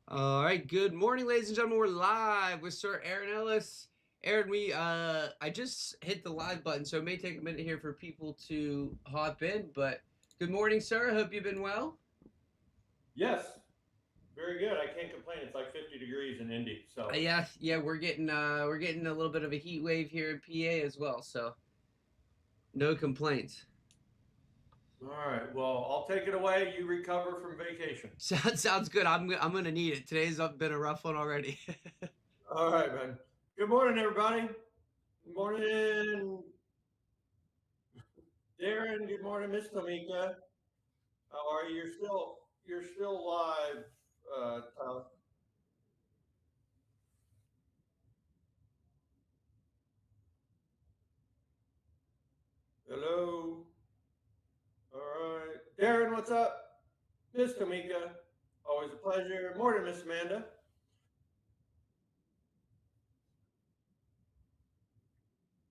All right, good morning, ladies and gentlemen. We're live with Sir Aaron Ellis. Aaron, I just hit the live button, so it may take a minute here for people to hop in. But good morning, sir. I hope you've been well. Yes, very good. I can't complain. It's like 50 degrees in Indy. So, Yeah, we're getting a little bit of a heat wave here in PA as well, so no complaints. all right. Well, I'll take it away. You recover from vacation. Sounds good. I'm gonna need it. Today's been a rough one already. All right, man. Good morning, everybody. Good morning, Darren. Good morning, Miss Tamika. How are you? You're still live, Tyler. Hello. All right, Darren. What's up, Miss Tamika? Always a pleasure. Morning, Miss Amanda.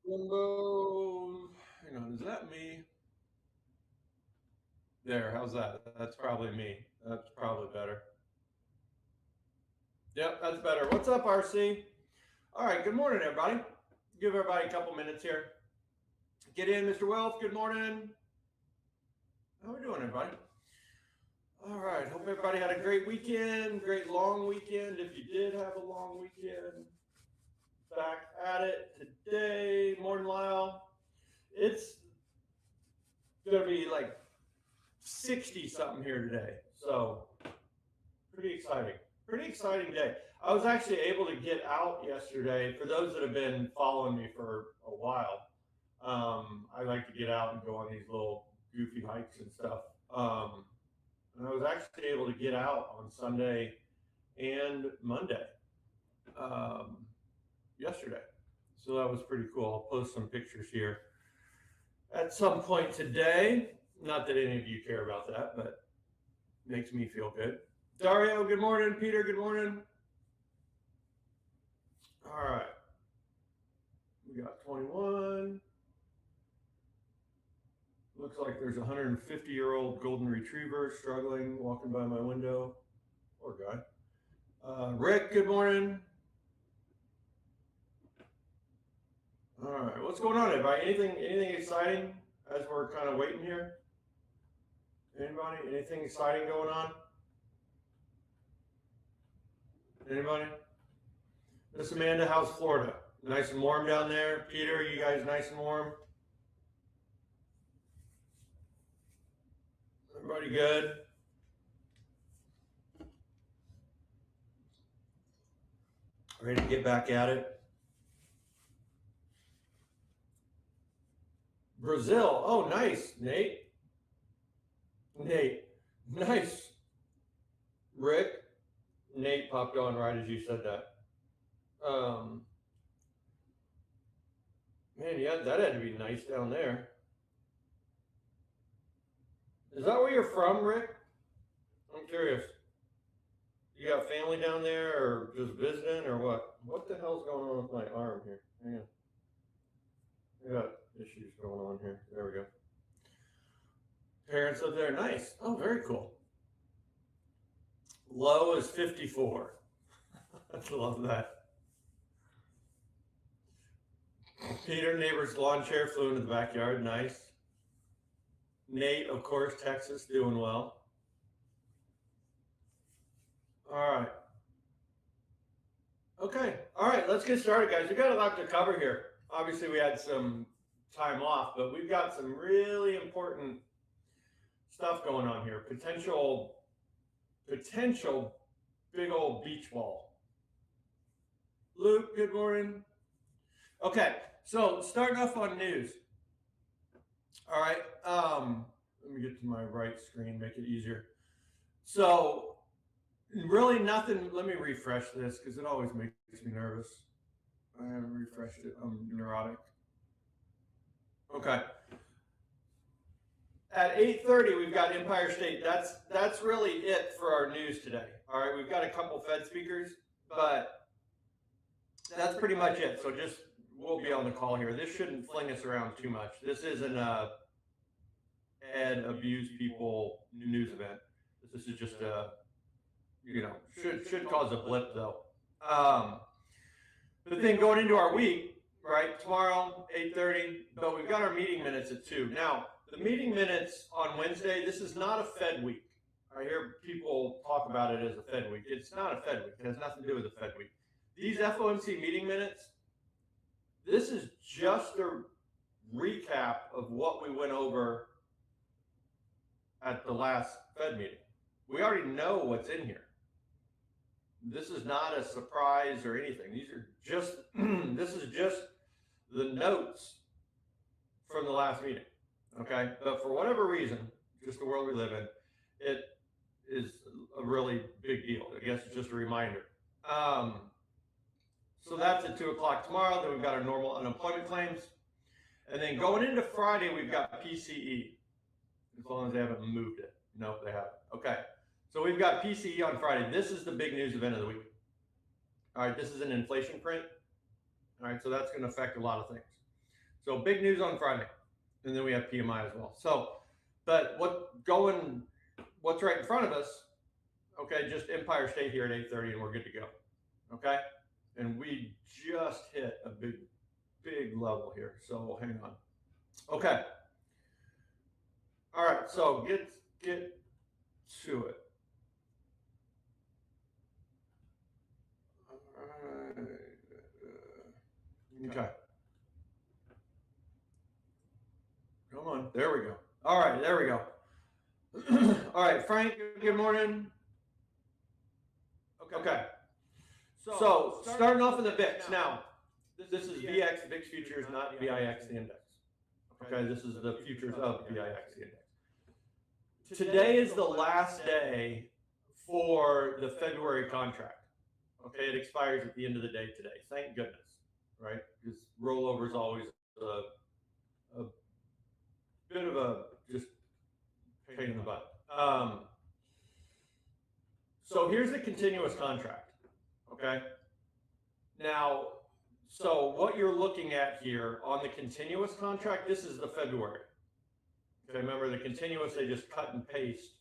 Limbo. Hang on, is that me? There, how's that? That's probably me. That's probably better. Yep, that's better. What's up, RC? All right, good morning, everybody. Give everybody a couple minutes here. Get in, Mr. Wealth. Good morning. How we doing, everybody? All right, hope everybody had a great weekend, great long weekend. If you did have a long weekend, back at it today. Morning, Lyle. It's gonna be like 60 something here today, so pretty exciting. Pretty exciting day. I was actually able to get out yesterday. For those that have been following me for a while, I like to get out and go on these little goofy hikes and stuff. And I was actually able to get out on Sunday and Monday um, yesterday. So that was pretty cool. I'll post some pictures here at some point today. Not that any of you care about that, but makes me feel good. Dario, good morning. Peter, good morning. All right. We got 21. Looks like there's a 150-year-old golden retriever struggling, walking by my window. Poor guy. Rick, good morning. All right. What's going on, everybody? Anything exciting as we're kind of waiting here? Anybody? Anything exciting going on? Anybody? Miss Amanda, how's Florida? Nice and warm down there. Peter, you guys nice and warm? Everybody good? Ready to get back at it? Brazil. Oh, nice, Nate. Nate. Nice. Rick. Nate popped on right as you said that. Um, Man, yeah, that had to be nice down there. Is that where you're from, Rick? I'm curious. You got family down there, or just visiting, or what? What the hell's going on with my arm here? Hang on. I got issues going on here. There we go. Parents live there. Nice. Oh, very cool. Low is 54. I love that. Peter, neighbor's lawn chair flew into the backyard. Nice. Nate, of course, Texas, doing well. All right. Okay. All right. Let's get started, guys. We got a lot to cover here. Obviously, we had some time off, but we've got some really important stuff going on here. Potential big old beach ball. Luke, good morning. Okay. So starting off on news. All right. Let me get to my right screen, make it easier. So really nothing. Let me refresh this because it always makes me nervous. I haven't refreshed it. I'm neurotic. Okay. At 8:30, we've got Empire State. That's really it for our news today. All right, we've got a couple Fed speakers, but that's pretty much it. So just we'll be on the call here. This shouldn't fling us around too much. This isn't and abuse people news event. This is just a, should cause a blip though. The thing going into our week, right? Tomorrow, 8:30, but we've got our meeting minutes at 2. Now, the meeting minutes on Wednesday, this is not a Fed week. I hear people talk about it as a Fed week. It's not a Fed week. It has nothing to do with a Fed week. These FOMC meeting minutes, this is just a recap of what we went over at the last Fed meeting. We already know what's in here. This is not a surprise or anything. These are just, this is just the notes from the last meeting. Okay. But for whatever reason, just the world we live in, it is a really big deal. I guess it's just a reminder. So that's at 2 o'clock tomorrow. Then we've got our normal unemployment claims. And then going into Friday, we've got PCE. As long as they haven't moved it. No, they haven't. Okay. So we've got PCE on Friday. This is the big news event of the week. All right. This is an inflation print. All right. So that's going to affect a lot of things. So big news on Friday. And then we have PMI as well. So, but what's right in front of us? Okay. Just Empire State here at 8:30 and we're good to go. Okay. And we just hit a big level here. So hang on. Okay. All right. So get to it. Okay. Come on. There we go. All right. There we go. All right. Frank, good morning. Okay. So starting off in the VIX. Now, this is VX futures, not VIX, the index. Okay. This is the futures of VIX, the index. Today is the last day for the February contract. Okay. It expires at the end of the day today. Thank goodness. Right? Because rollover is always a bit of a just pain in the butt. So here's the continuous contract. Okay. Now, so what you're looking at here on the continuous contract, this is the February. Okay. Remember the continuous, they just cut and paste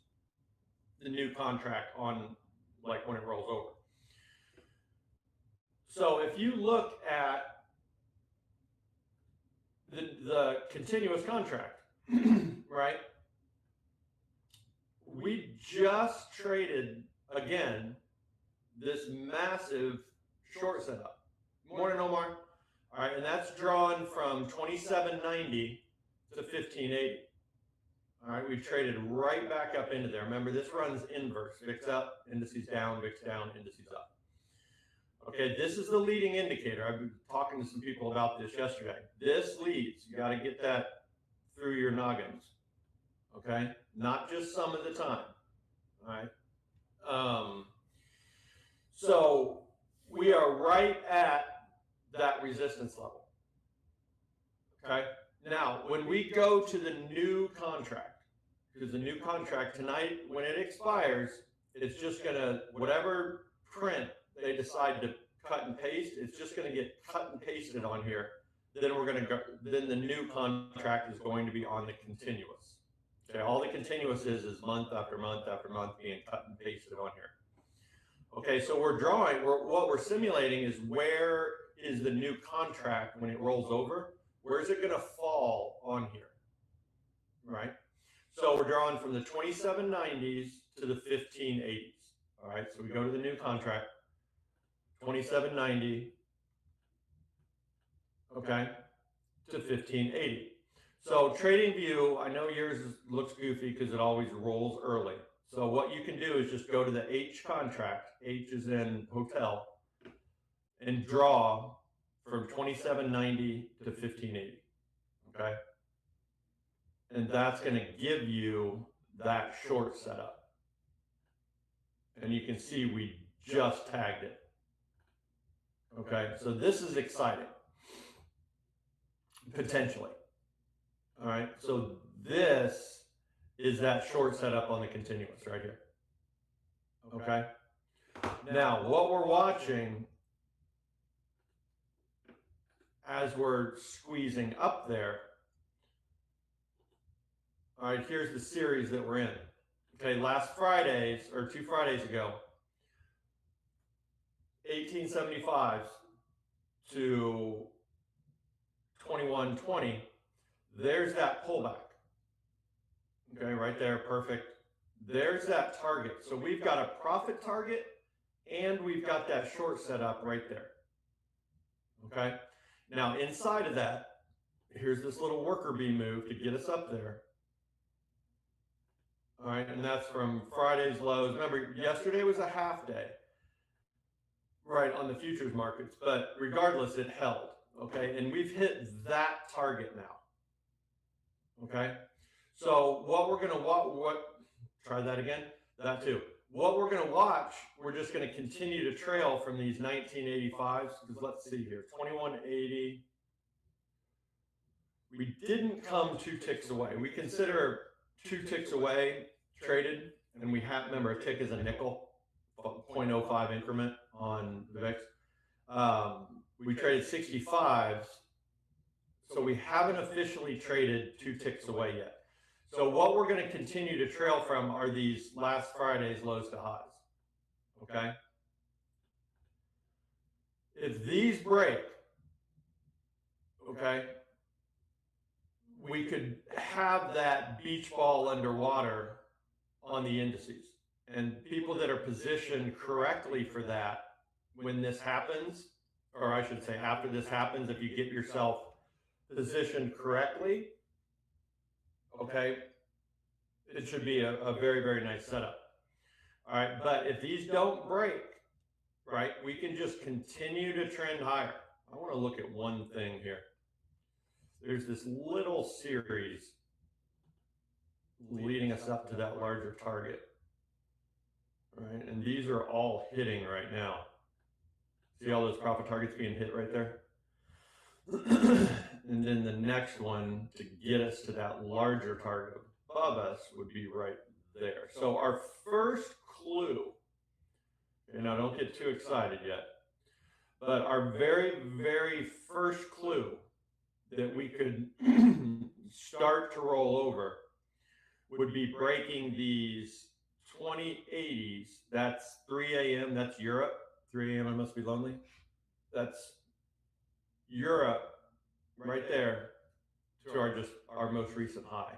the new contract on like when it rolls over. So if you look at the continuous contract, right? We just traded again this massive short setup. Morning, Omar. All right, and that's drawn from 2790 to 1580. All right, we've traded right back up into there. Remember, this runs inverse: VIX up, indices down, VIX down, indices up. Okay, this is the leading indicator. I've been talking to some people about this yesterday. This leads. You got to get that through your noggins. Okay, not just some of the time. All right. So we are right at that resistance level. Okay. Now, when we go to the new contract, because the new contract tonight, when it expires, it's just gonna whatever print they decide to cut and paste, it's just going to get cut and pasted on here. Then we're going to go. Then the new contract is going to be on the continuous. Okay, all the continuous is month after month after month being cut and pasted on here. Okay, so we're drawing. What we're simulating is where is the new contract when it rolls over? Where is it going to fall on here? Right. So we're drawing from the 2790s to the 1580s. All right. So we go to the new contract. 2790, okay, to 1580. So trading view, I know yours looks goofy because it always rolls early. So what you can do is just go to the H contract, H is in hotel, and draw from 2790 to 1580, okay? And that's going to give you that short setup. And you can see we just tagged it. Okay, so this is exciting, potentially. All right, so this is that short setup on the continuous right here. Okay, now what we're watching as we're squeezing up there, All right, here's the series that we're in. Okay, last Fridays, or 2 Fridays ago, 1875s to 2120, there's that pullback. Okay, right there, perfect. There's that target. So we've got a profit target and we've got that short set up right there. Okay, now inside of that, here's this little worker bee move to get us up there. All right, and that's from Friday's lows. Remember, yesterday was a half day, right, on the futures markets, but regardless, it held. Okay, and we've hit that target now. Okay, so what we're gonna try that again, that too. What we're gonna watch, we're just gonna continue to trail from these 1985s, because let's see here, 2180. We didn't come 2 ticks away. We consider 2 ticks away traded, and we have, remember, a tick is a nickel, 0.05 increment on the VIX. We traded 65s, so we haven't officially traded 2 ticks away yet. So what we're going to continue to trail from are these last Friday's lows to highs. Okay? If these break, okay, we could have that beach ball underwater on the indices. And people that are positioned correctly for that, when this happens, or I should say after this happens, if you get yourself positioned correctly, okay, it should be a very, very nice setup. All right, but if these don't break, right, we can just continue to trend higher. I want to look at one thing here. There's this little series leading us up to that larger target. Right, and these are all hitting right now. See all those profit targets being hit right there? And then the next one to get us to that larger target above us would be right there. So our first clue, and now don't get too excited yet, but our very, very first clue that we could start to roll over would be breaking these 2080s. That's 3 a.m. That's Europe. 3 a.m. I must be lonely. That's Europe right there to our most recent high.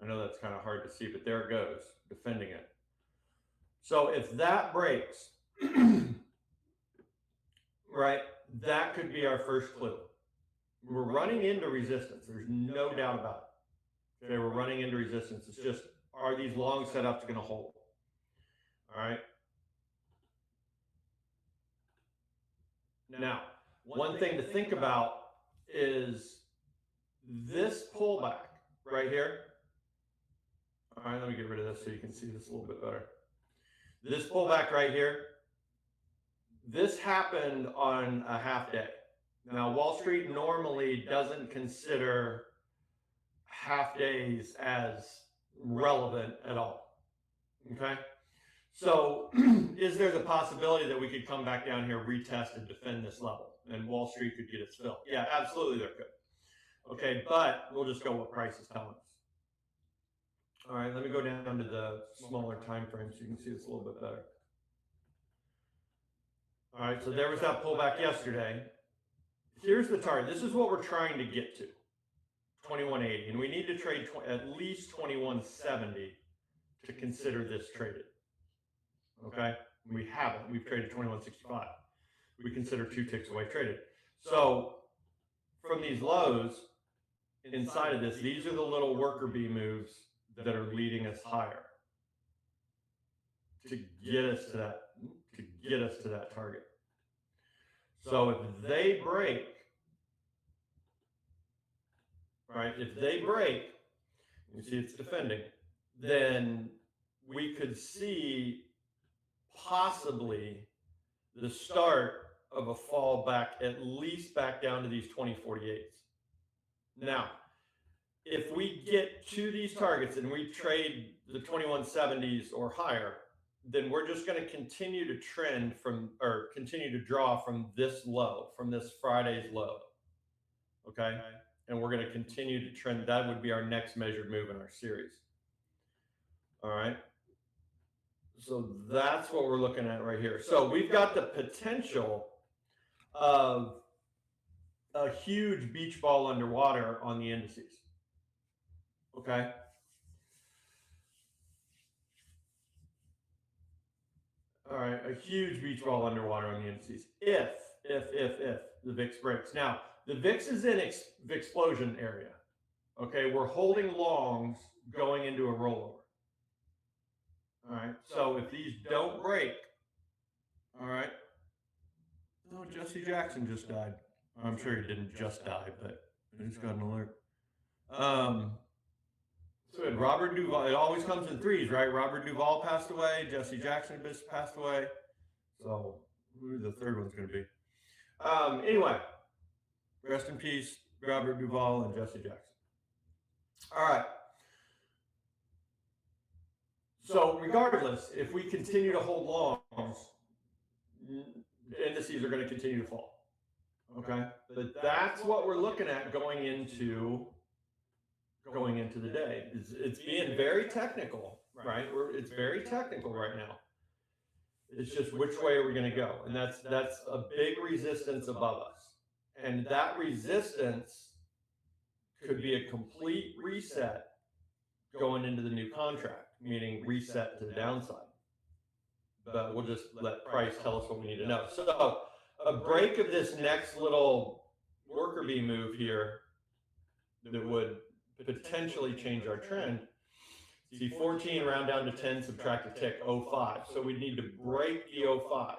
I know that's kind of hard to see, but there it goes, defending it. So if that breaks, right, that could be our first clue. We're running into resistance. There's no doubt about it. Okay, we're running into resistance. It's just, are these long setups going to hold? All right. Now, one thing to think about is this pullback right here. All right, let me get rid of this so you can see this a little bit better. This pullback right here, this happened on a half day. Now, Wall Street normally doesn't consider half days as relevant at all. Okay? So, is there the possibility that we could come back down here, retest, and defend this level, and Wall Street could get its fill? Yeah, absolutely there could. Okay, but we'll just go what price is telling us. All right, let me go down to the smaller time frame so you can see this a little bit better. All right, so there was that pullback yesterday. Here's the target. This is what we're trying to get to, 2180, and we need to trade at least 2170 to consider this traded. Okay, we haven't. We've traded 2165. We consider 2 ticks away traded. So from these lows inside of this, these are the little worker bee moves that are leading us higher to get us to that target. So if they break, right? If they break, you see it's defending, then we could see possibly the start of a fall back, at least back down to these 2048s. Now, if we get to these targets and we trade the 2170s or higher, then we're just going to continue to trend from, or continue to draw from this low, from this Friday's low. Okay? and we're going to continue to trend. That would be our next measured move in our series. All right. So that's what we're looking at right here. So we've got the potential of a huge beach ball underwater on the indices. Okay. All right, a huge beach ball underwater on the indices. If the VIX breaks. Now, the VIX is in explosion area. Okay, we're holding longs going into a rollover. All right, so if these don't break, all right. Oh, Jesse Jackson just died. I'm sure he didn't just die, but I just got an alert. So we had Robert Duvall. It always comes in threes, right? Robert Duvall passed away. Jesse Jackson passed away. So who the third one's going to be? Anyway, rest in peace, Robert Duvall and Jesse Jackson. All right. So regardless, if we continue to hold longs, indices are going to continue to fall. Okay, but that's what we're looking at going into the day. It's being very technical, right? It's very technical right now. It's just which way are we going to go, and that's a big resistance above us, and that resistance could be a complete reset going into the new contract, meaning reset to the downside. But we'll just let price tell us what we need to know. So a break of this next little worker bee move here that would potentially change our trend. See 14 round down to 10, subtract a tick, 05. So we need to break the 05s.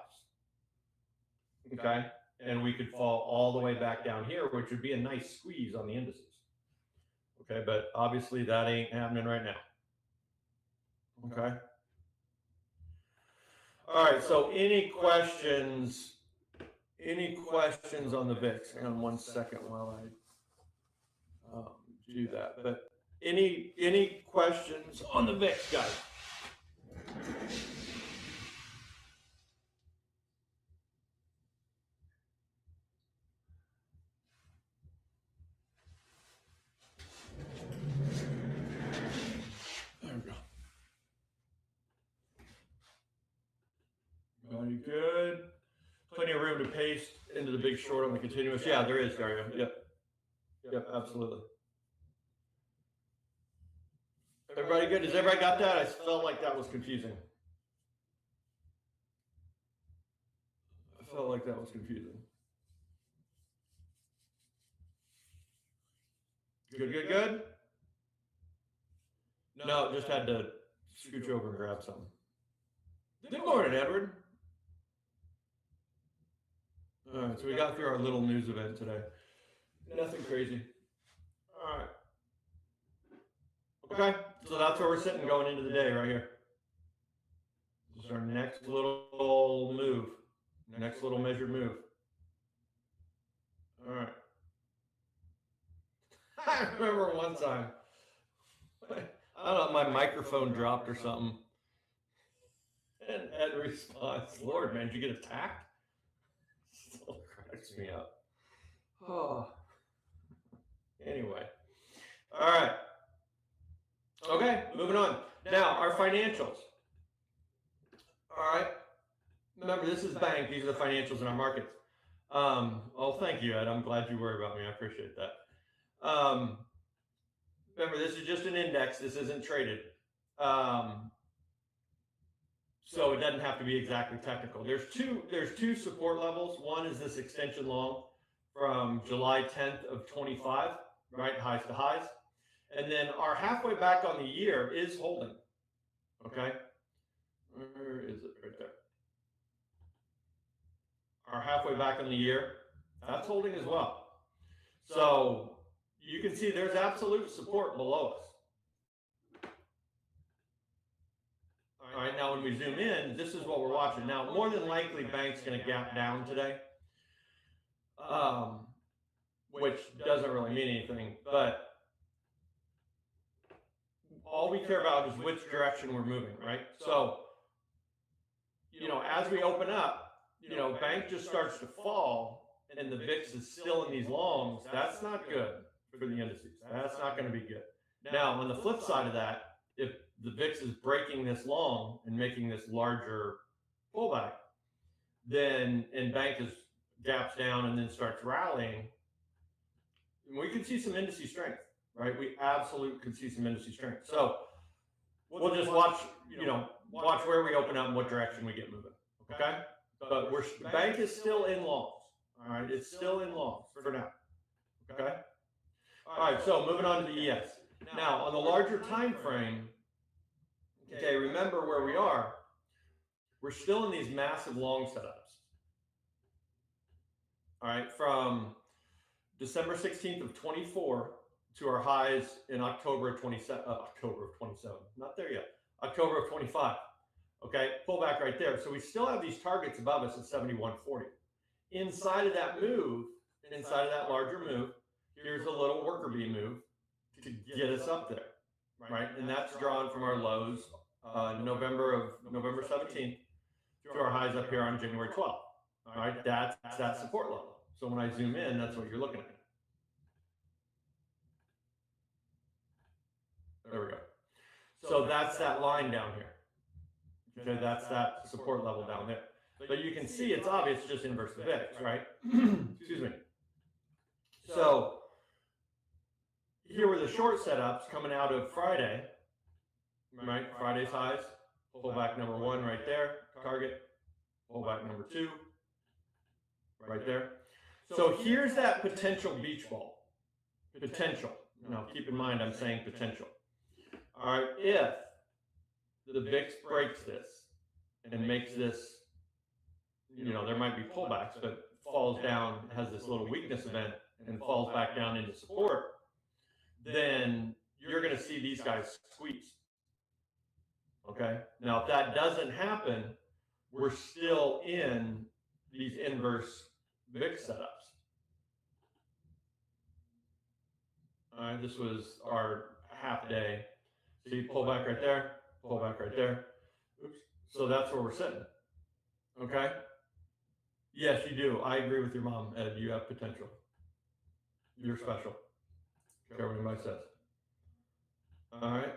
Okay, and we could fall all the way back down here, which would be a nice squeeze on the indices. Okay, but obviously that ain't happening right now. Okay. All right, so any questions on the VIX? Hang on one second while I do that. But any questions on the VIX, guys? There we go. Everybody good? Plenty of room to paste into the big short on the continuous. Yeah, there is, Dario. Yep, absolutely. Everybody good? Has everybody got that? I felt like that was confusing. I felt like that was confusing. Good? No, just had to scooch over and grab something. Good morning, Edward. All right, so we got through our little news event today. Nothing crazy. All right. Okay, so that's where we're sitting going into the day right here. This is our next little move, next little measured move. All right. I remember one time, I don't know, my microphone dropped or something. And Ed responds, Lord, man, did you get attacked? Still cracks me up. Oh. Anyway. All right. Okay, moving on. Now, our financials. All right. Remember, this is bank. These are the financials in our markets. Oh, thank you, Ed. I'm glad you worry about me. I appreciate that. Remember, this is just an index. This isn't traded. So it doesn't have to be exactly technical. There's two support levels. One is this extension long from July 10th of 25, right? Highs to highs. And then our halfway back on the year is holding. Okay. Where is it? Right there. Our halfway back on the year, that's holding as well. So you can see there's absolute support below us. All right, now when we zoom in, this is what we're watching. Now, more than likely, bank's going to gap down today, which doesn't really mean anything. But all we care about is which direction we're moving, right? So, as we open up, bank just starts to fall, and the VIX is still in these longs. That's not good for the indices. That's not going to be good. Now, on the flip side of that, if the VIX is breaking this long and making this larger pullback, then and bank is gaps down and then starts rallying, we could see some indice strength, right? We absolutely could see some indice strength. So we'll just watch, watch where we open up and what direction we get moving. Okay, but the bank is still in longs. All right, it's still in longs for now. Okay. All right, so moving on to the ES. Now on the larger time frame, okay, remember where we are. We're still in these massive long setups. All right, from December 16th of 24 to our highs in October of 27, not there yet, October of 25. Okay, pullback right there. So we still have these targets above us at 71.40. Inside of that move, inside of that larger move, here's a little worker bee move to get us up there, right? And that's drawn from our lows November 17th to our highs up here on January 12th. All right, that's that support level. So when I zoom in, that's what you're looking at. There we go. So that's that line down here. Okay, that's that support level down there. But you can see it's obvious, just inverse the VIX, right? Excuse me. So here were the short setups coming out of Friday, right? Friday's highs, pullback number 1 right there, target, pullback number 2 right there. So here's that potential beach ball. Potential. Now keep in mind I'm saying potential. All right, if the VIX breaks this and makes this, there might be pullbacks, but falls down, has this little weakness event and falls back down into support, then you're going to see these guys squeeze. Okay. Now, if that doesn't happen, we're still in these inverse VIX setups. All right. This was our half day. See, pull back right there, pull back right there. Oops. So that's where we're sitting. Okay. Yes, you do. I agree with your mom, Ed. You have potential. You're special. Care what anybody says. All right.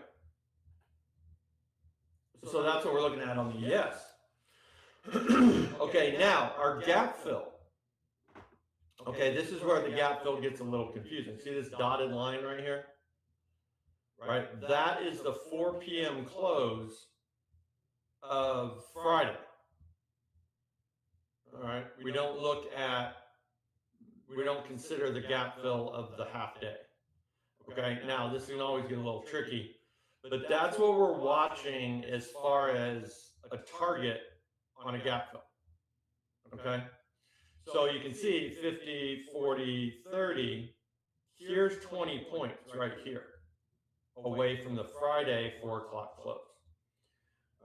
So that's what we're looking at on the yes. Okay, now our gap fill. Okay, this is where the gap fill gets a little confusing. See this dotted line right here? Right? That is the 4 p.m. close of Friday. All right. We don't consider the gap fill of the half day. Okay. Now this can always get a little tricky, but that's what we're watching as far as a target on a gap fill. Okay. So you can see 50, 40, 30. Here's 20 points right here away from the Friday 4 o'clock close.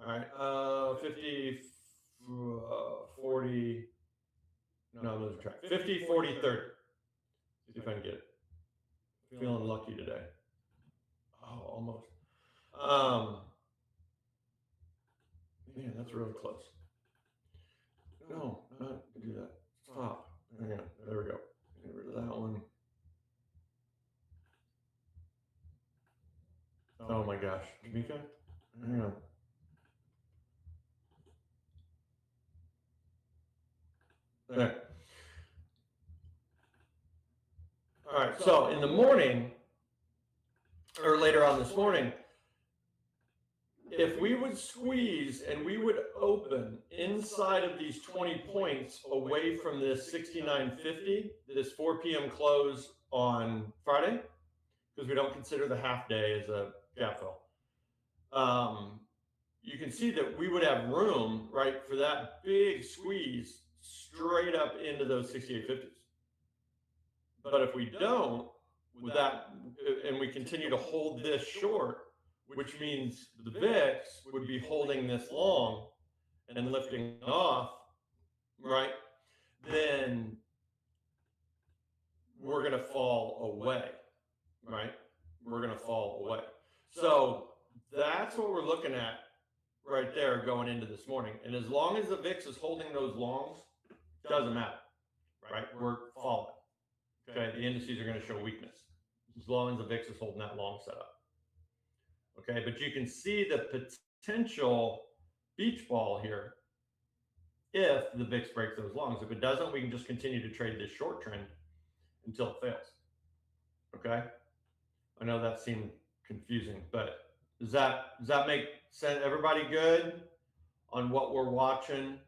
All right. 50, 40. No, I'm losing track. 50, 40, 30. See if I can get it. Feeling lucky today. Oh, almost. Man, that's really close. No, not do that. Stop. Hang on. There we go. Get rid of that one. Oh my gosh. Kamika? Hang on. There. All right, so in the morning, or later on this morning, if we would squeeze and we would open inside of these 20 points away from this 69.50, this 4 p.m. close on Friday, because we don't consider the half day as a gap fill, you can see that we would have room, right, for that big squeeze straight up into those 68.50s. But if we don't, with that, and we continue to hold this short, which means the VIX would be holding this long and lifting off, right? Then we're going to fall away, right? We're going to fall away. So that's what we're looking at right there going into this morning. And as long as the VIX is holding those longs, doesn't matter, right? We're falling. Okay, the indices are going to show weakness. as long as the VIX is holding that long setup. Okay, but you can see the potential beach ball here if the VIX breaks those longs. If it doesn't, we can just continue to trade this short trend until it fails. Okay, I know that seemed confusing, but does that make sense? Everybody good on what we're watching,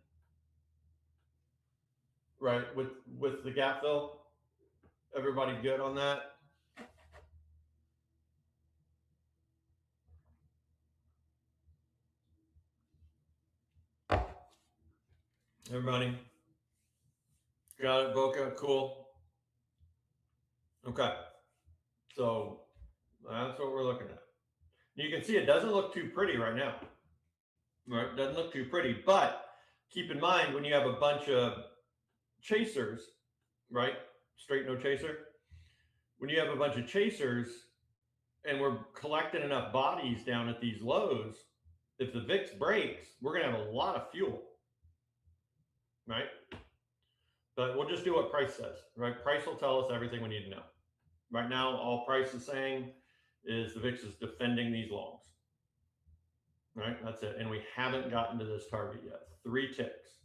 right? With the gap fill, everybody good on that? Everybody got it, Boca? Cool. Okay, so that's what we're looking at. You can see it doesn't look too pretty right now. Right, it doesn't look too pretty, but keep in mind when you have a bunch of chasers, right? Straight no chaser. When you have a bunch of chasers and we're collecting enough bodies down at these lows, if the VIX breaks, we're going to have a lot of fuel, right? But we'll just do what price says, right? Price will tell us everything we need to know. Right now, all price is saying is the VIX is defending these longs. Right, that's it. And we haven't gotten to this target yet. 3 ticks.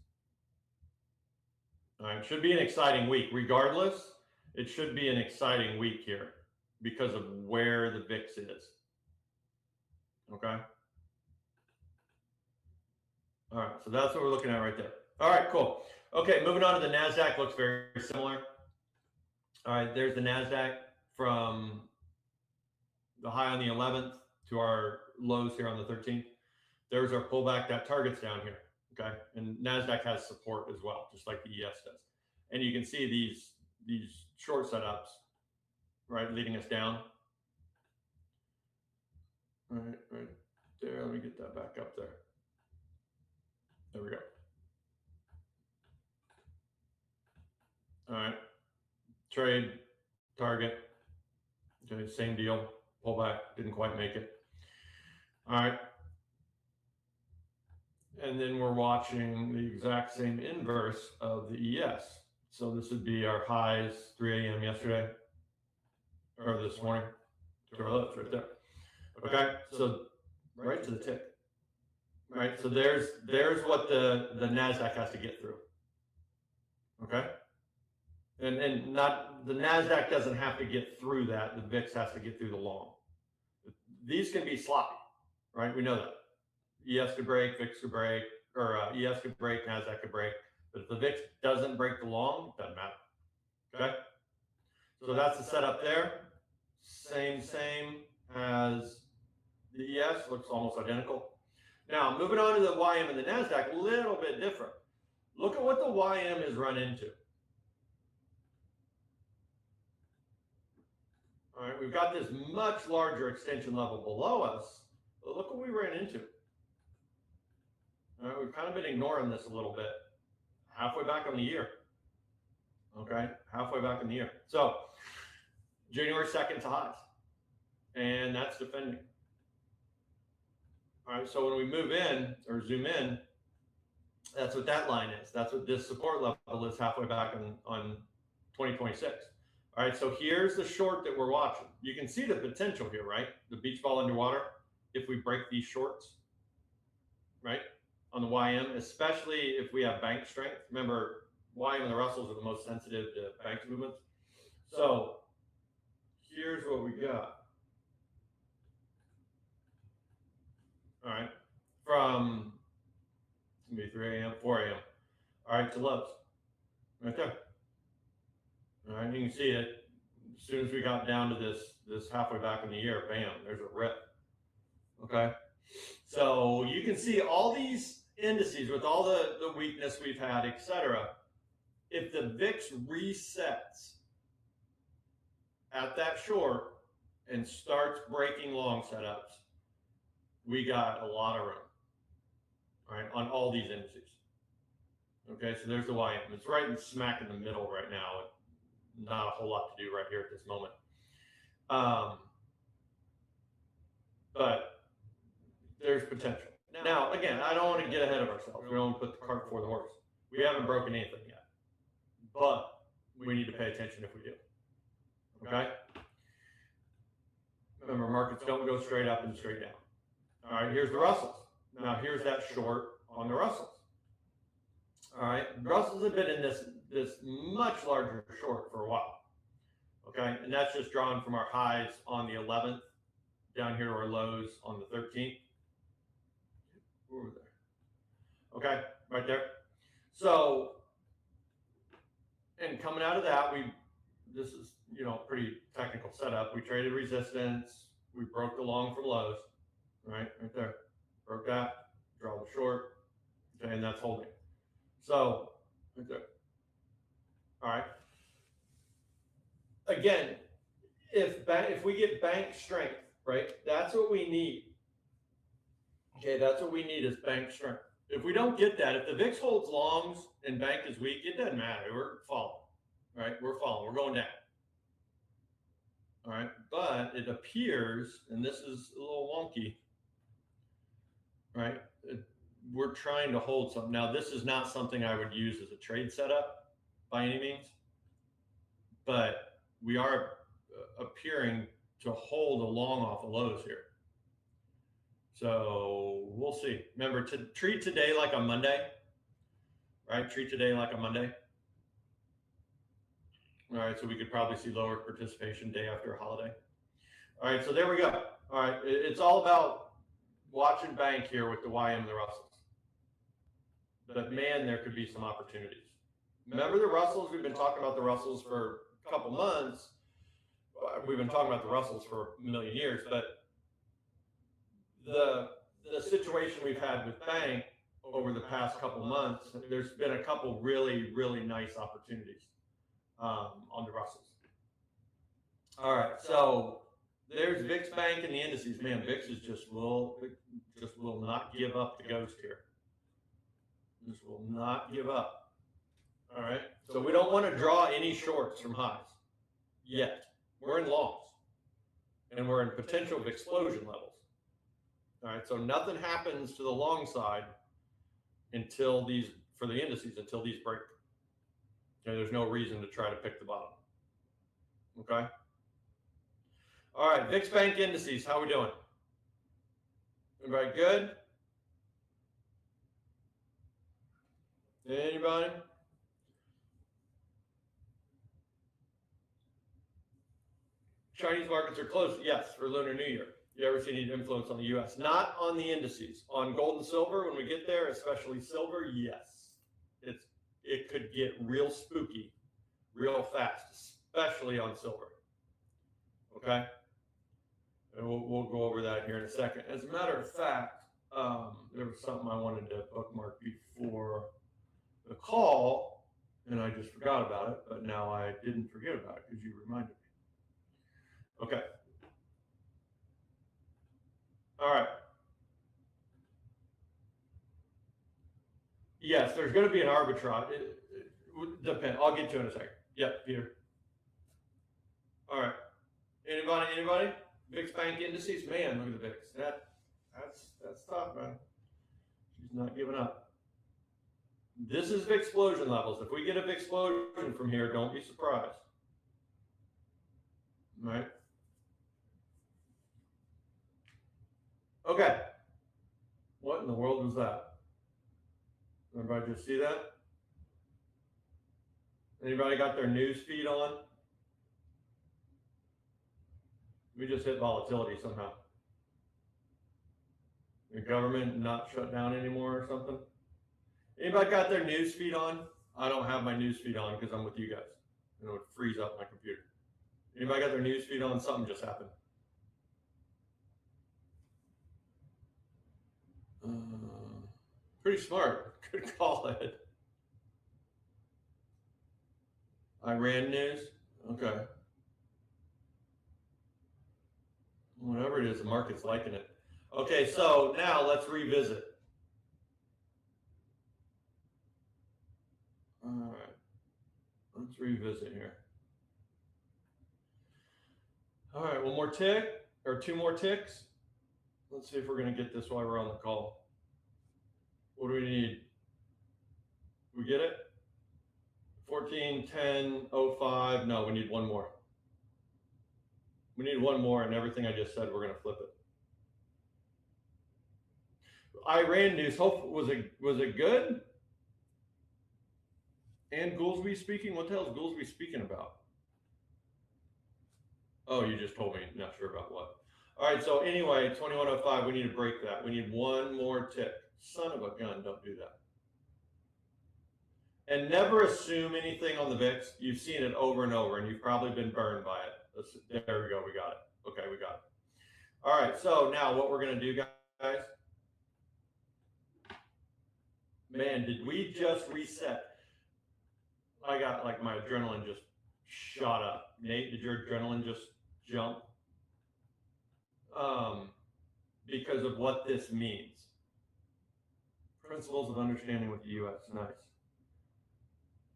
All right, should be an exciting week. Regardless, it should be an exciting week here because of where the VIX is. Okay. All right, so that's what we're looking at right there. All right, cool. Okay, moving on to the NASDAQ, looks very similar. All right, there's the NASDAQ from the high on the 11th to our lows here on the 13th. There's our pullback, that target's down here, okay? And NASDAQ has support as well, just like the ES does. And you can see these short setups, right, leading us down. Right there, let me get that back up there. There we go. All right, trade, target, okay, same deal, pullback, didn't quite make it. All right. And then we're watching the exact same inverse of the ES. So this would be our highs 3 a.m. yesterday or this morning to our lows right there. Okay, so right to the tick. Right, so there's what the NASDAQ has to get through. Okay, and not the NASDAQ doesn't have to get through that. The VIX has to get through the long. These can be sloppy, right? We know that. ES could break, VIX could break, or ES could break, NASDAQ could break. But if the VIX doesn't break the long, it doesn't matter. Okay? So that's the setup there. Same as the ES, looks almost identical. Now, moving on to the YM and the NASDAQ, a little bit different. Look at what the YM has run into. All right, we've got this much larger extension level below us, but look what we ran into. All right, we've kind of been ignoring this a little bit. Halfway back on the year. Okay, halfway back in the year. So, January 2nd to highs. And that's defending. All right, so when we move in or zoom in, that's what that line is. That's what this support level is halfway back on 2026. All right, so here's the short that we're watching. You can see the potential here, right? The beach ball underwater, if we break these shorts, right? On the YM, especially if we have bank strength. Remember, YM and the Russells are the most sensitive to bank movements. So here's what we got. All right, from it's gonna be 3 a.m., 4 a.m. All right, to lows, right there. All right, you can see it. As soon as we got down to this halfway back in the year, bam, there's a rip. Okay, so you can see all these indices with all the weakness we've had, etc. If the VIX resets at that short and starts breaking long setups, we got a lot of room, all right, on all these indices. Okay, so there's the YM. It's right in smack in the middle right now. Not a whole lot to do right here at this moment. But there's potential. Now, again, I don't want to get ahead of ourselves. We don't want to put the cart before the horse. We haven't broken anything yet. But we need to pay attention if we do. Okay? Remember, markets don't go straight up and straight down. All right, here's the Russells. Now here's that short on the Russells. All right, Russells have been in this much larger short for a while. Okay, and that's just drawn from our highs on the 11th down here to our lows on the 13th. Over there. Okay, right there. So, and coming out of that, this is, you know, pretty technical setup. We traded resistance. We broke the long from lows, right there. Broke that, draw the short, okay, and that's holding. So, right there. All right. Again, if we get bank strength, right, that's what we need. Okay, that's what we need is bank strength. If we don't get that, if the VIX holds longs and bank is weak, it doesn't matter. We're falling, right? We're falling. We're going down. All right, but it appears, and this is a little wonky, right? We're trying to hold something. Now, this is not something I would use as a trade setup by any means, but we are appearing to hold a long off of lows here. So we'll see. Remember to treat today like a Monday, right? Treat today like a Monday. All right, so we could probably see lower participation day after a holiday. All right, so there we go. All right, it's all about watching bank here with the YM and the Russells. But man, there could be some opportunities. Remember the Russells? We've been talking about the Russells for a couple months. We've been talking about the Russells for a million years, but the situation we've had with bank over the past couple months, there's been a couple really, really nice opportunities on the Russells. All right, so there's VIX Bank and the indices. Man, VIX is just will not give up the ghost here. Just will not give up. All right, so we don't want to draw any shorts from highs yet. We're in longs, and we're in potential explosion levels. All right, so nothing happens to the long side until these, for the indices, until these break. Okay, there's no reason to try to pick the bottom. Okay. All right, VIX Bank indices, how we doing? Everybody good? Anybody? Chinese markets are closed, yes, for Lunar New Year. You ever seen any influence on the U.S.? Not on the indices. On gold and silver, when we get there, especially silver, yes. It could get real spooky real fast, especially on silver. Okay? And we'll go over that here in a second. As a matter of fact, there was something I wanted to bookmark before the call, and I just forgot about it, but now I didn't forget about it because you reminded me. Okay. All right. Yes, there's going to be an arbitrage. It would depend. I'll get to it in a second. Yep, Peter. All right. Anybody? VIX Bank indices? Man, look at the VIX. That's tough, man. She's not giving up. This is VIX explosion levels. If we get a VIX explosion from here, don't be surprised. All right. Okay. What in the world was that? Everybody just see that? Anybody got their news feed on? We just hit volatility somehow. The government not shut down anymore or something? Anybody got their news feed on? I don't have my news feed on because I'm with you guys. It would freeze up my computer. Anybody got their news feed on? Something just happened. Pretty smart. Good call, Ed. Iran news? Okay. Whatever it is, the market's liking it. Okay, so now let's revisit. All right. Let's revisit here. All right, one more tick, or two more ticks. Let's see if we're going to get this while we're on the call. What do we need? We get it? 14, 10, 05. No, we need one more. We need one more, and everything I just said, we're going to flip it. Iran news. Hope was it good? And Goolsby speaking. What the hell is Goolsby speaking about? Oh, you just told me. Not sure about what. All right. So anyway, 2105. We need to break that. We need one more tick. Son of a gun! Don't do that. And never assume anything on the VIX. You've seen it over and over, and you've probably been burned by it. There we go. We got it. Okay, we got it. All right. So now what we're going to do, guys. Man, did we just reset? I got like my adrenaline just shot up. Nate, did your adrenaline just jump? Because of what this means. Principles of understanding with the U.S. Nice.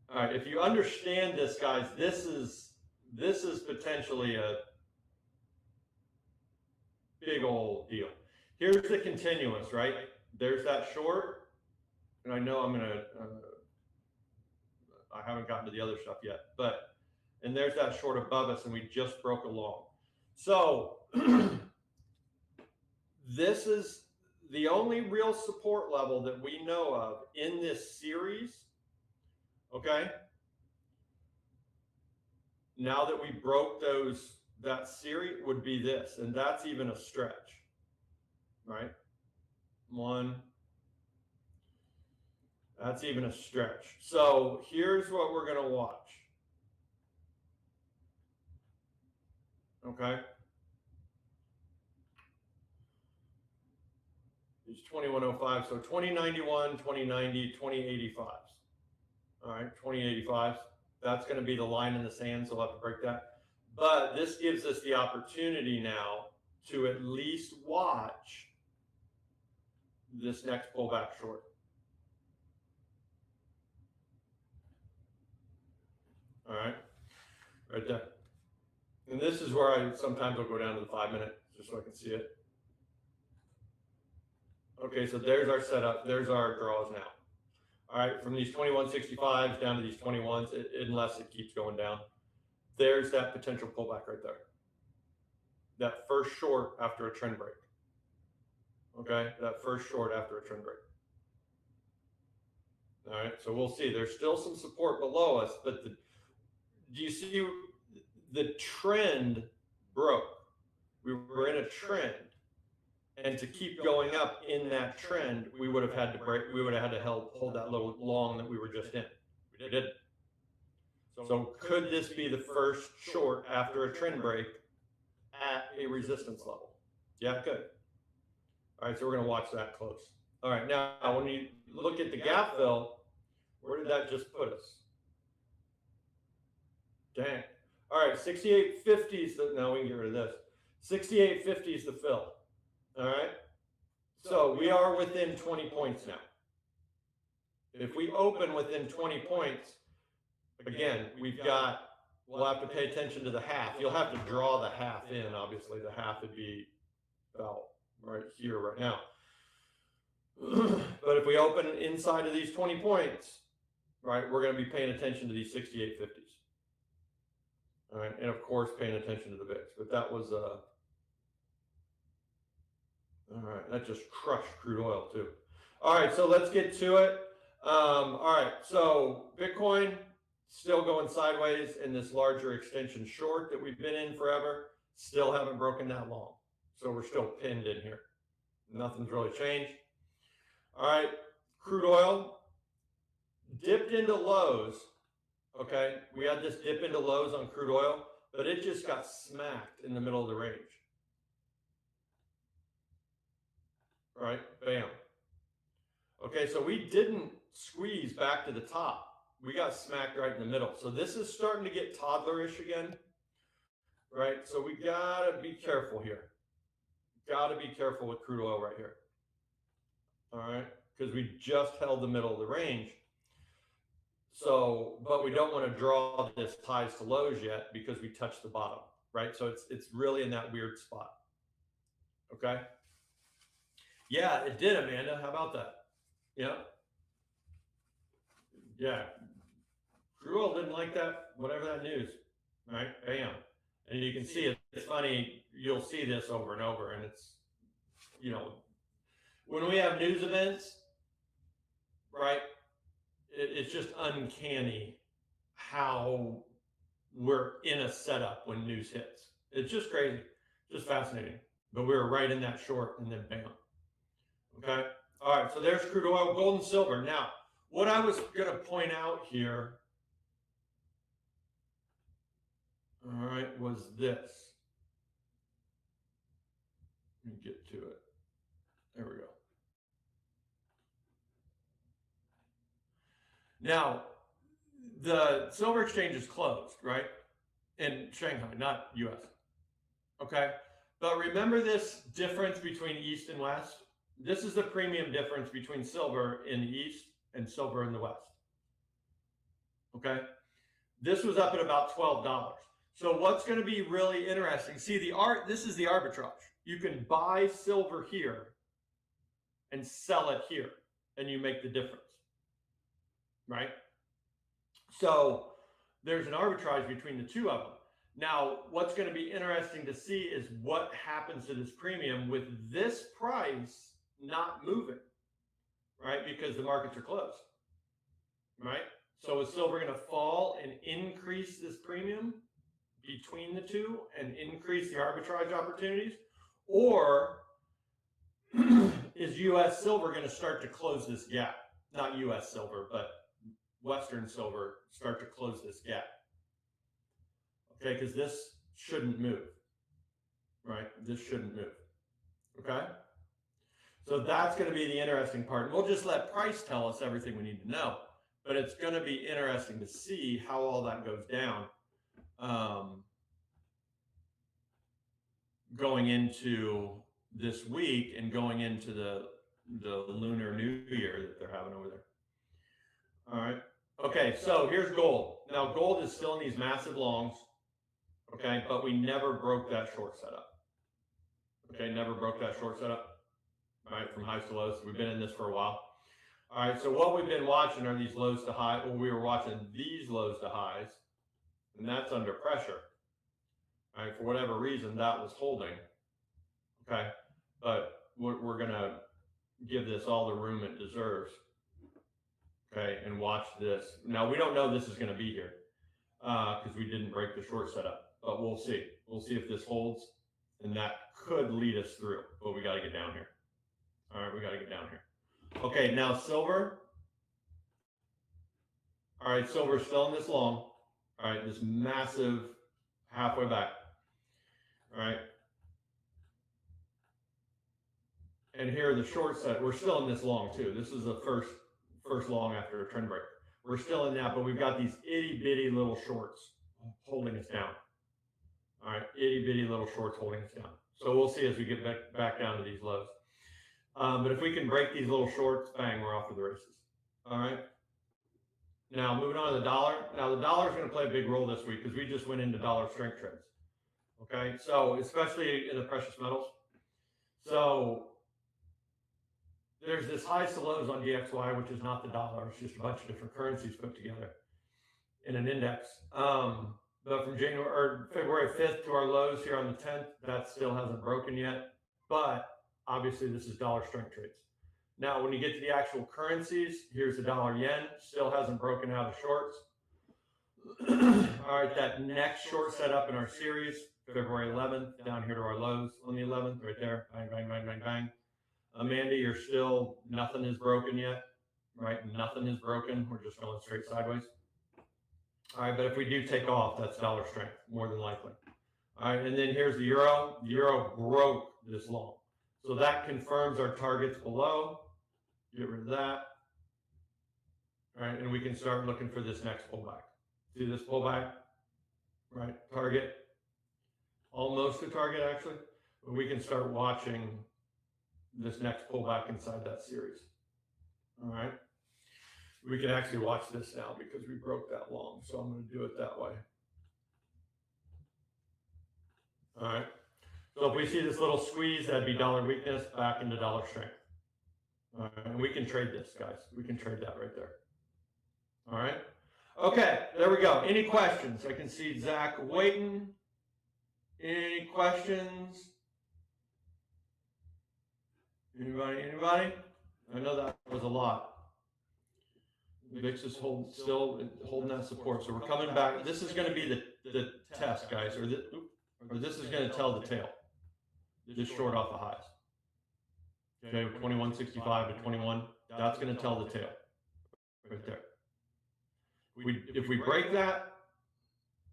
All right, if you understand this, guys, this is potentially a big old deal. Here's the continuous, right? There's that short, and I know I'm gonna. I haven't gotten to the other stuff yet, and there's that short above us, and we just broke along. So this is the only real support level that we know of in this series. Okay. Now that we broke that series would be this, and that's even a stretch, right? One. That's even a stretch. So here's what we're going to watch. Okay. It's 2105. So 2091, 2090, 2085s. All right. 2085s. That's going to be the line in the sand. So we'll have to break that. But this gives us the opportunity now to at least watch this next pullback short. All right, right there. And this is where I sometimes will go down to the 5 minute just so I can see it. Okay, so there's our setup. There's our draws now. All right, from these 2165s down to these 21s, unless it keeps going down. There's that potential pullback right there. That first short after a trend break. Okay, that first short after a trend break. All right, so we'll see. There's still some support below us, but do you see the trend broke? We were in a trend, and to keep going up in that trend, we would have had to break. We would have had to hold that little long that we were just in. We didn't. So could this be the first short after a trend break at a resistance level? Yeah, it could. All right, so we're going to watch that close. All right, now when you look at the gap fill, where did that just put us? Dang. All right, 68.50 is now we can get rid of this. 68.50 is the fill. All right. So we are within 20 points now. If we open within 20 points, again, we'll have to pay attention to the half. You'll have to draw the half in, obviously. The half would be about right here, right now. But if we open inside of these 20 points, right, we're going to be paying attention to these 68.50s. All right, and of course, paying attention to the VIX. But that was, all right, that just crushed crude oil too. All right, so let's get to it. All right, so Bitcoin still going sideways in this larger extension short that we've been in forever. Still haven't broken that long. So we're still pinned in here. Nothing's really changed. All right, crude oil dipped into lows. Okay, we had this dip into lows on crude oil, but it just got smacked in the middle of the range. All right, bam. Okay, so we didn't squeeze back to the top. We got smacked right in the middle. So this is starting to get toddlerish again, right? So we gotta be careful here. Gotta be careful with crude oil right here. All right, because we just held the middle of the range. So, but we don't want to draw this highs to lows yet because we touched the bottom, right? So it's really in that weird spot. Okay. Yeah, it did, Amanda. How about that? Yeah. Yeah. Crude oil didn't like that, whatever that news, right? Bam. And you can see it's funny, you'll see this over and over, and it's, you know, when we have news events, right, it's just uncanny how we're in a setup when news hits. It's just crazy, just fascinating. But we were right in that short, and then bam. Okay. All right. So there's crude oil, gold, and silver. Now, what I was going to point out here, all right, was this. Let me get to it. There we go. Now, the silver exchange is closed, right? In Shanghai, not US. Okay. But remember this difference between East and West? This is the premium difference between silver in the East and silver in the West. Okay. This was up at about $12. So what's going to be really interesting, see this is the arbitrage. You can buy silver here and sell it here, and you make the difference, right? So there's an arbitrage between the two of them. Now, what's going to be interesting to see is what happens to this premium with this price not moving, right? Because the markets are closed, right? So is silver going to fall and increase this premium between the two and increase the arbitrage opportunities? Or is U.S. silver going to start to close this gap? Not U.S. silver, but Western silver start to close this gap. Okay, because this shouldn't move, right? This shouldn't move, okay? So that's going to be the interesting part. We'll just let price tell us everything we need to know, but it's going to be interesting to see how all that goes down going into this week and going into the Lunar New Year that they're having over there. All right. Okay, so here's gold. Now, gold is still in these massive longs, okay, but we never broke that short setup. Okay, never broke that short setup, right, from highs to lows. We've been in this for a while. All right, so what we've been watching are these lows to highs. Well, we were watching these lows to highs, and that's under pressure. All right, for whatever reason, that was holding. Okay, but we're going to give this all the room it deserves. Okay, and watch this. Now, we don't know this is going to be here because we didn't break the short setup, but we'll see. We'll see if this holds, and that could lead us through, but we got to get down here. All right, we got to get down here. Okay, now silver. All right, silver's still in this long. All right, this massive halfway back. All right. And here are the short set. We're still in this long too. This is the first long after a trend break. We're still in that, but we've got these itty bitty little shorts holding us down. All right, itty bitty little shorts holding us down. So we'll see as we get back down to these lows. But if we can break these little shorts, bang, we're off to the races. All right. Now moving on to the dollar. Now the dollar is going to play a big role this week because we just went into dollar strength trades. Okay, so especially in the precious metals. So there's this highs to lows on DXY, which is not the dollar. It's just a bunch of different currencies put together in an index. But from February 5th to our lows here on the 10th, that still hasn't broken yet. But obviously, this is dollar strength trades. Now, when you get to the actual currencies, here's the dollar yen. Still hasn't broken out of shorts. All right, that next short setup in our series, February 11th, down here to our lows on the 11th, right there. Bang, bang, bang, bang, bang. Amanda, you're still, nothing is broken yet, right? Nothing is broken. We're just going straight sideways. All right, but if we do take off, that's dollar strength, more than likely. All right, and then here's the euro. The euro broke this long. So that confirms our targets below. Get rid of that. All right, and we can start looking for this next pullback. See this pullback? Right, target. Almost a target, actually. But we can start watching this next pullback inside that series. All right. We can actually watch this now because we broke that long. So I'm going to do it that way. All right. So if we see this little squeeze, that'd be dollar weakness back into dollar strength. All right. And we can trade this, guys. We can trade that right there. All right. Okay. There we go. Any questions? I can see Zach waiting. Any questions? Anybody? I know that was a lot. VIX is still holding that support. So we're coming back. This is going to be the test, guys, or this is going to tell the tail. Just short off the highs. Okay, 2165 to 21. That's going to tell the tail right there. If we break that,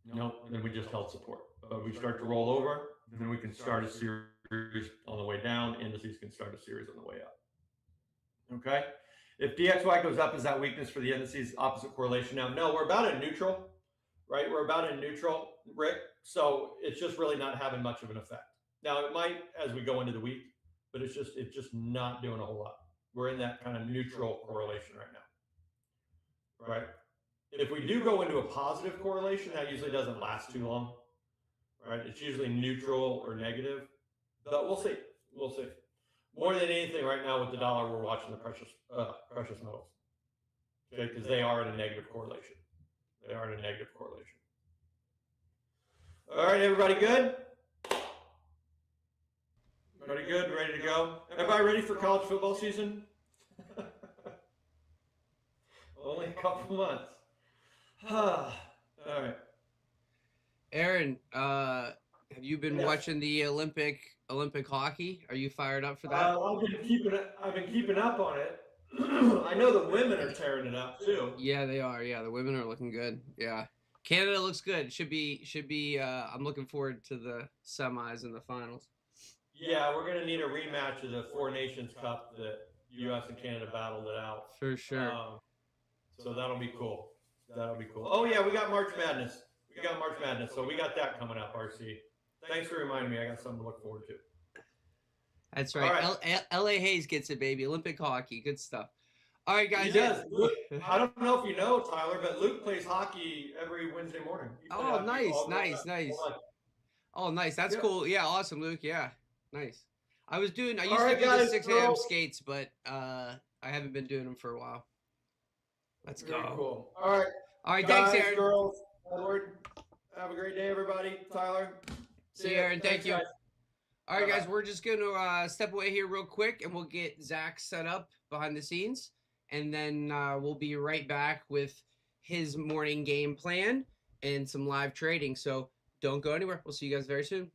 no, then we just held support. But we start to roll over, then we can start a series on the way down. Indices can start a series on the way up. Okay. If DXY goes up, is that weakness for the indices? Opposite correlation. Now, no, we're about in neutral, right? We're about in neutral, Rick. So it's just really not having much of an effect. Now it might as we go into the week, but it's just not doing a whole lot. We're in that kind of neutral correlation right now, right? If we do go into a positive correlation, that usually doesn't last too long, right? It's usually neutral or negative, but we'll see. We'll see. More than anything right now with the dollar, we're watching the precious metals, okay? Because they are in a negative correlation. They are in a negative correlation. All right, everybody good? Everybody good? Ready to go? Everybody ready for college football season? Only a couple months. All right. Aaron, have you been watching the Olympic hockey? Are you fired up for that? I've been keeping up on it. I know the women are tearing it up too. Yeah, they are. Yeah, the women are looking good. Yeah, Canada looks good. Should be. I'm looking forward to the semis and the finals. Yeah, we're gonna need a rematch of the Four Nations Cup that U.S. and Canada battled it out. For sure. So that'll be cool. That'll be cool. Oh yeah, we got March Madness. So we got that coming up, RC. Thanks for reminding me. I got something to look forward to. That's right. L.A. Hayes gets it, baby. Olympic hockey. Good stuff. All right, guys. Yes. Luke, I don't know if you know, Tyler, but Luke plays hockey every Wednesday morning. Oh, nice. Oh, nice. That's cool. Yeah, awesome, Luke. Yeah, nice. I used to do the 6 a.m. skates, but I haven't been doing them for a while. Let's go. Very cool. All right, guys, thanks, Aaron. Girls, Lord, have a great day, everybody. Tyler. See you, Aaron. Thank you. Guys. All right, guys, we're just going to step away here real quick, and we'll get Zach set up behind the scenes, and then we'll be right back with his morning game plan and some live trading. So don't go anywhere. We'll see you guys very soon.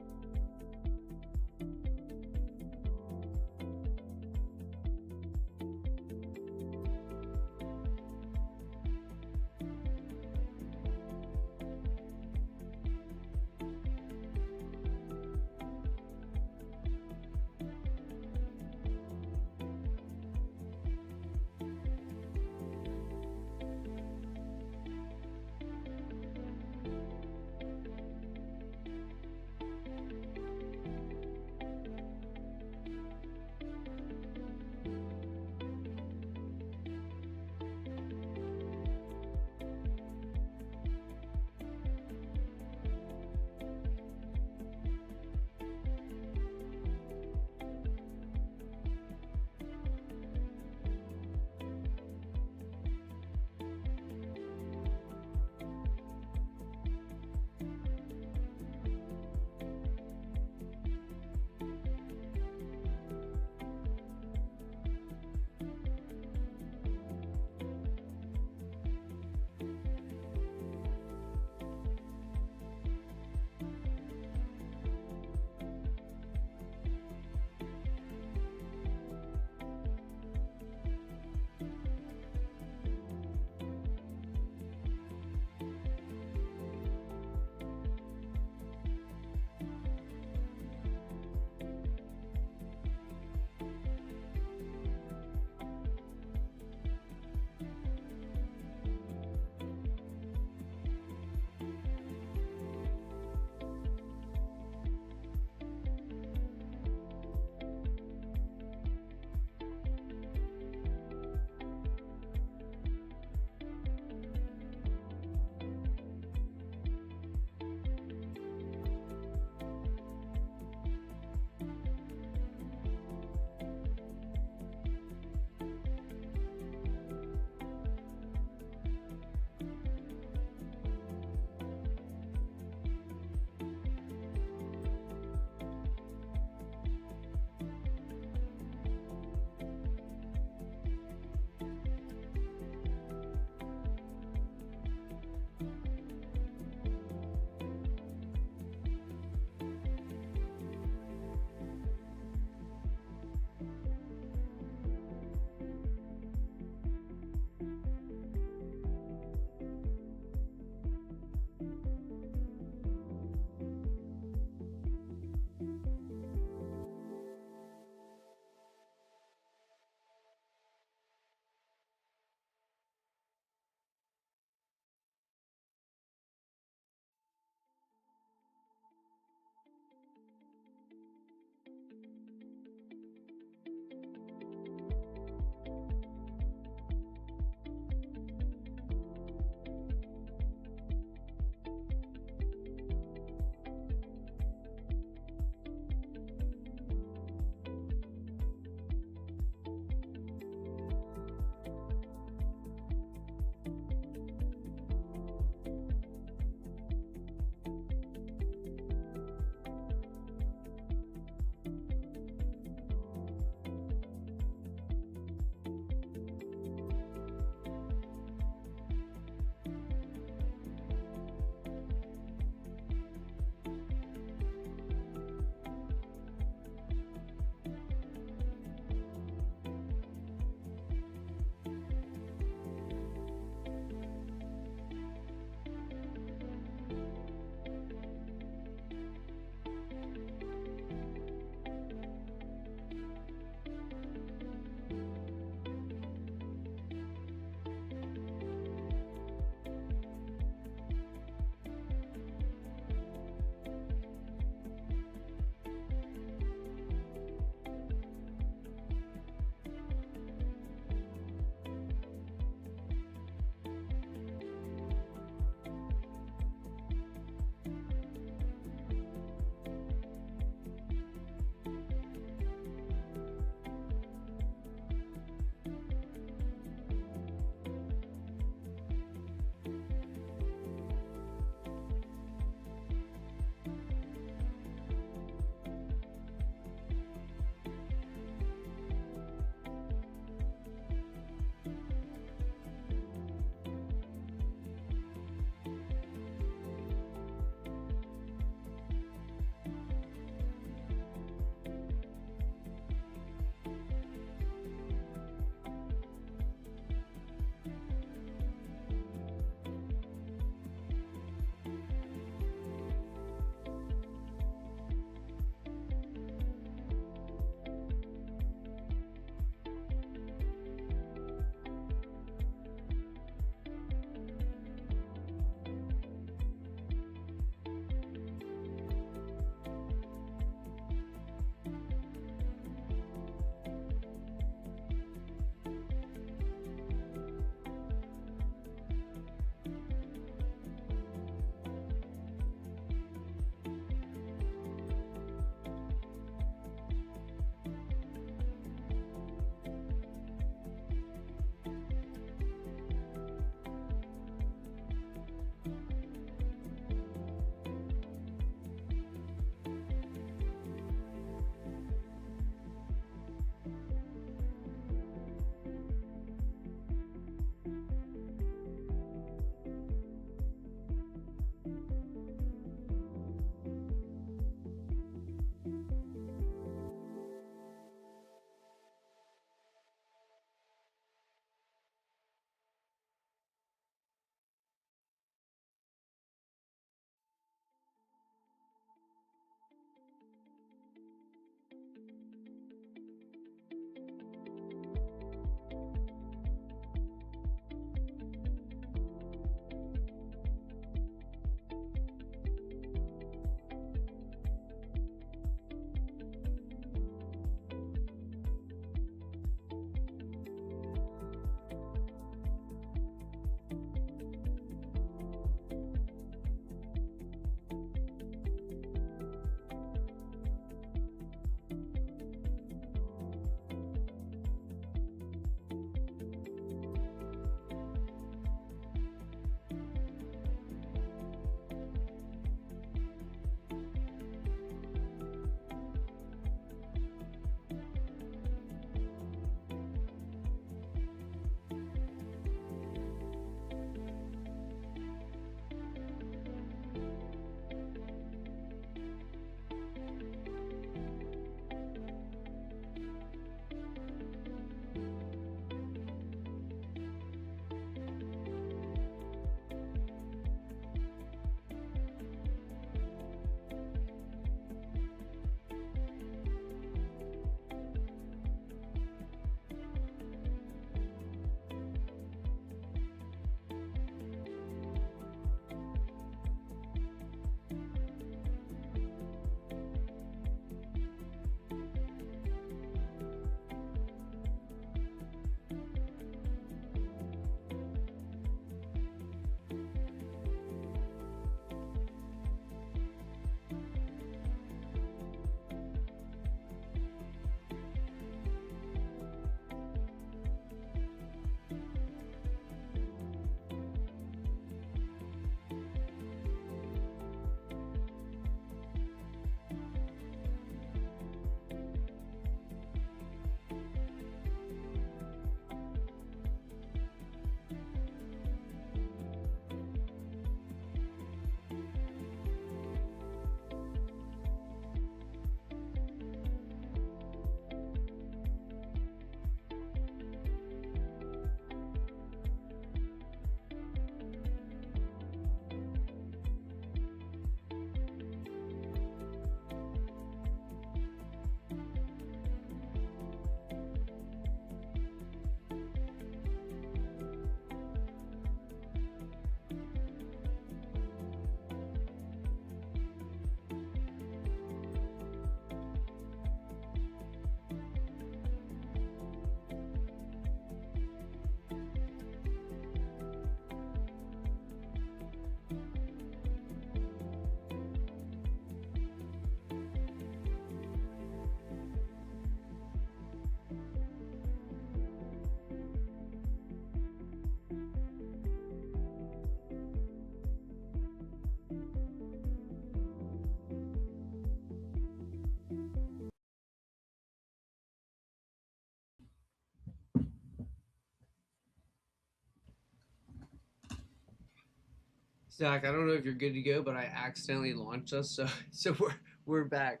Zach, I don't know if you're good to go, but I accidentally launched us, so we're back.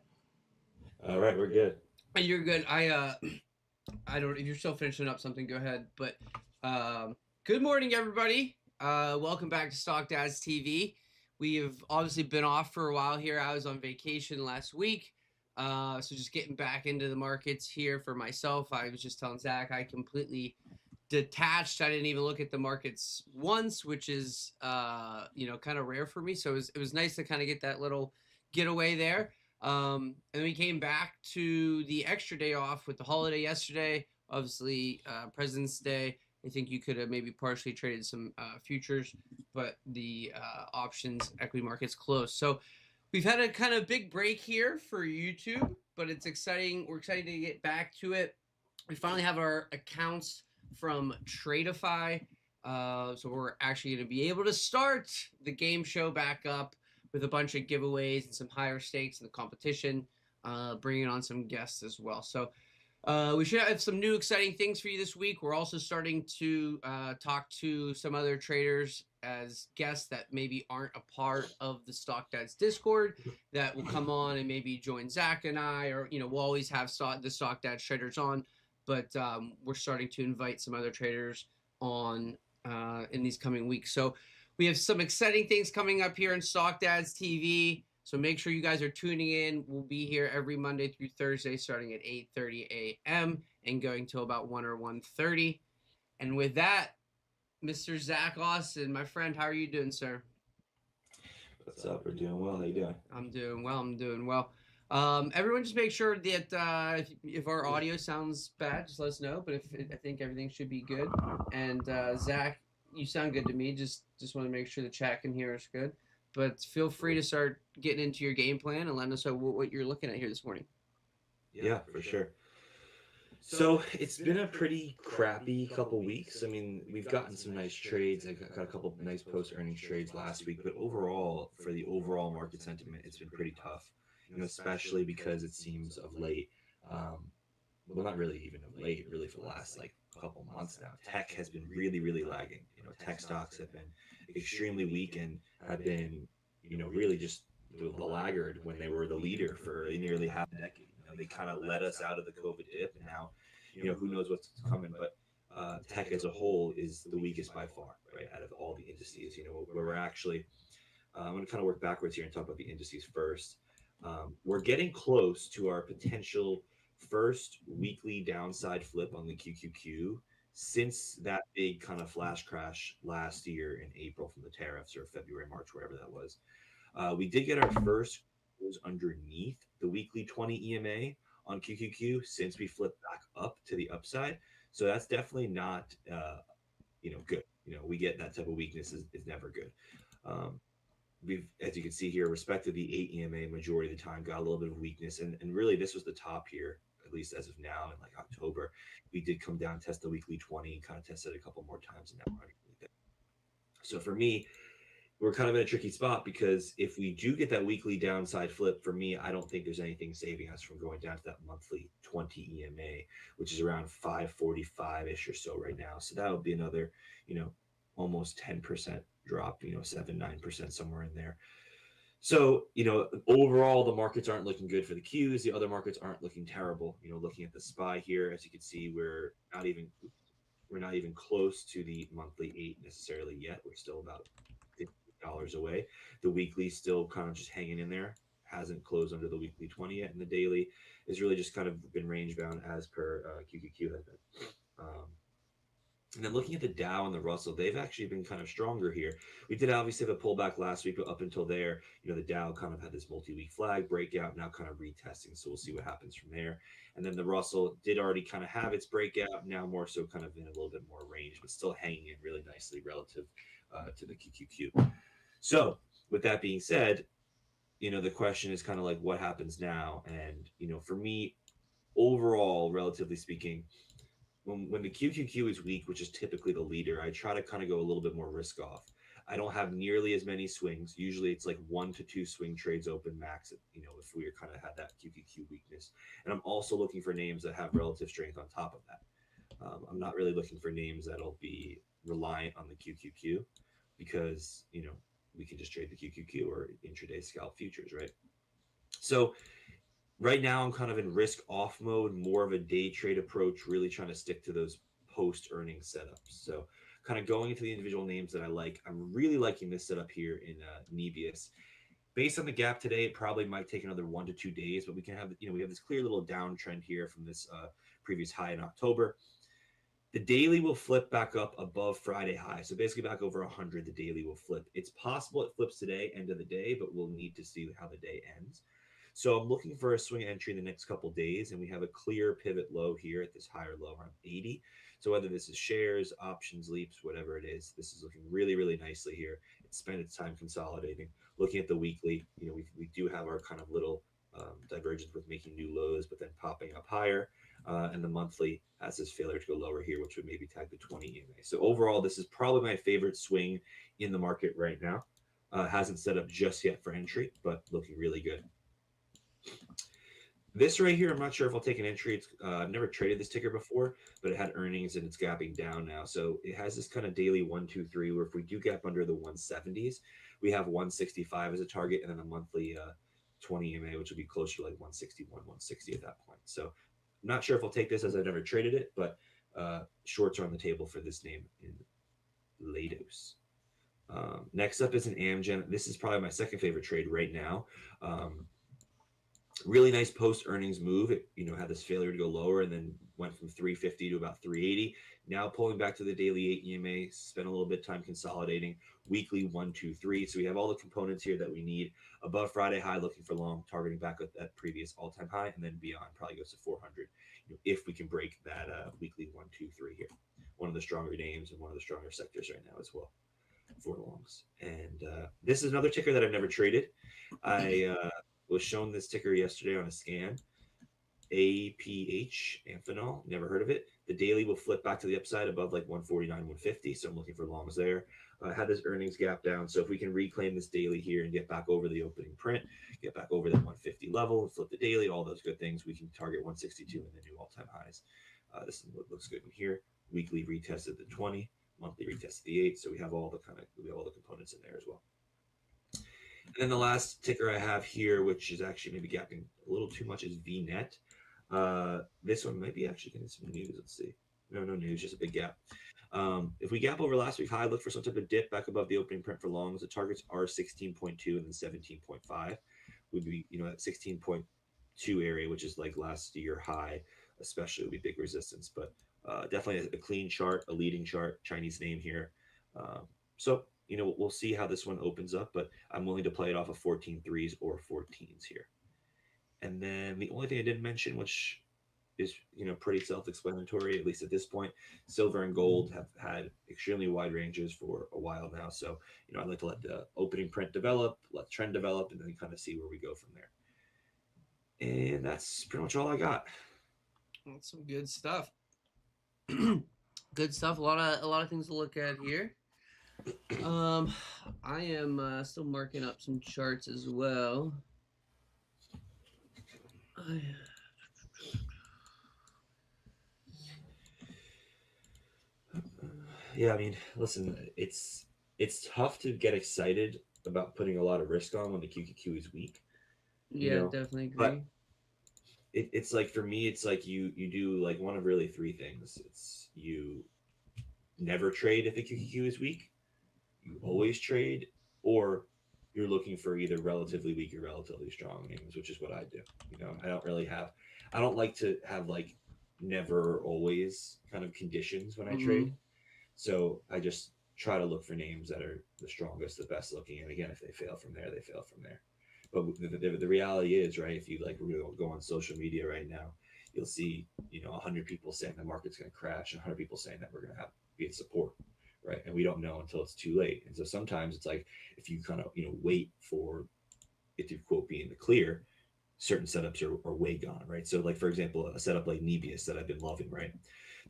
All right, we're good. You're good. I don't. If you're still finishing up something, go ahead. But good morning, everybody. Welcome back to Stock Dads TV. We have obviously been off for a while here. I was on vacation last week, so just getting back into the markets here for myself. I was just telling Zach I completely detached. I didn't even look at the markets once, which is kind of rare for me. So it was nice to kind of get that little getaway there. And we came back to the extra day off with the holiday yesterday. Obviously, President's Day. I think you could have maybe partially traded some futures, but the options equity market's closed. So we've had a kind of big break here for YouTube, but it's exciting. We're excited to get back to it. We finally have our accounts from Tradeify. So we're actually going to be able to start the game show back up with a bunch of giveaways and some higher stakes in the competition, bringing on some guests as well. So we should have some new exciting things for you this week. We're also starting to talk to some other traders as guests that maybe aren't a part of the Stock Dads Discord that will come on and maybe join Zach and I, or we'll always have the Stock Dads traders on, but we're starting to invite some other traders on in these coming weeks. So we have some exciting things coming up here in Stock Dads TV. So make sure you guys are tuning in. We'll be here every Monday through Thursday starting at 8:30 a.m. and going till about 1 or 1:30. And with that, Mr. Zach Austin, my friend, how are you doing, sir? What's up? We're doing well. How you doing? I'm doing well. I'm doing well. Everyone just make sure that if our audio sounds bad, just let us know. But I think everything should be good. And Zach, you sound good to me. Just want to make sure the chat can hear us good. But feel free to start getting into your game plan and letting us know what you're looking at here this morning. Yeah, for sure. So it's been a pretty crappy couple weeks. I mean, we've gotten some nice trades. I got a couple nice post-earnings trades last week, but overall, for the overall market sentiment, it's been pretty tough. Especially because it seems of late, well, not really even of late, really for the last couple months now, tech has been really, really lagging. Tech stocks have been extremely weak and have been, really just the laggard when they were the leader for nearly half a decade. They kind of led us out of the COVID dip, and now, who knows what's coming. But tech as a whole is the weakest by far, right, out of all the indices. Where we're actually, I'm going to kind of work backwards here and talk about the indices first. We're getting close to our potential first weekly downside flip on the QQQ since that big kind of flash crash last year in April from the tariffs, or February, March, wherever that was. We did get our first close underneath the weekly 20 EMA on QQQ since we flipped back up to the upside. So that's definitely not, good. We get that type of weakness is never good. We've, as you can see here, respected the 8 EMA majority of the time, got a little bit of weakness. And really, this was the top here, at least as of now in October. We did come down, test the weekly 20, and kind of tested a couple more times, and now we're underneath it. So for me, we're kind of in a tricky spot because if we do get that weekly downside flip, for me, I don't think there's anything saving us from going down to that monthly 20 EMA, which is around 545-ish or so right now. So that would be another, almost 10% drop, 7-9%, somewhere in there. So, overall, the markets aren't looking good for the Qs. The other markets aren't looking terrible. Looking at the SPY here, as you can see, we're not even close to the monthly 8 necessarily yet. We're still about $50 away. The weekly still kind of just hanging in there, hasn't closed under the weekly 20 yet, and the daily is really just kind of been range bound as per QQQ has been. And then looking at the Dow and the Russell, they've actually been kind of stronger here. We did obviously have a pullback last week, but up until there, the Dow kind of had this multi-week flag breakout, now kind of retesting. So we'll see what happens from there. And then the Russell did already kind of have its breakout, now more so kind of in a little bit more range, but still hanging in really nicely relative to the QQQ. So with that being said, the question is kind of what happens now? And, for me, overall, relatively speaking, when the QQQ is weak, which is typically the leader, I try to kind of go a little bit more risk off. I don't have nearly as many swings. Usually it's 1 to 2 swing trades open max, if we kind of had that QQQ weakness. And I'm also looking for names that have relative strength on top of that. I'm not really looking for names that'll be reliant on the QQQ because, we can just trade the QQQ or intraday scalp futures, right? So right now I'm kind of in risk off mode, more of a day trade approach, really trying to stick to those post earnings setups. So kind of going into the individual names that I like. I'm really liking this setup here in Nebius. Based on the gap today, it probably might take another 1 to 2 days, but we can have, we have this clear little downtrend here from this previous high in October. The daily will flip back up above Friday high. So basically back over 100, the daily will flip. It's possible it flips today, end of the day, but we'll need to see how the day ends. So I'm looking for a swing entry in the next couple days, and we have a clear pivot low here at this higher low around 80. So whether this is shares, options, leaps, whatever it is, this is looking really, really nicely here. It's spent its time consolidating. Looking at the weekly, we do have our kind of little divergence with making new lows, but then popping up higher. And the monthly has this failure to go lower here, which would maybe tag the 20 EMA. So overall, this is probably my favorite swing in the market right now. Hasn't set up just yet for entry, but looking really good. This right here, I'm not sure if I'll take an entry. I've never traded this ticker before, but it had earnings and it's gapping down now. So it has this kind of daily 1, 2, 3, where if we do gap under the 170s, we have 165 as a target, and then a monthly 20 EMA, which would be closer to like 161, 160 at that point. So I'm not sure if I'll take this as I've never traded it, but shorts are on the table for this name in Lados. Next up is an Amgen. This is probably my second favorite trade right now. Really nice post earnings move. It had this failure to go lower and then went from 350 to about 380. Now pulling back to the daily 8 EMA. Spent a little bit of time consolidating. Weekly 1, 2, 3. So we have all the components here that we need. Above Friday high, looking for long, targeting back at that previous all-time high, and then beyond probably goes to 400. If we can break that weekly 1, 2, 3 here. One of the stronger names and one of the stronger sectors right now as well for longs. And this is another ticker that I've never traded. I was shown this ticker yesterday on a scan. APH, Amphenol, never heard of it. The daily will flip back to the upside above like 149, 150. So I'm looking for longs there. Had this earnings gap down. So if we can reclaim this daily here and get back over the opening print, get back over that 150 level and flip the daily, all those good things, we can target 162 and the new all-time highs. This looks good in here. Weekly retested the 20, monthly retested the 8. So we have all the components in there as well. And then the last ticker I have here, which is actually maybe gapping a little too much, is VNet. This one might be actually getting some news. Let's see. No news, just a big gap. If we gap over last week high, look for some type of dip back above the opening print for longs. The targets are 16.2 and then 17.5. Would be, at 16.2 area, which is like last year high, especially would be big resistance. But definitely a clean chart, a leading chart, Chinese name here. So we'll see how this one opens up, but I'm willing to play it off of 14 threes or 14s here. And then the only thing I didn't mention, which is, pretty self-explanatory, at least at this point, silver and gold have had extremely wide ranges for a while now. So, I'd like to let the opening print develop, let trend develop, and then kind of see where we go from there. And that's pretty much all I got. That's some good stuff. Good stuff. A lot of things to look at here. I am still marking up some charts as well. Yeah, I mean, listen, it's tough to get excited about putting a lot of risk on when the QQQ is weak. Yeah, definitely agree. But it's like, for me, it's like you do like one of really three things. It's you never trade if the QQQ is weak, you always trade, or you're looking for either relatively weak or relatively strong names, which is what I do. I don't like to have like never or always kind of conditions when I trade. So I just try to look for names that are the strongest, the best looking. And again, if they fail from there, they fail from there. But the reality is, right, if you go on social media right now, you'll see, 100 people saying the market's going to crash and 100 people saying that we're going to be at support, right? And we don't know until it's too late. And so sometimes it's like, if you kind of, wait for it to, quote, be in the clear, certain setups are way gone, right? So like, for example, a setup like Nebius that I've been loving, right?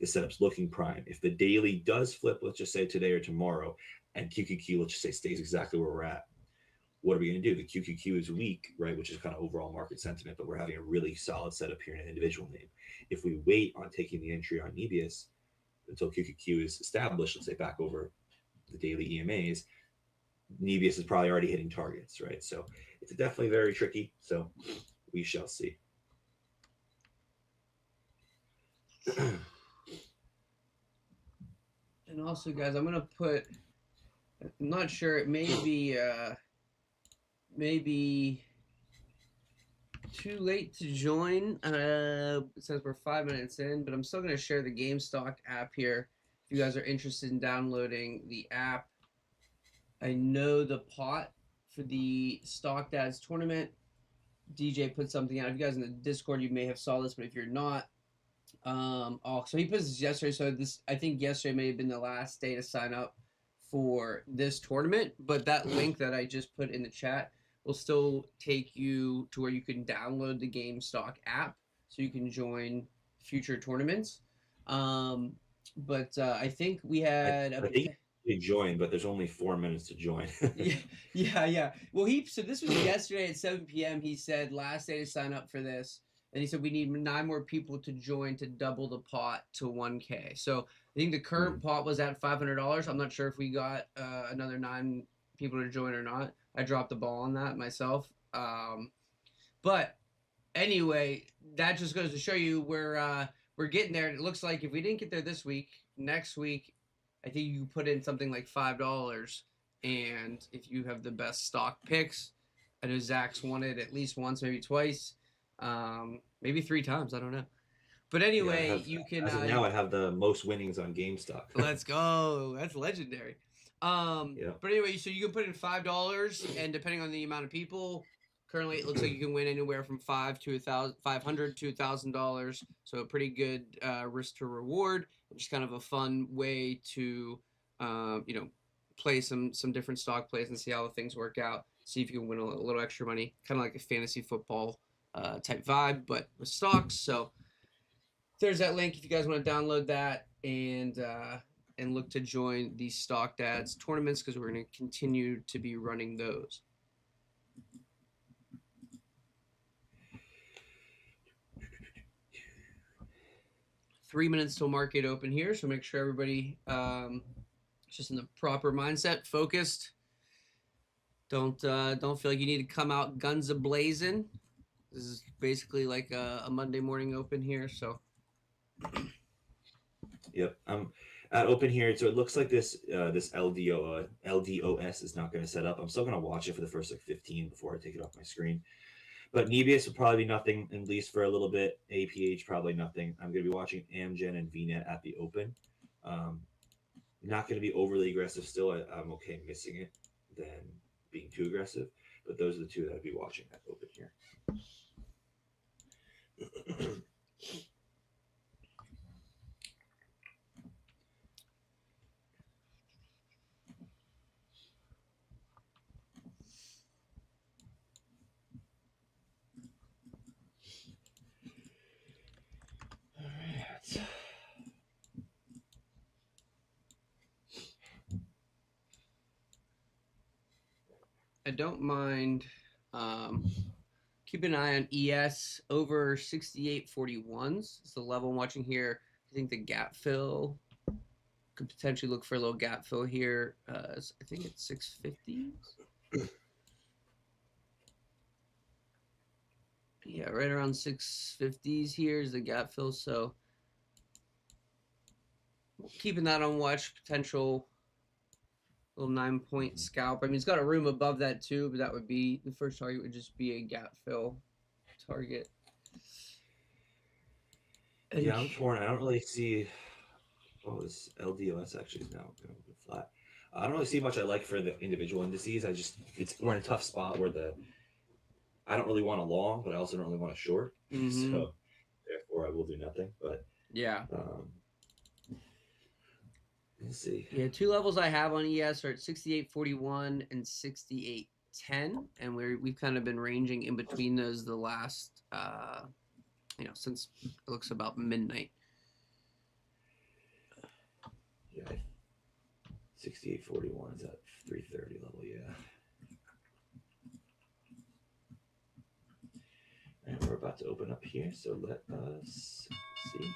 This setup's looking prime. If the daily does flip, let's just say today or tomorrow, and QQQ, let's just say, stays exactly where we're at, what are we going to do? The QQQ is weak, right? Which is kind of overall market sentiment, but we're having a really solid setup here in an individual name. If we wait on taking the entry on Nebius until QQQ is established, let's say back over the daily EMAs, Nebius is probably already hitting targets, right? So it's definitely very tricky. So we shall see. And also, guys, I'm gonna put. I'm not sure. It may be maybe too late to join. Since we're 5 minutes in, but I'm still gonna share the GameStock app here. If you guys are interested in downloading the app, I know the pot for the Stock Dads tournament. DJ put something out. If you guys in the Discord, you may have saw this, but if you're not, so he put this yesterday. So I think yesterday may have been the last day to sign up for this tournament. But that link that I just put in the chat will still take you to where you can download the GameStock app, so you can join future tournaments. But I think we had. I think you join, but there's only 4 minutes to join. yeah. Well, so this was yesterday at 7 p.m. He said last day to sign up for this. And he said we need 9 more people to join to double the pot to 1K. So I think the current pot was at $500. I'm not sure if we got another 9 people to join or not. I dropped the ball on that myself. But anyway, that just goes to show you we're getting there. It looks like if we didn't get there this week, next week, I think you put in something like $5. And if you have the best stock picks, I know Zach's won it at least once, maybe twice. Maybe 3 times. I don't know. But anyway, you can. As of now, I have the most winnings on GameStop. Let's go. That's legendary. But anyway, so you can put in $5, and depending on the amount of people, currently it looks like you can win anywhere from $500 to $1,000. So a pretty good risk to reward. Just kind of a fun way to, play some different stock plays and see how things work out. See if you can win a little extra money, kind of like a fantasy football type vibe, but with stocks. So there's that link if you guys want to download that and look to join the Stock Dads tournaments, because we're going to continue to be running those. Three minutes till market open here, so make sure everybody is just in the proper mindset, focused. Don't feel like you need to come out guns a blazing. This is basically like a Monday morning open here, so. Yep, I'm at open here, so it looks like this LDOS is not going to set up. I'm still going to watch it for the first 15 before I take it off my screen. But Nebius will probably be nothing, at least for a little bit. APH probably nothing. I'm going to be watching Amgen and VNet at the open. Not going to be overly aggressive still. I'm okay missing it than being too aggressive. But those are the two that I'd be watching at open here. I don't mind keeping an eye on ES over 68.41s. It's the level I'm watching here. I think the gap fill could potentially look for a little gap fill here. I think it's 650s. Yeah, right around 650s here is the gap fill. So keeping that on watch, potential little 9-point scalp. I mean, it's got a room above that too, but that would be the first target would just be a gap fill target. And yeah, I'm torn. I don't really see. Oh, this LDOS actually is now going flat. I don't really see much I like for the individual indices. We're in a tough spot where I don't really want a long, but I also don't really want a short. Mm-hmm. So therefore, I will do nothing. But yeah. Let's see. Yeah, 2 levels I have on ES are at 68.41 and 68.10, and we've kind of been ranging in between those the last, since it looks about midnight. Yeah, 68.41 is at 330 level. Yeah. And we're about to open up here, so let us see.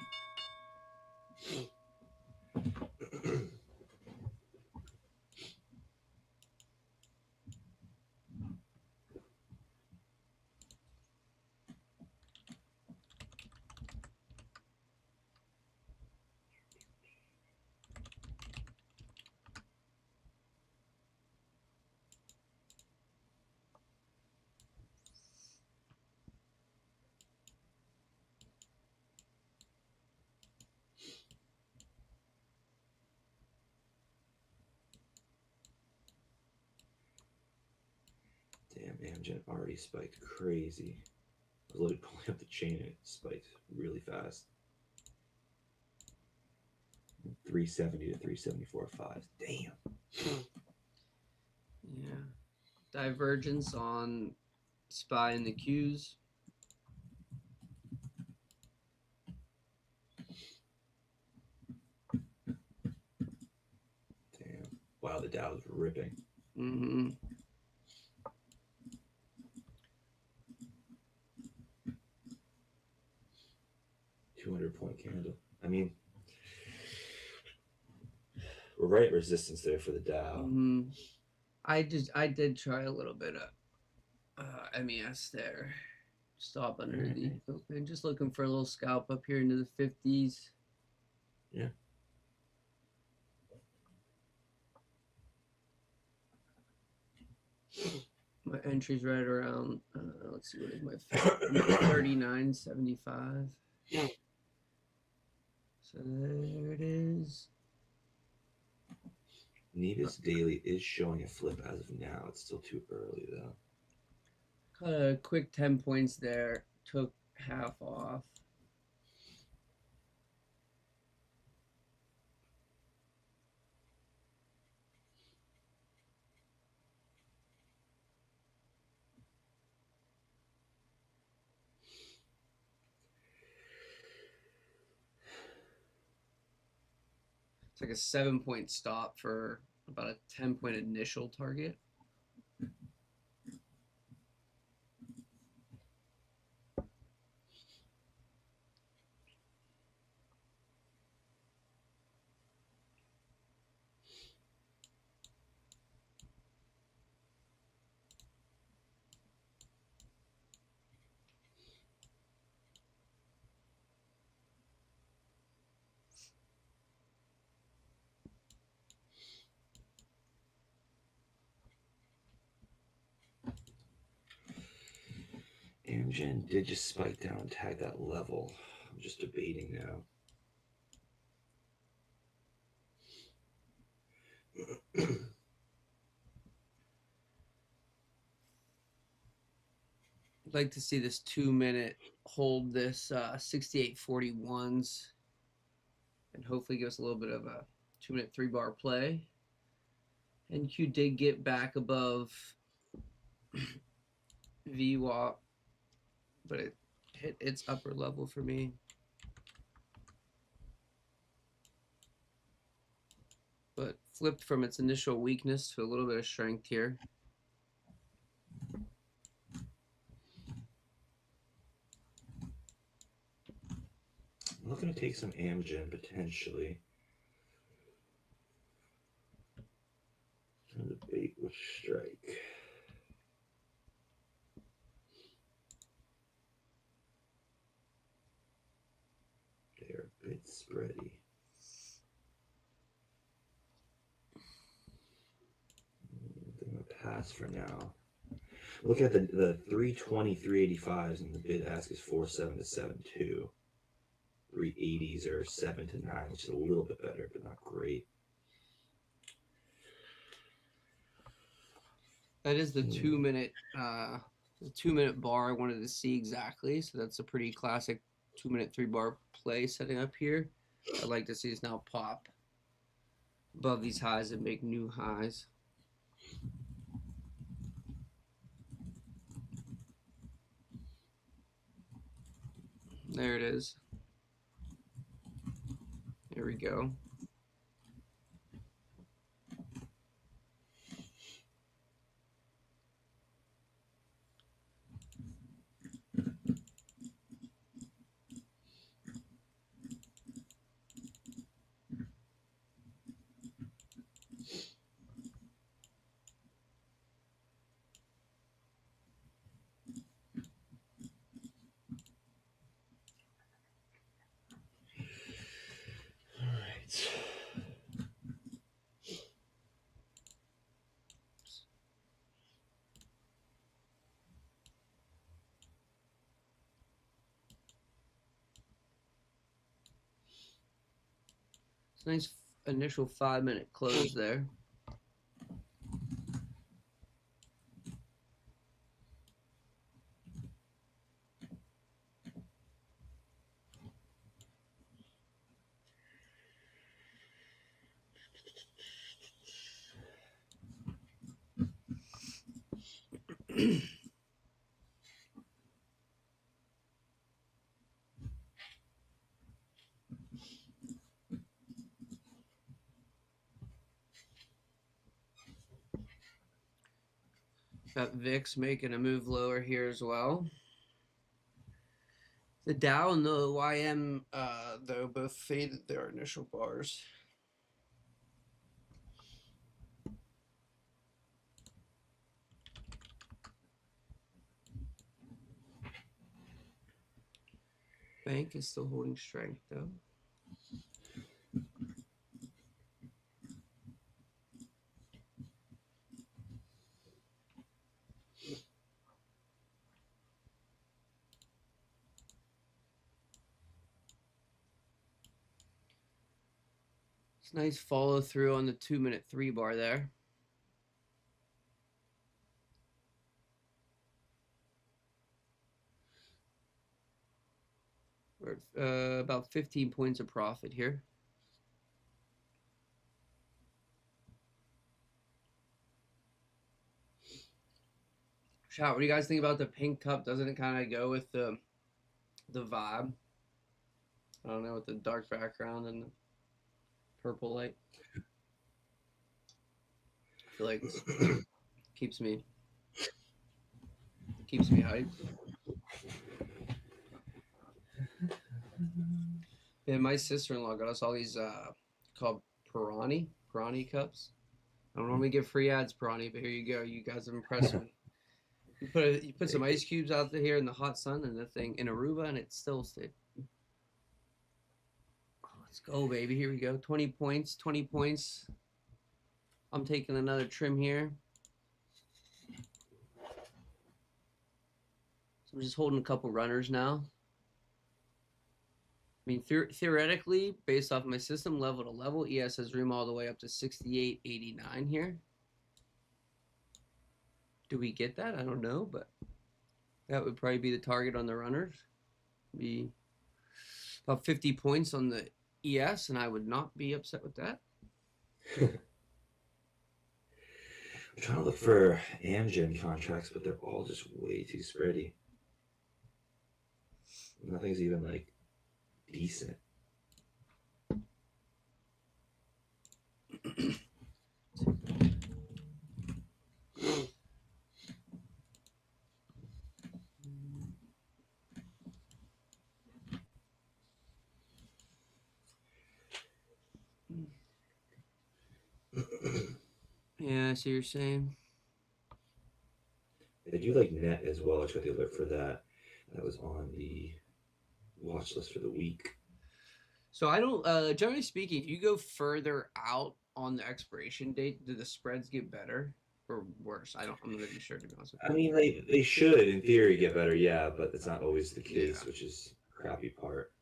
Amgen already spiked crazy. I was literally pulling up the chain and it spiked really fast. 370 to 374.5. Damn. Yeah. Divergence on SPY and the Qs. Damn. Wow, the Dow's ripping. Mm-hmm. .200 candle. I mean, we're right at resistance there for the Dow. Mm-hmm. I did try a little bit of MES there. Stop under the open. Just looking for a little scalp up here into the 50s. Yeah. My entry's right around, let's see, what is my 39.75. So there it is. Nevis daily is showing a flip as of now. It's still too early though. Caught a quick 10 points there. Took half off. It's like a 7-point stop for about a 10-point initial target. Amgen did just spike down and tag that level. I'm just debating now. I'd like to see this 2-minute hold this 68.41s and hopefully give us a little bit of a 2-minute 3-bar play. NQ did get back above VWAP, but it hit its upper level for me. But flipped from its initial weakness to a little bit of strength here. I'm looking to take some Amgen potentially. And debate which strike. They're a bit spready. I'm gonna pass for now. Look at the 320, 385s, and the bid ask is 4.7 to 7.2. 380s are 7 to 9, which is a little bit better, but not great. That is the 2-minute the 2-minute bar I wanted to see exactly. So that's a pretty classic 2-minute 3-bar play setting up here. I'd like to see us now pop above these highs and make new highs. There it is. Here we go. It's a nice initial 5-minute close there. Got VIX making a move lower here as well. The Dow and the YM, though, both faded their initial bars. Bank is still holding strength, though. It's nice follow through on the 2-minute 3 bar there. We're at about 15 points of profit here. Chat, what do you guys think about the pink cup? Doesn't it kind of go with the vibe? I don't know, with the dark background and the purple light. I feel like it keeps me hyped. Yeah, my sister-in-law got us all these called Pirani cups. I don't normally get free ads, Pirani, but here you go. You guys have impressed me. You put some ice cubes out there here in the hot sun and the thing in Aruba, and it still stayed. Let's go, baby. Here we go. 20 points. 20 points. I'm taking another trim here. So I'm just holding a couple runners now. I mean, theoretically, based off my system, level to level, ES has room all the way up to 68.89 here. Do we get that? I don't know, but that would probably be the target on the runners. Be about 50 points on the ES, and I would not be upset with that. I'm trying to look for Amgen contracts, but they're all just way too spready. Nothing's even like decent. Yeah, I see what you're saying. They do like net as well. I tried to look for that. That was on the watch list for the week. So I don't, generally speaking, if you go further out on the expiration date, do the spreads get better or worse? I'm not even sure, to be honest with you. I mean, they should, in theory, get better, yeah, but that's not always the case, which is the crappy part.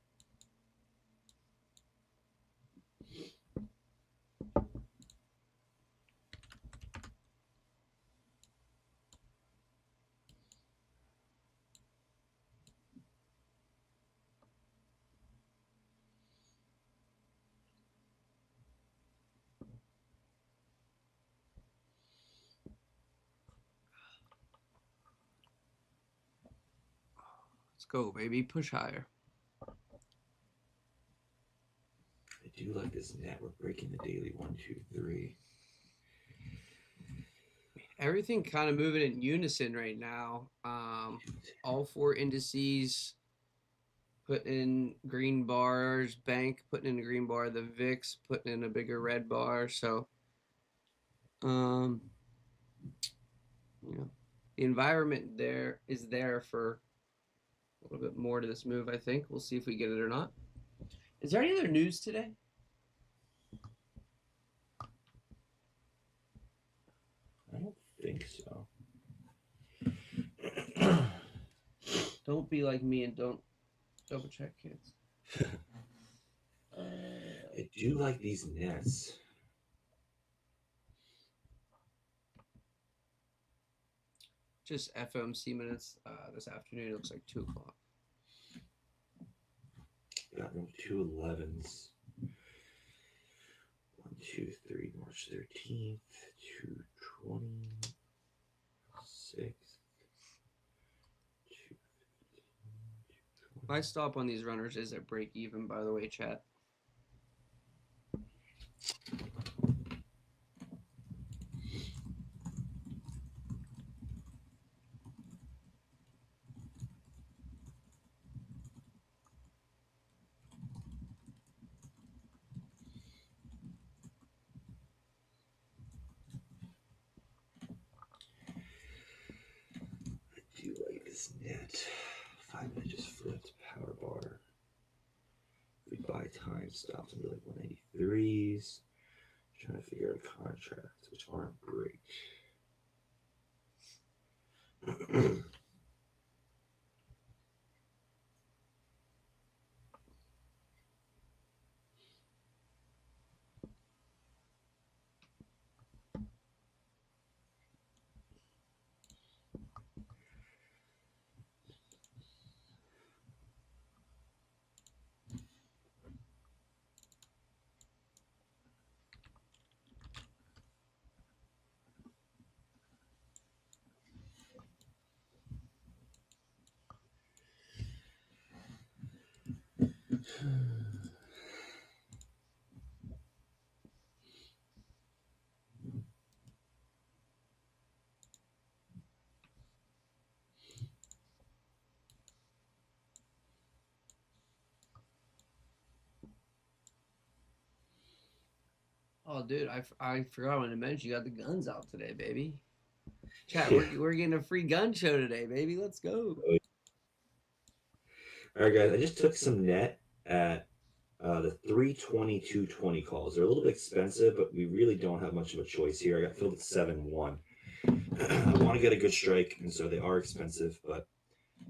Let's go, baby. Push higher. I do like this net. We're breaking the daily 1, 2, 3. Everything kind of moving in unison right now. All 4 indices putting in green bars. Bank putting in a green bar. The VIX putting in a bigger red bar. So, you know, the environment there is there for a little bit more to this move, I think. We'll see if we get it or not. Is there any other news today? I don't think so. Don't be like me and don't double check, kids. I do like these nets. Just FOMC minutes this afternoon. It looks like 2 o'clock. Got them 2 11s. 1, 2, 3, March 13th, 2, 20, 6, My stop on these runners is at break even, by the way, chat. I do like this net. 5 minute just flipped power bar. We buy time stops into like 193s. Trying to figure out contracts, which aren't great. Oh, dude, I forgot when to mention you got the guns out today, baby. Chat, Yeah. we're getting a free gun show today, baby. Let's go. All right, guys. I just took some net at the 32220 calls. They're a little bit expensive, but we really don't have much of a choice here. I got filled at 7-1. I want to get a good strike, and so they are expensive, but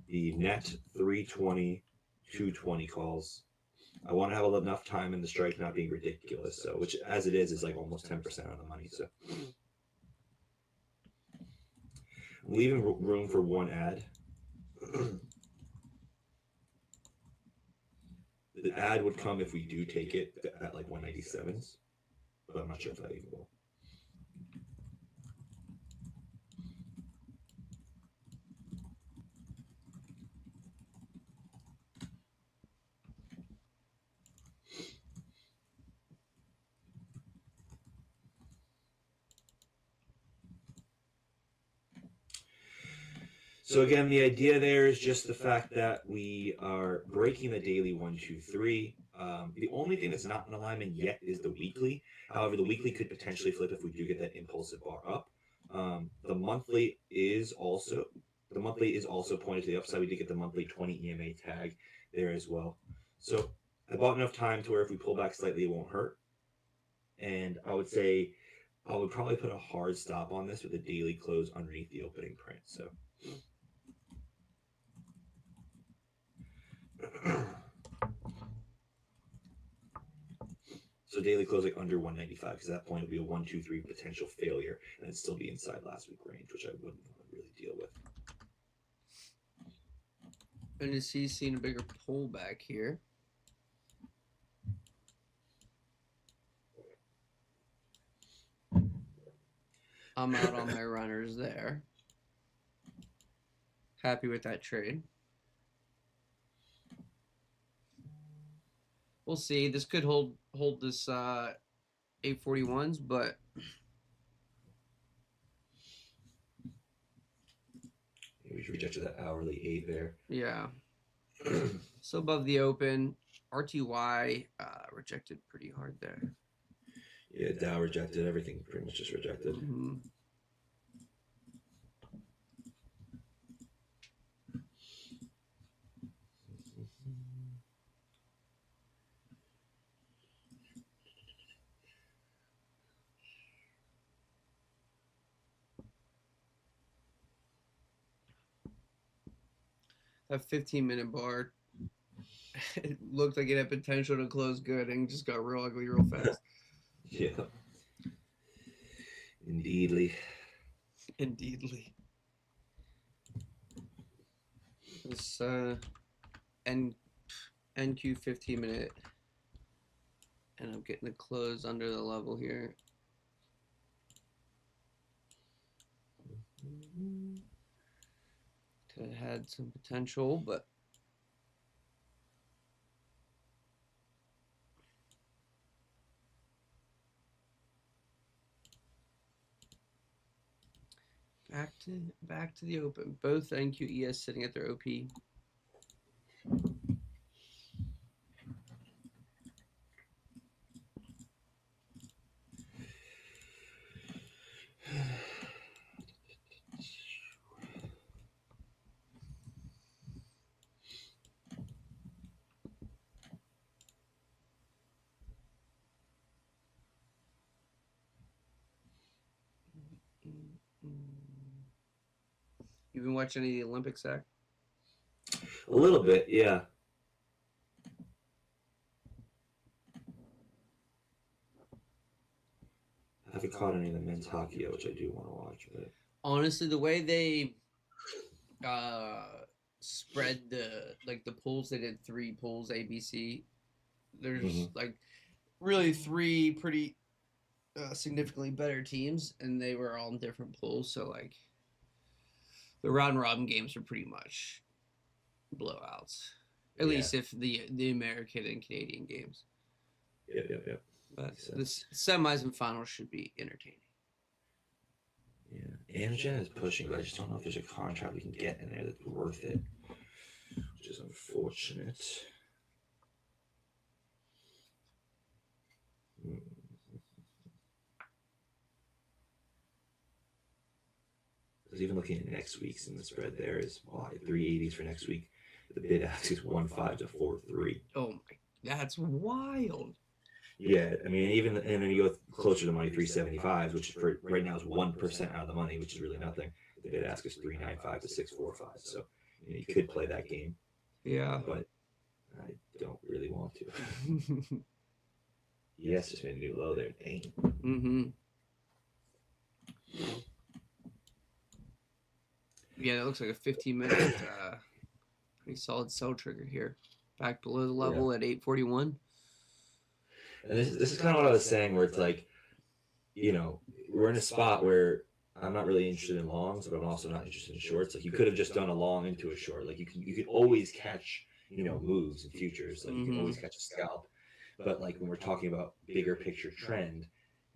the net 320 calls. I want to have enough time in the strike not being ridiculous. So, which as it is like almost 10% of the money. So, I'm leaving room for one ad. The ad would come if we do take it at like 197s, but I'm not sure if that even will. So again, the idea there is just the fact that we are breaking the daily 1, 2, 3. The only thing that's not in alignment yet is the weekly. However, the weekly could potentially flip if we do get that impulsive bar up. The monthly is also pointed to the upside. We did get the monthly 20 EMA tag there as well. So I bought enough time to where if we pull back slightly, it won't hurt. And I would say I would probably put a hard stop on this with a daily close underneath the opening print. So. So daily close like under 195 because at that point it would be a 1, 2, 3 potential failure and it'd still be inside last week range, which I wouldn't want to really deal with. And is he seeing a bigger pullback here? I'm out on my runners there. Happy with that trade. We'll see. This could hold this 841s, but We rejected that hourly 8 there. yeah. So above the open, RTY rejected pretty hard there. Yeah, Dow rejected everything. Pretty much just rejected. Mm-hmm. That 15-minute bar, it looked like it had potential to close good and just got real ugly real fast. Yeah. Indeedly. Indeedly. This NQ 15-minute, and I'm getting the close under the level here. Could have had some potential, but Back to the open. Both NQES sitting at their OP. You been watching any of the Olympics, Zach? A little bit, yeah. I haven't caught any of the men's hockey yet, which I do want to watch. But honestly, the way they spread the pools, they did 3 pools A, B, C. There's like really 3 pretty significantly better teams, and they were all in different pools. So like the round robin games are pretty much blowouts, at least if the American and Canadian games. Yep. But the semis and finals should be entertaining. Yeah, Amgen is pushing, but I just don't know if there's a contract we can get in there that's worth it, which is unfortunate. I was even looking at next week's, and the spread there is 380s for next week. The bid ask is 1.5 to 4.3. Oh my, that's wild. Yeah, I mean, even and then you go closer to money 375s, which for right now is 1% out of the money, which is really nothing. The bid ask is 395 to 645. So you could play that game. Yeah, but I don't really want to. Yes, just made a new low there. Dang. Yeah, that looks like a 15-minute pretty solid sell trigger here. Back below the level at 841. And this is kind of what I was saying, where it's like, we're in a spot where I'm not really interested in longs, but I'm also not interested in shorts. Like, you could have just done a long into a short. Like, you can always catch, moves in futures. Like, you can always catch a scalp. But like when we're talking about bigger picture trend,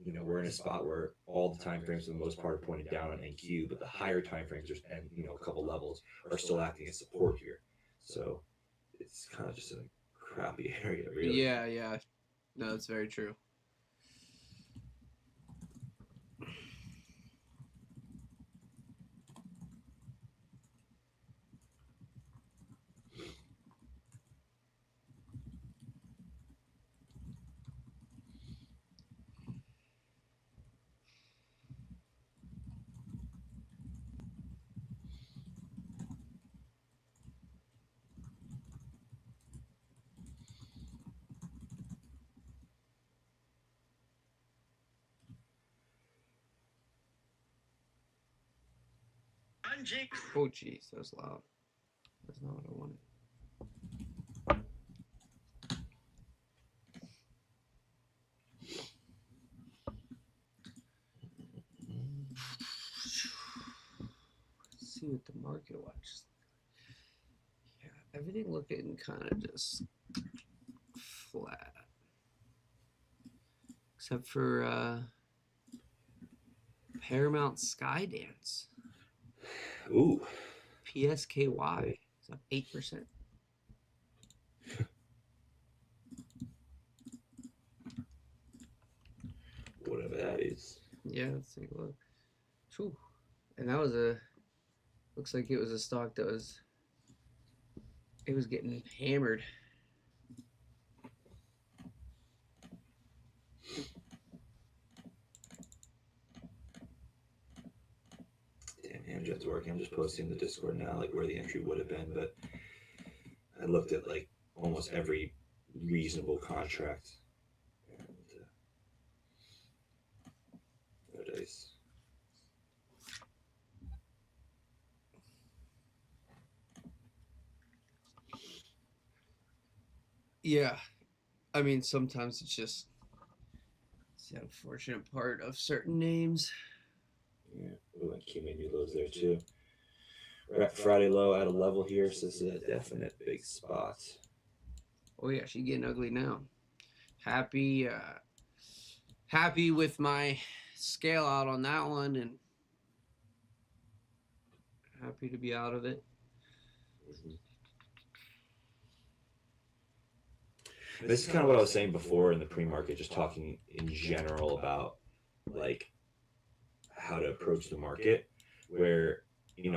we're in a spot where all the time frames for the most part are pointed down on NQ, but the higher time frames and a couple levels are still acting as support here. So it's kind of just a crappy area, really. Yeah. No, that's very true. Oh, jeez, that was loud. That's not what I wanted. Let's see what the market watches. Yeah, everything looking kind of just flat, except for Paramount Skydance. Ooh. PSKY is up 8%. Whatever that is. Yeah, let's take a look. Whew. And that was looks like it was a stock that was getting hammered. Amgen's working. I'm just posting the Discord now, like where the entry would have been, but I looked at like almost every reasonable contract, and no dice. Yeah, I mean sometimes it's the unfortunate part of certain names. Yeah, ooh, and Key made new lows there too. We're at Friday low at a level here, so this is a definite big spot. Oh yeah, she's getting ugly now. Happy with my scale out on that one, and Happy to be out of it. This is kind of what I was saying before in the pre-market, just talking in general about like how to approach the market, where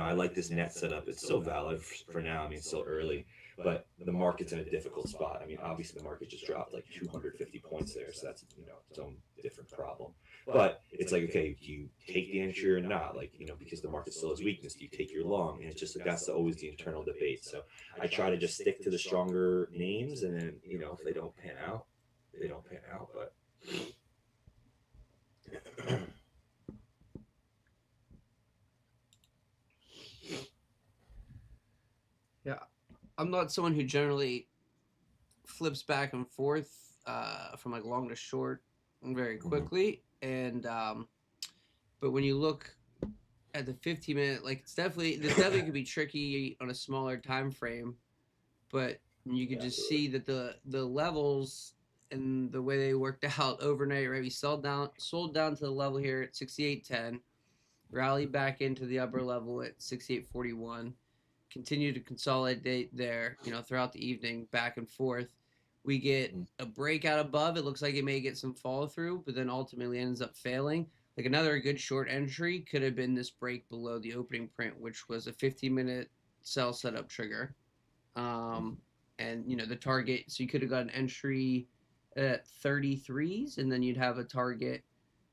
I like this net setup. It's still valid for now. I mean, it's still early, but the market's in a difficult spot. I mean, obviously the market just dropped like 250 points there, so that's its own different problem. But it's like, okay, do you take the entry or not? Like, because the market still has weakness, do you take your long? And it's just like that's always the internal debate. So I try to just stick to the stronger names, and then if they don't pan out, they don't pan out. But Yeah, I'm not someone who generally flips back and forth from like long to short very quickly. And but when you look at the 15-minute, like this definitely could be tricky on a smaller time frame, but you could just see that the levels and the way they worked out overnight, right? We sold down to the level here at 68.10, rallied back into the upper level at 68.41, continue to consolidate there, throughout the evening, back and forth. We get a breakout above. It looks like it may get some follow through, but then ultimately ends up failing. Like another good short entry could have been this break below the opening print, which was a 15-minute sell setup trigger. And the target, so you could have got an entry at 33s, and then you'd have a target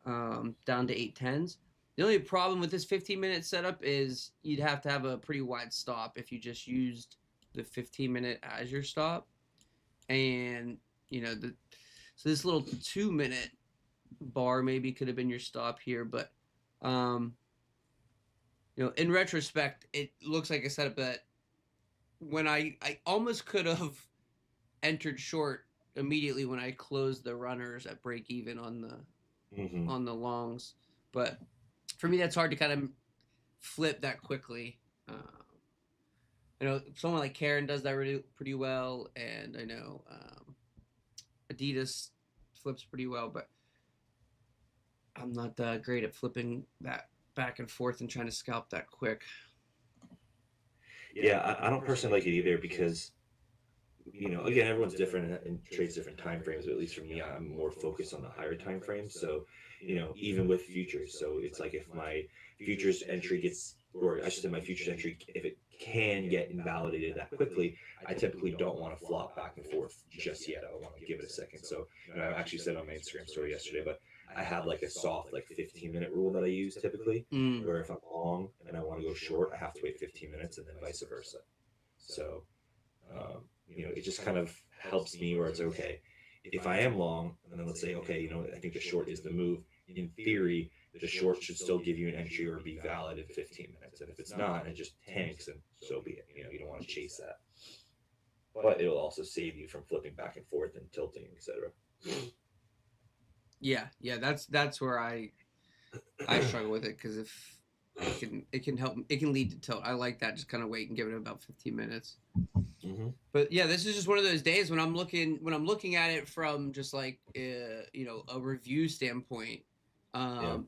down to 810s. The only problem with this 15-minute setup is you'd have to have a pretty wide stop if you just used the 15-minute as your stop. And, so this little 2-minute bar maybe could have been your stop here. But, in retrospect, it looks like a setup that when I almost could have entered short immediately when I closed the runners at break even on the longs. But for me, that's hard to kind of flip that quickly. Someone like Karen does that really pretty well, and I know Adidas flips pretty well, but I'm not great at flipping that back and forth and trying to scalp that quick. Yeah, I don't personally like it either because, again, everyone's different and trades different time frames. But at least for me, I'm more focused on the higher time frames. So, even with futures, so it's like if my futures entry gets, or I should say my futures entry, if it can get invalidated that quickly, I typically don't want to flop back and forth just yet. I want to give it a second. So, I actually said on my Instagram story yesterday, but I have like a soft 15-minute rule that I use typically, where if I'm long and I want to go short, I have to wait 15 minutes and then vice versa. So, it just kind of helps me where it's okay. If I am long, and then let's say, okay, I think the short is the move. In theory, the short should still give you an entry or be valid in 15 minutes. And if it's not, and it just tanks, and so be it. You don't want to chase that. But it'll also save you from flipping back and forth and tilting, etc. Yeah, that's where I struggle with it, because if it can help, it can lead to tilt. I like that. Just kind of wait and give it about 15 minutes. But yeah, this is just one of those days when I'm looking at it from just like a review standpoint.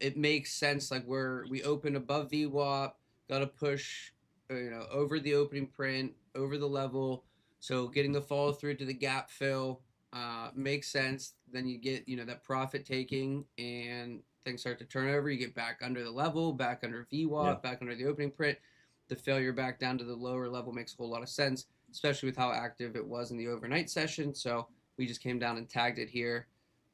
It makes sense. Like we open above VWAP, got to push, over the opening print, over the level. So getting the follow through to the gap fill makes sense. Then you get that profit taking, and things start to turn over. You get back under the level, back under VWAP, back under the opening print. The failure back down to the lower level makes a whole lot of sense, especially with how active it was in the overnight session. So we just came down and tagged it here.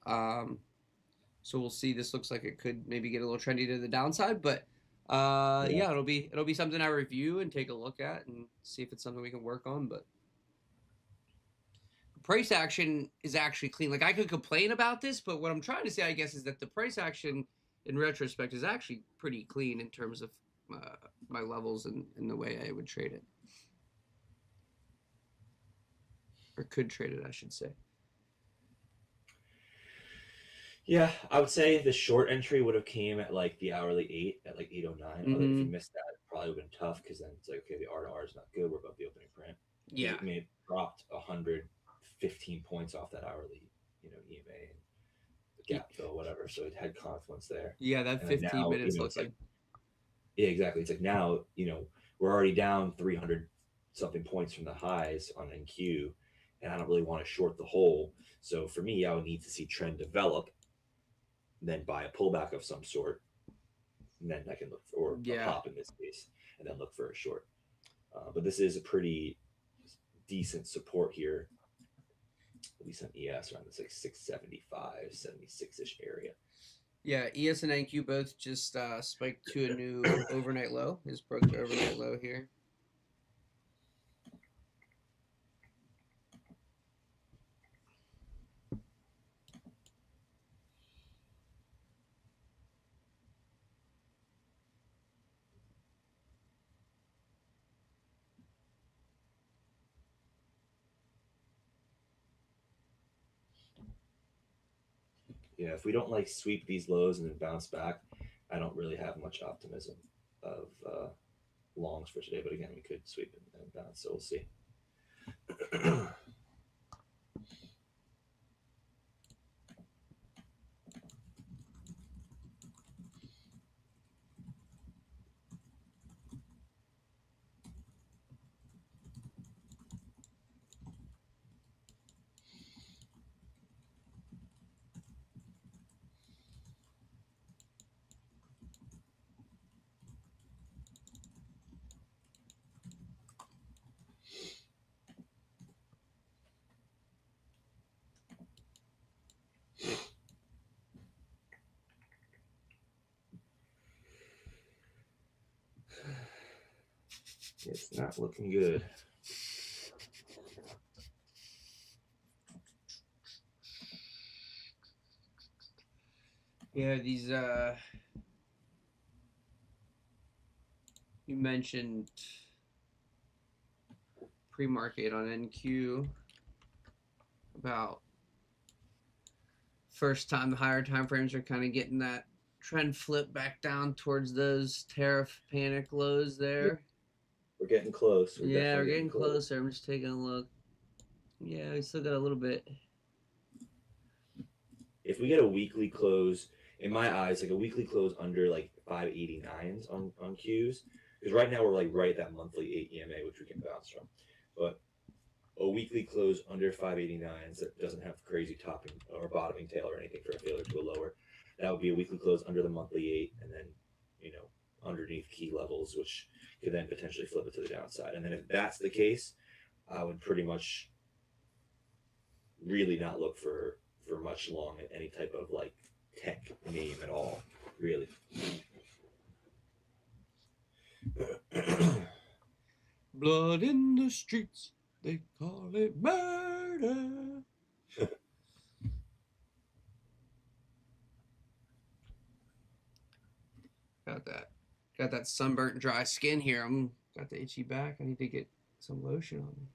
So we'll see. This looks like it could maybe get a little trendy to the downside, but it'll be something I review and take a look at and see if it's something we can work on. But price action is actually clean. Like, I could complain about this, but what I'm trying to say, I guess, is that the price action in retrospect is actually pretty clean in terms of my levels and the way I would trade it, or could trade it, I should say. Yeah, I would say the short entry would have came at like the hourly 8 at like 809. If you missed that, it probably would have been tough, because then it's like, okay, the R to R is not good. We're above the opening print. Yeah, it may have dropped 115 points off that hourly, EMA and the gap fill, whatever. So it had confluence there. Yeah, that 15 minutes looks like. Yeah, exactly. It's like now, we're already down 300 something points from the highs on NQ, and I don't really want to short the whole. So for me, I would need to see trend develop, then buy a pullback of some sort, and then I can look for, or a pop in this case, and then look for a short. But this is a pretty decent support here, at least on ES around this like 675, 76-ish area. Yeah, ES and NQ both just spiked to a new overnight low. Just broke the overnight low here. Yeah, if we don't like sweep these lows and then bounce back, I don't really have much optimism of longs for today. But again, we could sweep and bounce, so we'll see. It's not looking good. Yeah, these you mentioned pre-market on NQ about first time the higher time frames are kind of getting that trend flip back down towards those tariff panic lows there. We're getting close. We're getting closer. I'm just taking a look. Yeah, we still got a little bit. If we get a weekly close, in my eyes, like a weekly close under like 589s on Qs, because right now we're like right at that monthly 8 EMA, which we can bounce from. But a weekly close under 589s that doesn't have crazy topping or bottoming tail or anything for a failure to go lower, that would be a weekly close under the monthly 8, and then, you know, underneath key levels, which could then potentially flip it to the downside. And then if that's the case, I would pretty much really not look for much long at any type of like tech name at all, really. Blood in the streets, they call it murder. Got that sunburnt dry skin here. I'm got the itchy back. I need to get some lotion on me.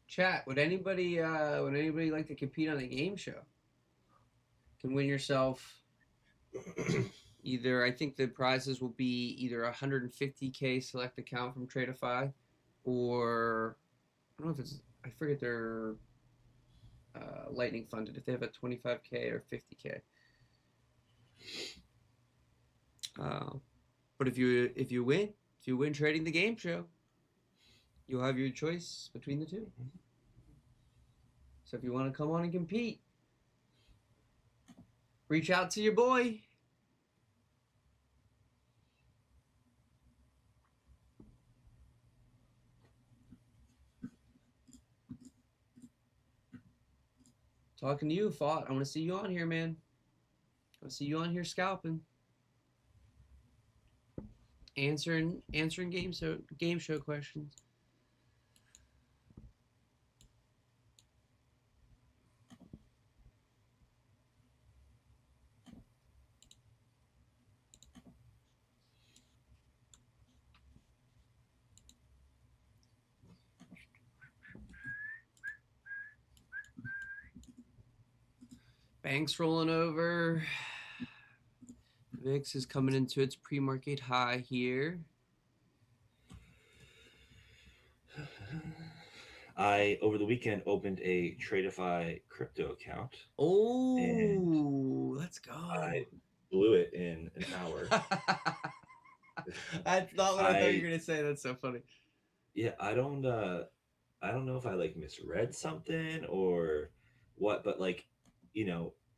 Chat, would anybody like to compete on a game show? Can win yourself either, I think the prizes will be either 150K select account from Tradeify, or I don't know if it's, I forget their lightning funded, if they have a 25K or 50K. But if you win trading the game show, you'll have your choice between the two. So if you want to come on and compete, reach out to your boy. Talking to you, Fought. I want to see you on here, man. I want to see you on here scalping, answering game show questions. Banks rolling over. VIX is coming into its pre-market high here. I over the weekend opened a Tradeify crypto account. Oh, let's go. I blew it in an hour. That's not what I thought you were gonna say. That's so funny. Yeah, I don't know if I like misread something or what, but like,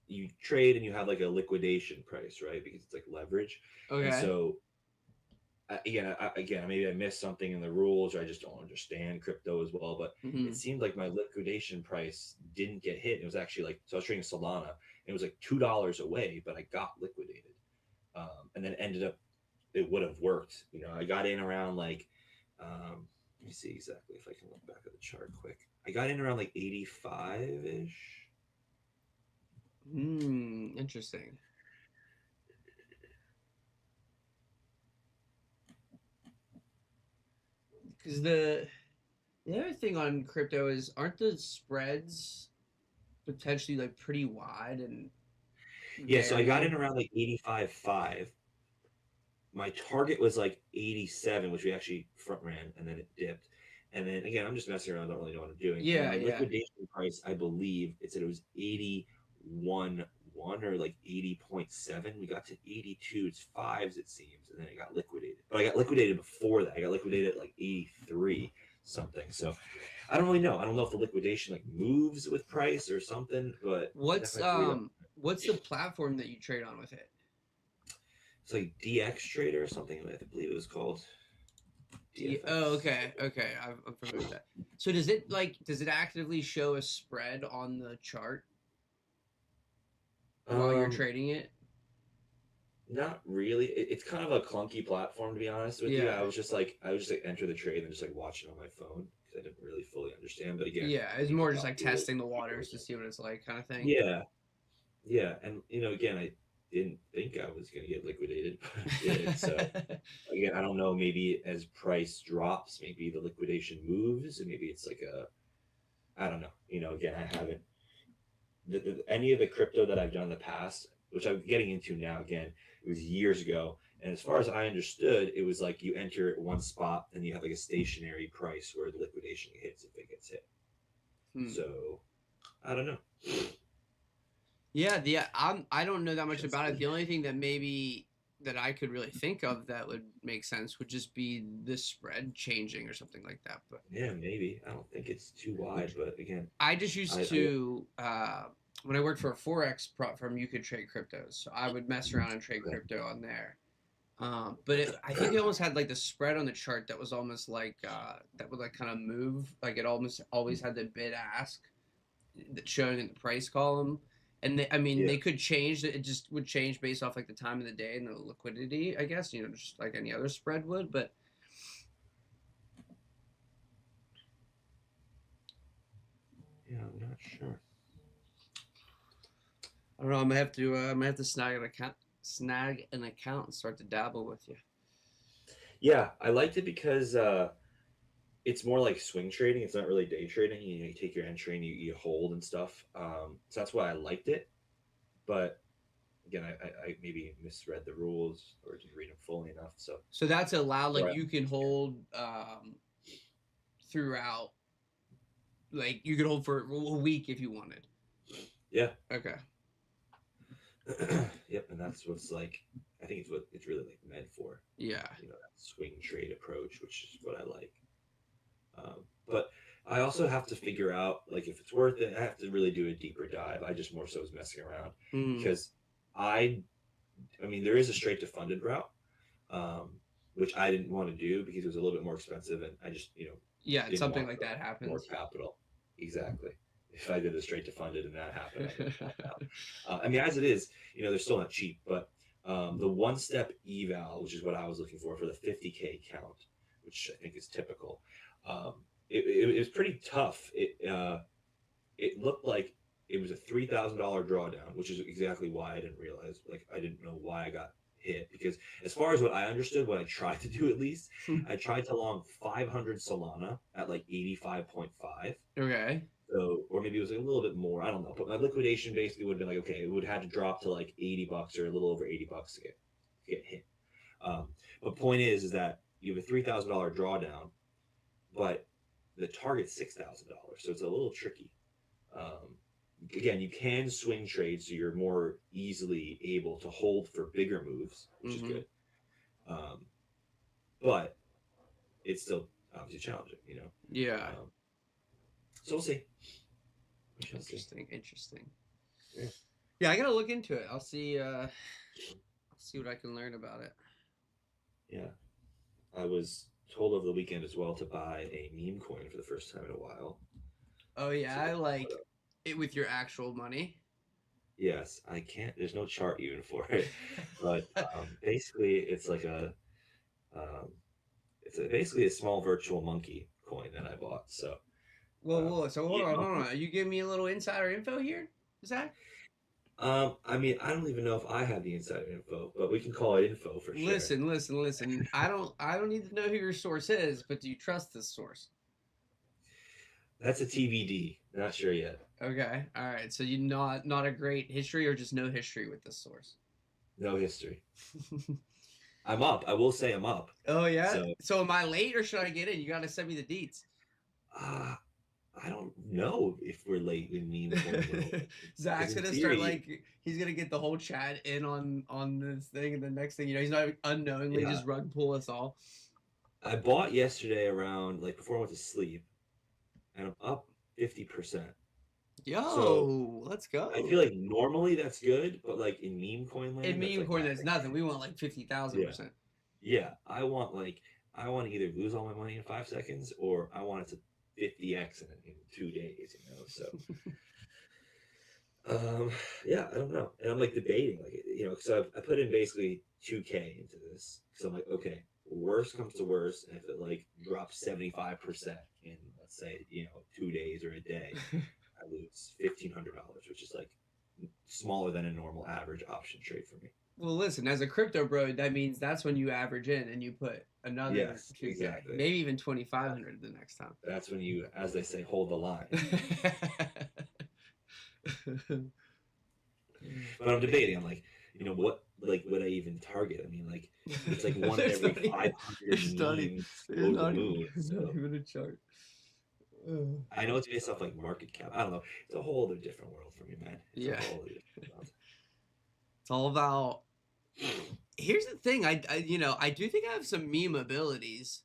you trade and you have like a liquidation price, right? Because it's like leverage. Okay. And so again, maybe I missed something in the rules, or I just don't understand crypto as well. But it seemed like my liquidation price didn't get hit. It was actually like, so I was trading Solana, and it was like $2 away, but I got liquidated, and then ended up it would have worked. I got in around like, let me see exactly if I can look back at the chart quick. I got in around like 85 ish. Interesting. Because the other thing on crypto is, aren't the spreads potentially like pretty wide and yeah, so I got in around like 85.5. My target was like 87, which we actually front ran, and then it dipped. And then again, I'm just messing around. I don't really know what I'm doing. Yeah, and my liquidation price, I believe it said it was 81.1 or like 80.7. We got to 82. It's fives, it seems, and then it got liquidated. But I got liquidated before that. I got liquidated at like 83 something. So I don't really know. I don't know if the liquidation like moves with price or something. But what's the platform that you trade on with it? It's like DX Trader or something, I believe it was called. Oh, okay. I'm familiar with that. So does it actively show a spread on the chart while you're trading it? Not really. It's kind of a clunky platform, to be honest with you. I was just like enter the trade and just like watch it on my phone because I didn't really fully understand. But again, yeah, it's more just like testing the waters to see what it's like, kind of thing. Yeah, and again, I didn't think I was gonna get liquidated, but I did. So again, I don't know. Maybe as price drops, maybe the liquidation moves, and maybe it's like I don't know. Again, I haven't any of the crypto that I've done in the past, which I'm getting into now. Again, it was years ago, and as far as I understood, it was like you enter at one spot and you have like a stationary price where the liquidation hits if it gets hit. So I don't know. Yeah, I don't know that much about it. The only thing that maybe that I could really think of that would make sense would just be the spread changing or something like that. But yeah, maybe. I don't think it's too wide, but again, I just used to when I worked for a forex firm, you could trade cryptos, so I would mess around and trade crypto on there. But I think it almost had like the spread on the chart that was almost like that would like kind of move, like it almost always had the bid ask that showing in the price column. And they could change. It just would change based off like the time of the day and the liquidity, I guess. Just like any other spread would. But yeah, I'm not sure. I don't know. I'm gonna have to snag an account and start to dabble with you. Yeah, I liked it because it's more like swing trading. It's not really day trading. You take your entry and you hold and stuff. So that's why I liked it. But again, I maybe misread the rules or didn't read them fully enough. So that's allowed. Like you can hold throughout. Like you could hold for a week if you wanted. Yeah. Okay. Yep, and that's what's like. I think it's what it's really like meant for. Yeah. That swing trade approach, which is what I like. But I also have to figure out like if it's worth it. I have to really do a deeper dive. I just more so was messing around because I mean there is a straight to funded route, which I didn't want to do because it was a little bit more expensive, and I just yeah, something like that happens. More capital, exactly. if I did a straight to funded and that happened, I would pop out. I mean, as it is, they're still not cheap, but the one step eval, which is what I was looking for the 50K count, which I think is typical. It was pretty tough. It looked like it was a $3,000 drawdown, which is exactly why I didn't realize, I didn't know why I got hit, because as far as what I understood, what I tried to do at least, I tried to long 500 Solana at 85.5. Okay. So, or maybe it was a little bit more, I don't know, but my liquidation basically would have been okay, it would have had to drop to $80 or a little over $80 to get hit. But point is that you have a $3,000 drawdown, but the target's $6,000, so it's a little tricky. Again, you can swing trade, so you're more easily able to hold for bigger moves, which is good. But it's still obviously challenging, Yeah. So we'll see. Interesting. Yeah, I gotta look into it. I'll see what I can learn about it. Yeah. I was told over the weekend as well to buy a meme coin for the first time in a while. Oh yeah, it with your actual money. Yes, I can't. There's no chart even for it, but basically, it's like basically a small virtual monkey coin that I bought. So, so hold on. Are you giving me a little insider info here, Zach? I mean, I don't even know if I have the insider info, but we can call it info for sure. Listen. I don't need to know who your source is, but do you trust this source? That's a TBD. Not sure yet. Okay. All right. So you not a great history, or just no history with this source? No history. I'm up. I will say I'm up. Oh yeah. So am I late, or should I get in? You got to send me the deets. I don't know if we're late in meme coin. Zach's gonna start he's gonna get the whole chat in on this thing, and the next thing you know, he's not unknowingly just rug pull us all. I bought yesterday around before I went to sleep, and I'm up 50%. Yo, let's go. I feel like normally that's good, but in meme coin land, in meme coin that's nothing. We want 50,000%. Yeah, I want to either lose all my money in 5 seconds, or I want it to 50x in 2 days, so yeah, I don't know, and I'm debating, so I put in basically 2K into this, so I'm okay, worst comes to worst, and if it drops 75% in, let's say, 2 days or a day, I lose $1,500, which is smaller than a normal average option trade for me. Well, listen, as a crypto bro, that means that's when you average in and you put another 2K, exactly. Maybe even 2,500 the next time. That's when you, as they say, hold the line. But I'm debating. I'm what would I even target? I mean, it's one in every 500 memes go to the moon. Not even a chart. I know it's based off market cap. I don't know. It's a whole other different world for me, man. It's a whole other different world. It's all about. Here's the thing. I do think I have some meme abilities,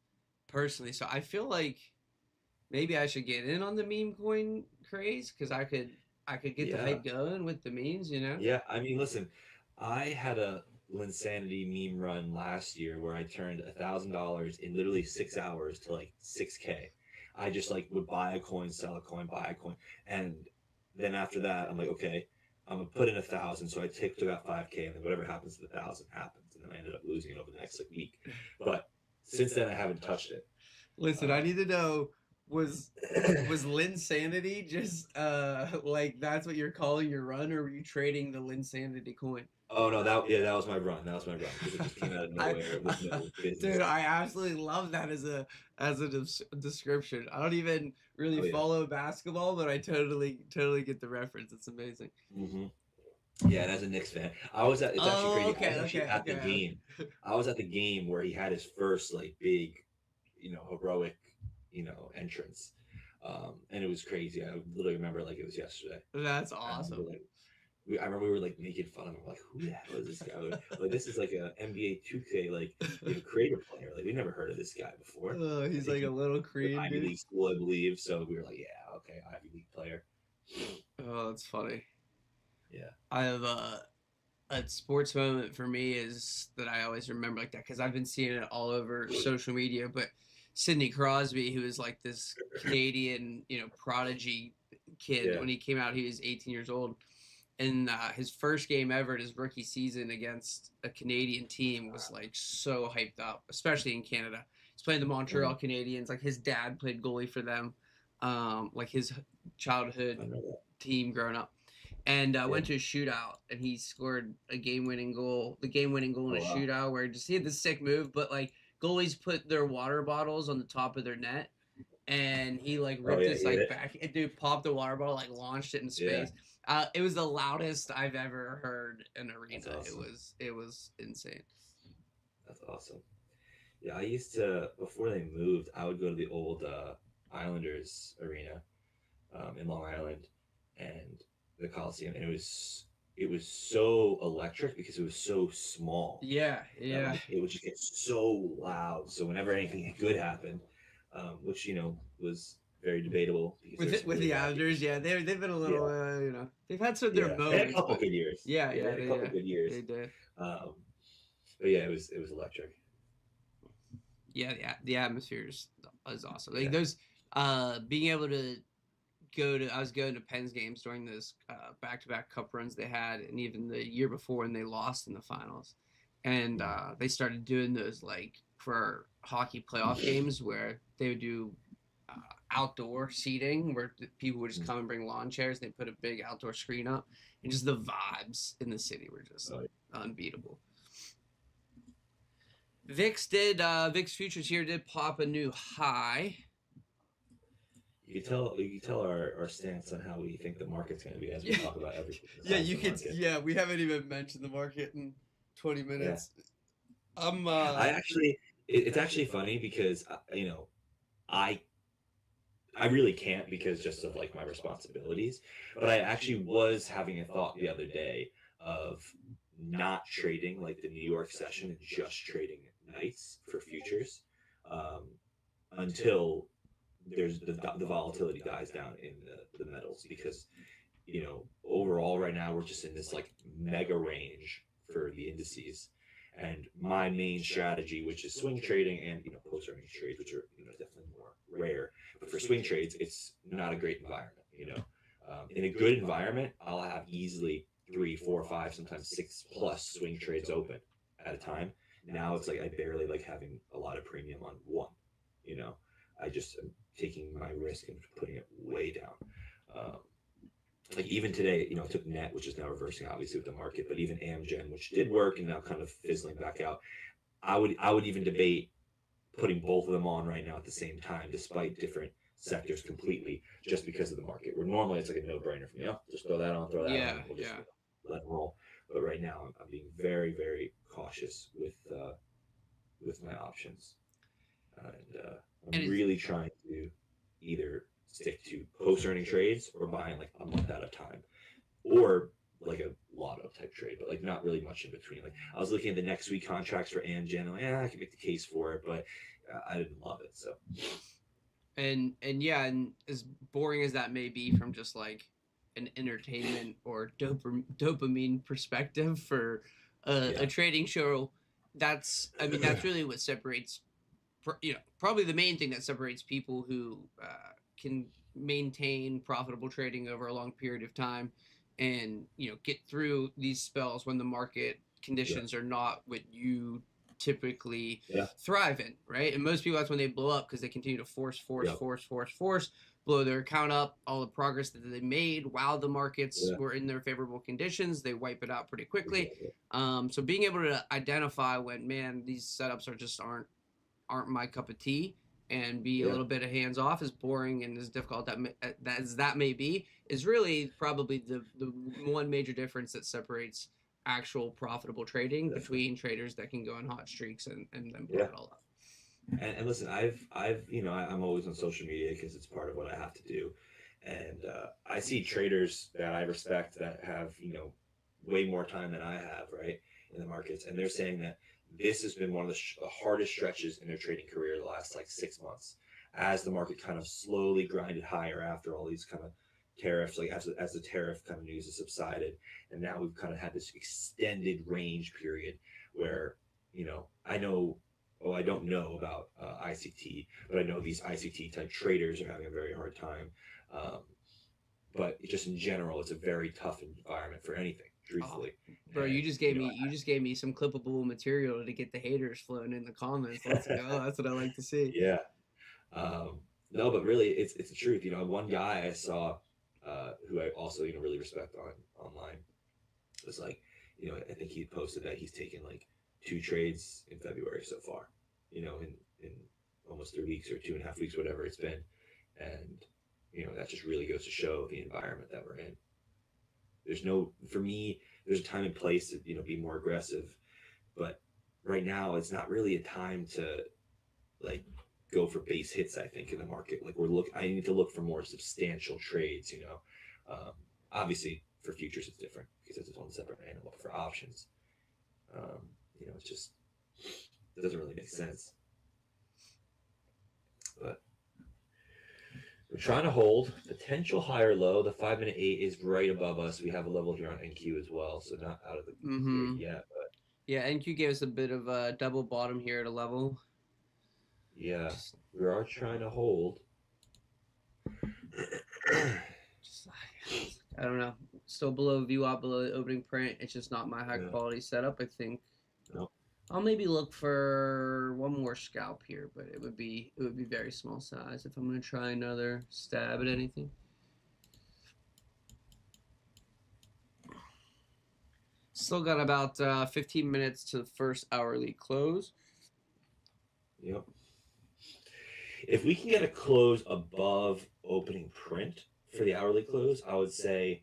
personally. So I feel like maybe I should get in on the meme coin craze, because I could get the hype going with the memes. Yeah, I mean, listen, I had a Linsanity meme run last year where I turned $1,000 in literally 6 hours to 6K. I just would buy a coin, sell a coin, buy a coin, and then after that, I'm okay, I'm gonna put in 1,000. So I took out 5K, and then whatever happens to the 1,000 happens, and then I ended up losing it over the next week. But since then, I haven't touched it. Listen, I need to know, was Linsanity just that's what you're calling your run, or were you trading the Linsanity coin? Oh no, that was my run. That was my run, because it just came out of nowhere. It was no business. Dude, I absolutely love that as a description. I don't even really follow basketball, but I totally get the reference. It's amazing. Mm-hmm. Yeah, and as a Knicks fan, I was at. It's actually crazy. I was actually at the game. I was at the game where he had his first big, heroic, entrance, and it was crazy. I literally remember it was yesterday. That's awesome. I remember we were making fun of him, who the hell is this guy? This is a NBA 2K creator player. We never heard of this guy before. Oh, he's a little Korean Ivy League school, I believe. So we were yeah, okay, Ivy League player. Oh, that's funny. Yeah, I have a sports moment for me is that I always remember that, because I've been seeing it all over social media. But Sidney Crosby, who is this Canadian, prodigy kid. When he came out, he was 18 years old. And his first game ever in his rookie season against a Canadian team was like so hyped up, especially in Canada. He's playing the Montreal Canadiens. Like his dad played goalie for them, like his childhood team growing up. And went to a shootout, and he scored a game-winning goal. The game-winning goal in a shootout, where just he had this sick move, but like goalies put their water bottles on the top of their net, and he like ripped his like back. And dude popped the water bottle, like launched it in space. It was the loudest I've ever heard an arena. Awesome. It was insane. That's awesome. Yeah, I used to, before they moved, I would go to the old Islanders arena in Long Island and the Coliseum, and it was so electric because it was so small. Yeah. Like, it would just get so loud. So whenever anything good happened, which was very debatable with the Islanders, they've been a little, they've had some of their moments. They had a couple good years. They had a couple good years. They did. But yeah, it was electric. Yeah, the atmosphere is awesome. Like those, being able to I was going to Penn's games during those back-to-back cup runs they had, and even the year before when they lost in the finals, and they started doing those like for hockey playoff games where they would do outdoor seating where people would just come and bring lawn chairs. They put a big outdoor screen up, and just the vibes in the city were just unbeatable. VIX futures here did pop a new high. You can tell our stance on how we think the market's going to be as we talk about everything. We haven't even mentioned the market in 20 minutes. It's actually funny because I really can't because just of like my responsibilities, but I actually was having a thought the other day of not trading like the New York session and just trading nights for futures until there's the volatility dies down in the metals, because overall right now we're just in this like mega range for the indices, and my main strategy, which is swing trading and post earnings trades, which are definitely more rare, but for swing trades it's not a great environment. In a good environment I'll have easily 3, 4, 5, sometimes 6+ swing trades open at a time. Now it's like I barely like having a lot of premium on one. I just am taking my risk and putting it way down. Like even today, I took net, which is now reversing obviously with the market, but even Amgen, which did work and now kind of fizzling back out. I would even debate putting both of them on right now at the same time, despite different sectors completely, just because of the market. Where normally it's like a no-brainer for me. Just throw that on, on. We'll just let it roll. But right now I'm being very, very cautious with my options, and I'm really trying to either stick to post-earning trades or buying like a month at a time, or like a lotto type trade, but like not really much in between. Like I was looking at the next week contracts for Amgen, like, I can make the case for it, but I didn't love it. So, and as boring as that may be from just like an entertainment or dopamine perspective for a trading show, that's really what separates, probably the main thing that separates people who can maintain profitable trading over a long period of time and get through these spells when the market conditions are not what you typically thrive in, right? And most people, that's when they blow up, because they continue to force, blow their account up, all the progress that they made while the markets were in their favorable conditions, they wipe it out pretty quickly. So being able to identify when, man, these setups aren't my cup of tea, and be a little bit of hands off, as boring and as difficult as that may be, is really probably the one major difference that separates actual profitable trading between traders that can go on hot streaks and then blow it all up. And listen, I'm always on social media because it's part of what I have to do, and I see traders that I respect that have way more time than I have, right, in the markets, and they're saying that this has been one of the hardest stretches in their trading career the last like 6 months, as the market kind of slowly grinded higher after all these kind of tariffs, like as the tariff kind of news has subsided, and now we've kind of had this extended range period where I don't know about ICT, but I know these ICT type traders are having a very hard time but just in general, it's a very tough environment for anything, truthfully. Bro, And, you just gave me some clippable material to get the haters floating in the comments. Let's go. That's what I like to see. yeah. No, but really, it's the truth. One guy I saw, who I also really respect online, was like, I think he posted that he's taken like 2 trades in February so far. In almost 3 weeks or 2.5 weeks, whatever it's been, and that just really goes to show the environment that we're in. For me, there's a time and place to be more aggressive, but right now it's not really a time to like go for base hits. I think in the market, like I need to look for more substantial trades. Obviously for futures it's different because it's its own separate animal. For options, it's just, it doesn't really make sense. But we're trying to hold potential higher low. The 5-minute 8 is right above us. We have a level here on NQ as well, so not out of the clear yet. But yeah, NQ gave us a bit of a double bottom here at a level. Yeah, we are trying to hold. I don't know. Still below VWAP, below the opening print. It's just not my high quality setup, I think. No. I'll maybe look for one more scalp here, but it would be very small size if I'm gonna try another stab at anything. Still got about 15 minutes to the first hourly close. Yep. If we can get a close above opening print for the hourly close, I would say,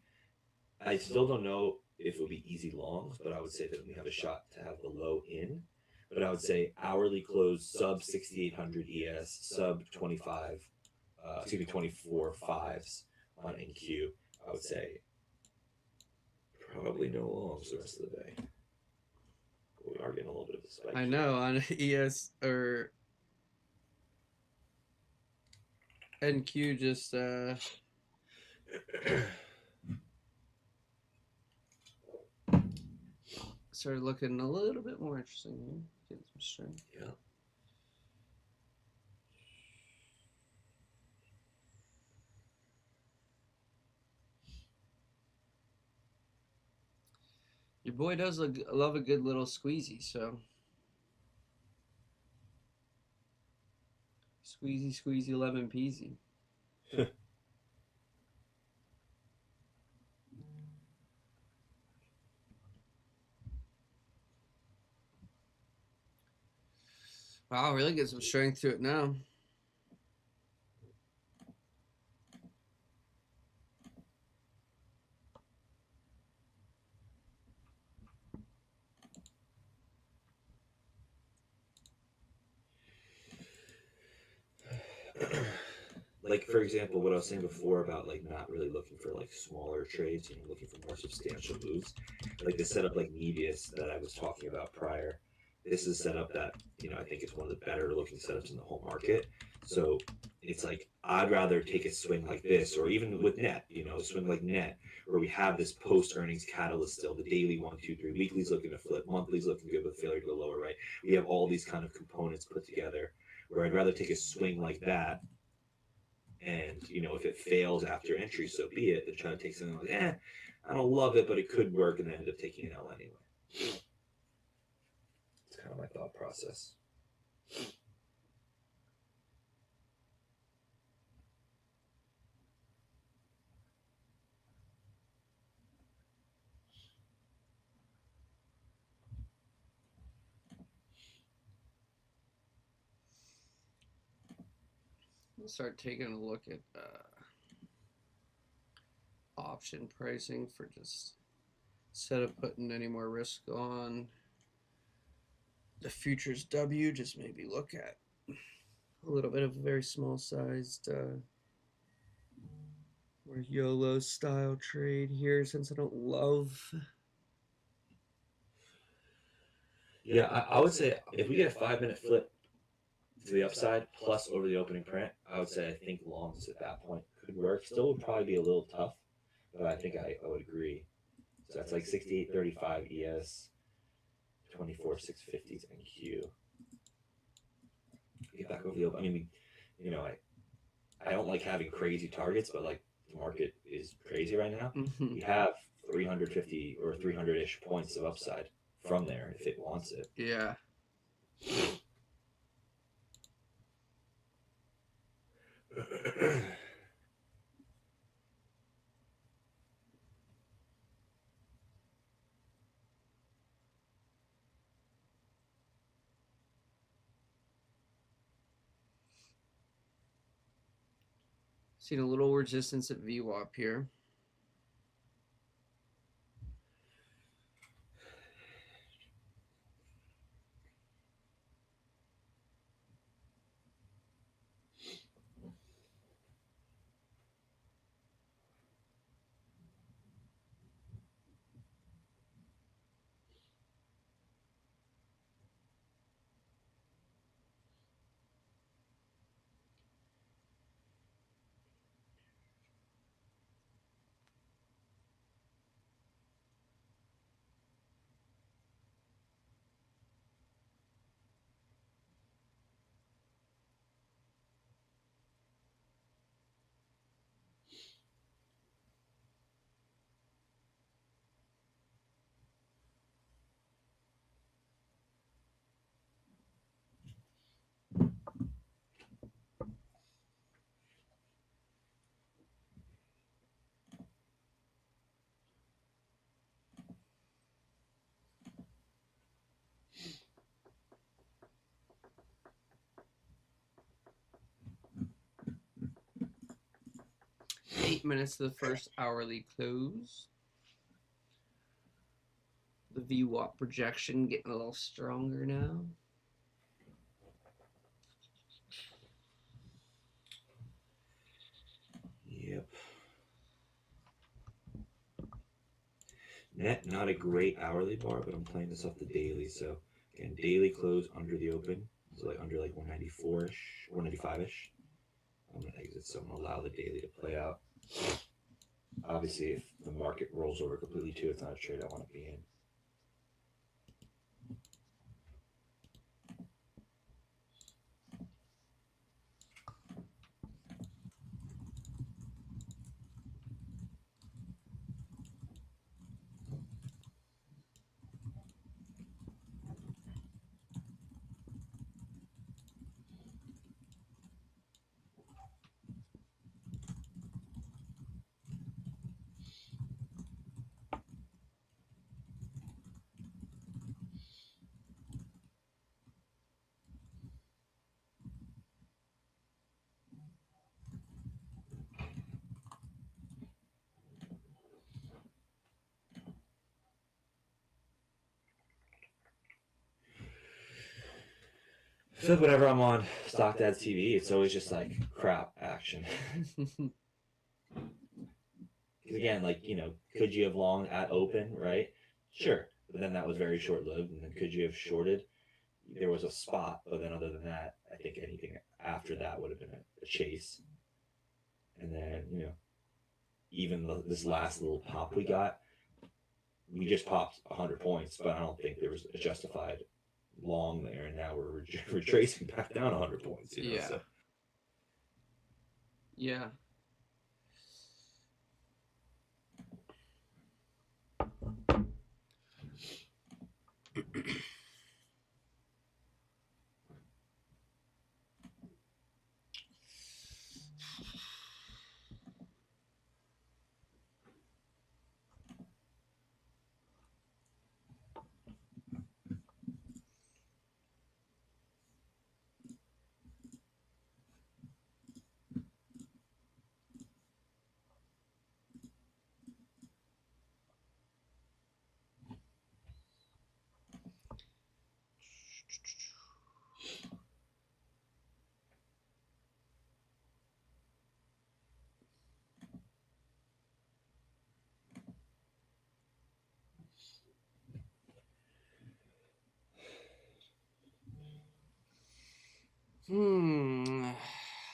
I still don't know if it would be easy longs, but I would say that we have a shot to have the low in. But I would say hourly close sub 6,800 ES, sub 24 fives on NQ. I would say probably no longs the rest of the day. We are getting a little bit of a spike. I know on ES or NQ just started looking a little bit more interesting here. Getting some strength. Yeah. Your boy does love a good little squeezy, so squeezy lemon peasy. Wow, really get some strength to it now. Like, for example, what I was saying before about like not really looking for like smaller trades, looking for more substantial moves, like the setup like Nevius that I was talking about prior. This is a setup that I think is one of the better looking setups in the whole market. So it's like I'd rather take a swing like this, or even with net, a swing like net, where we have this post earnings catalyst still. The daily 1, 2, 3, weekly's looking to flip, monthly's looking good with failure to go lower, right? We have all these kind of components put together where I'd rather take a swing like that. And if it fails after entry, so be it. Than trying to take something like, I don't love it, but it could work, and then end up taking an L anyway. It's kind of my thought process. Let's start taking a look at option pricing for just instead of putting any more risk on the futures W, just maybe look at a little bit of a very small sized or YOLO style trade here, since I don't love. Yeah, I would say if we get a 5-minute flip to the upside plus over the opening print, I would say I think longs at that point could work. Still would probably be a little tough, but I think I would agree. So that's like 68.35 ES, 24.650s NQ. Get back over the open. I mean, I don't like having crazy targets, but like the market is crazy right now. Mhm. We have 350 or 300-ish points of upside from there if it wants it. Yeah. Seen a little resistance at VWAP here. Eight minutes to the first hourly close. The VWAP projection getting a little stronger now. Yep. Net, not a great hourly bar, but I'm playing this off the daily. So again, daily close under the open, so like under like 194-ish, 195-ish. I'm gonna exit, so I'm gonna allow the daily to play out. Obviously, if the market rolls over completely too, it's not a trade I want to be in. So whenever I'm on Stock Dad's TV, it's always just like crap action. Because again, like, you know, could you have long at open, right? Sure. But then that was very short lived. And then could you have shorted? There was a spot, but then other than that, I think anything after that would have been a chase. And then, you know, even this last little pop we got, we just popped 100 points, but I don't think there was a justified long there. And now we're retracing back down 100 points, you know? Yeah. So. Yeah.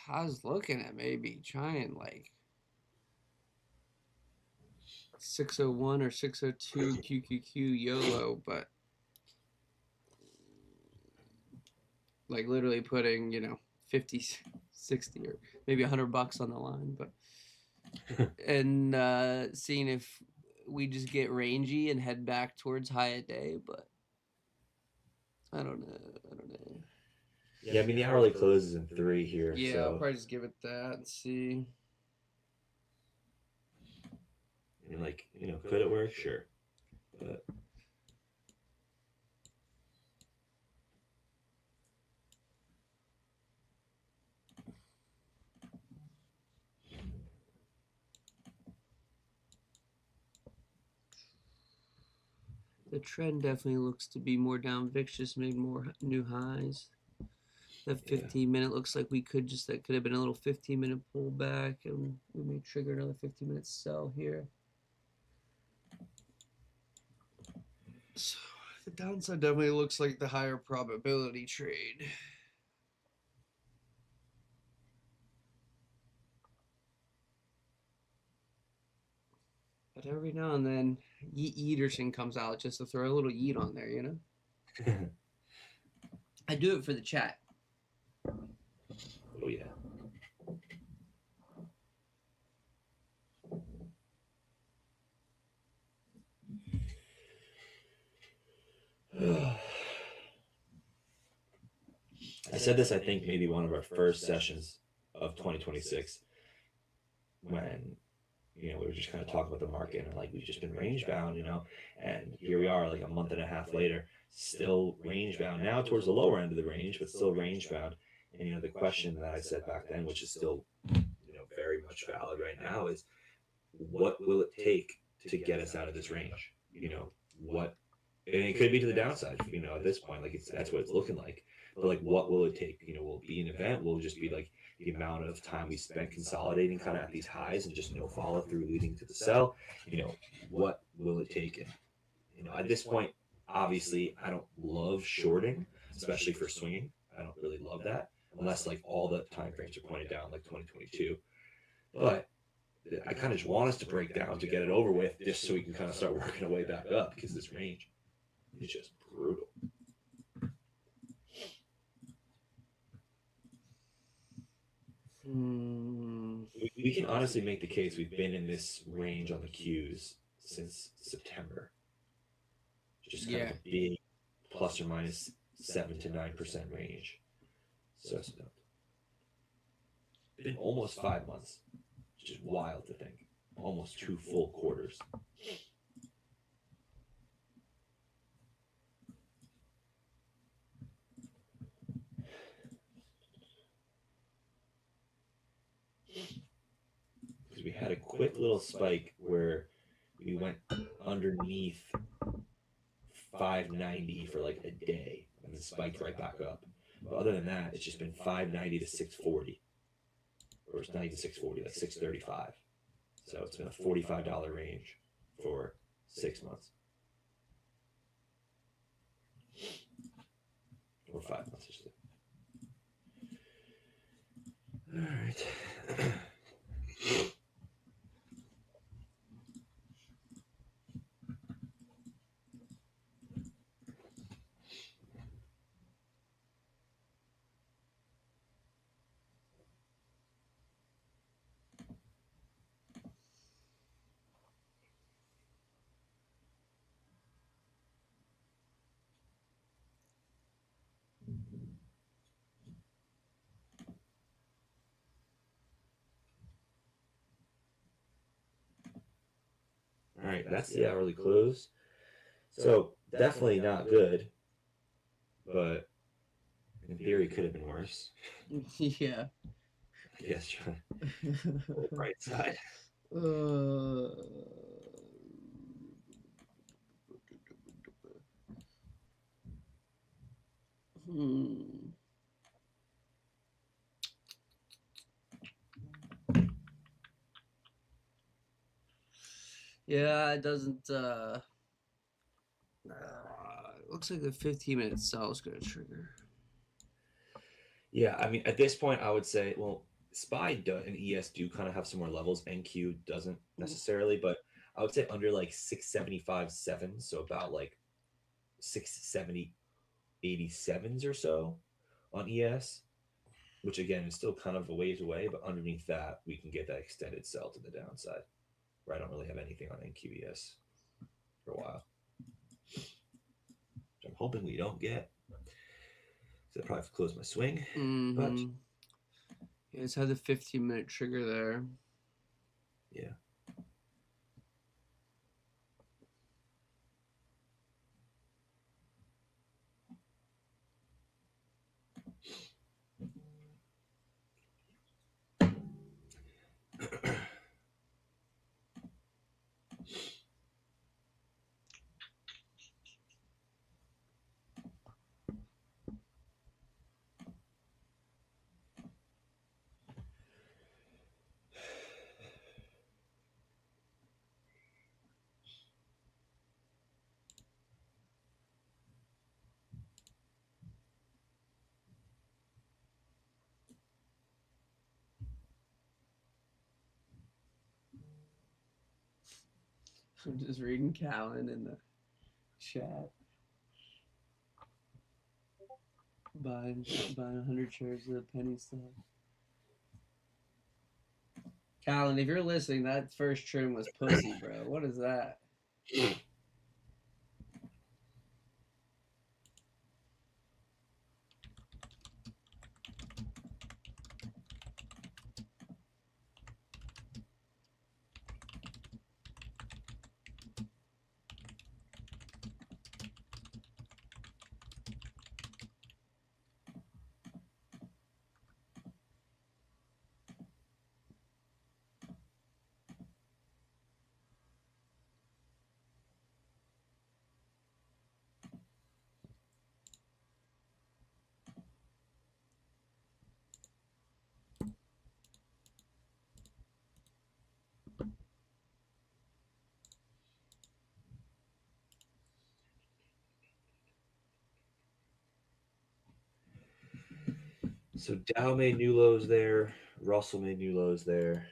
I was looking at maybe trying like 601 or 602 QQQ YOLO, but like literally putting, you know, 50, 60 or maybe $100 on the line, but and seeing if we just get rangy and head back towards Hyatt Day, but I don't know. Yeah, I mean the hourly closes in 3 here. Yeah, so I'll probably just give it that and see. I mean, like, could it work? Sure, but The trend definitely looks to be more down. VIX just made more new highs. That 15-minute looks like that could have been a little 15-minute pullback, and we may trigger another 15-minute sell here. So the downside definitely looks like the higher probability trade. But every now and then, Yeaterson comes out just to throw a little yeet on there, you know? I do it for the chat. oh yeah. I said this, I think, maybe one of our first sessions of 2026 when, we were just kind of talking about the market and like we've just been range bound, and here we are like a month and a half later, still range bound, now towards the lower end of the range, but still range bound. And, the question that I said back then, which is still, very much valid right now, is what will it take to get us out of this range? What, and it could be to the downside, at this point, like that's what it's looking like. But like, what will it take? Will it be an event? Will it just be like the amount of time we spent consolidating kind of at these highs and just no follow through leading to the sell? What will it take? And at this point, obviously, I don't love shorting, especially for swinging. I don't really love that unless like all the time frames are pointed down, like 2022. But I kind of just want us to break down to get it over with, just so we can kind of start working our way back up, because this range is just brutal. We can honestly make the case we've been in this range on the Qs since September. Just kind of a big plus or minus 7 to 9% range. So it's been almost 5 months, which is wild to think. Almost 2 full quarters. Because we had a quick little spike where we went underneath 590 for like a day and then spiked right back up. But other than that, it's just been 590 to 640. Or it's not even 640, like 635. So it's been a $45 range for 6 months. Or 5 months, I should say. All right. All right, that's the hourly close. So definitely not good, but in theory could have been worse. Yeah. I guess trying the bright side. Yeah, it doesn't. Looks like the 15-minute sell is going to trigger. Yeah, I mean, at this point, I would say, well, SPY and ES do kind of have some more levels. NQ doesn't necessarily, but I would say under like 675.7, so about like 670.87s or so on ES which again is still kind of a ways away, but underneath that, we can get that extended sell to the downside, where I don't really have anything on NQES for a while. So I'm hoping we don't get. So I probably have to close my swing. But yeah, it's had the 15-minute trigger there. Yeah. I'm just reading Callan in the chat. Buying 100 shares of the penny stock. Callan, if you're listening, that first trim was pussy, bro. What is that? So Dow made new lows there. Russell made new lows there.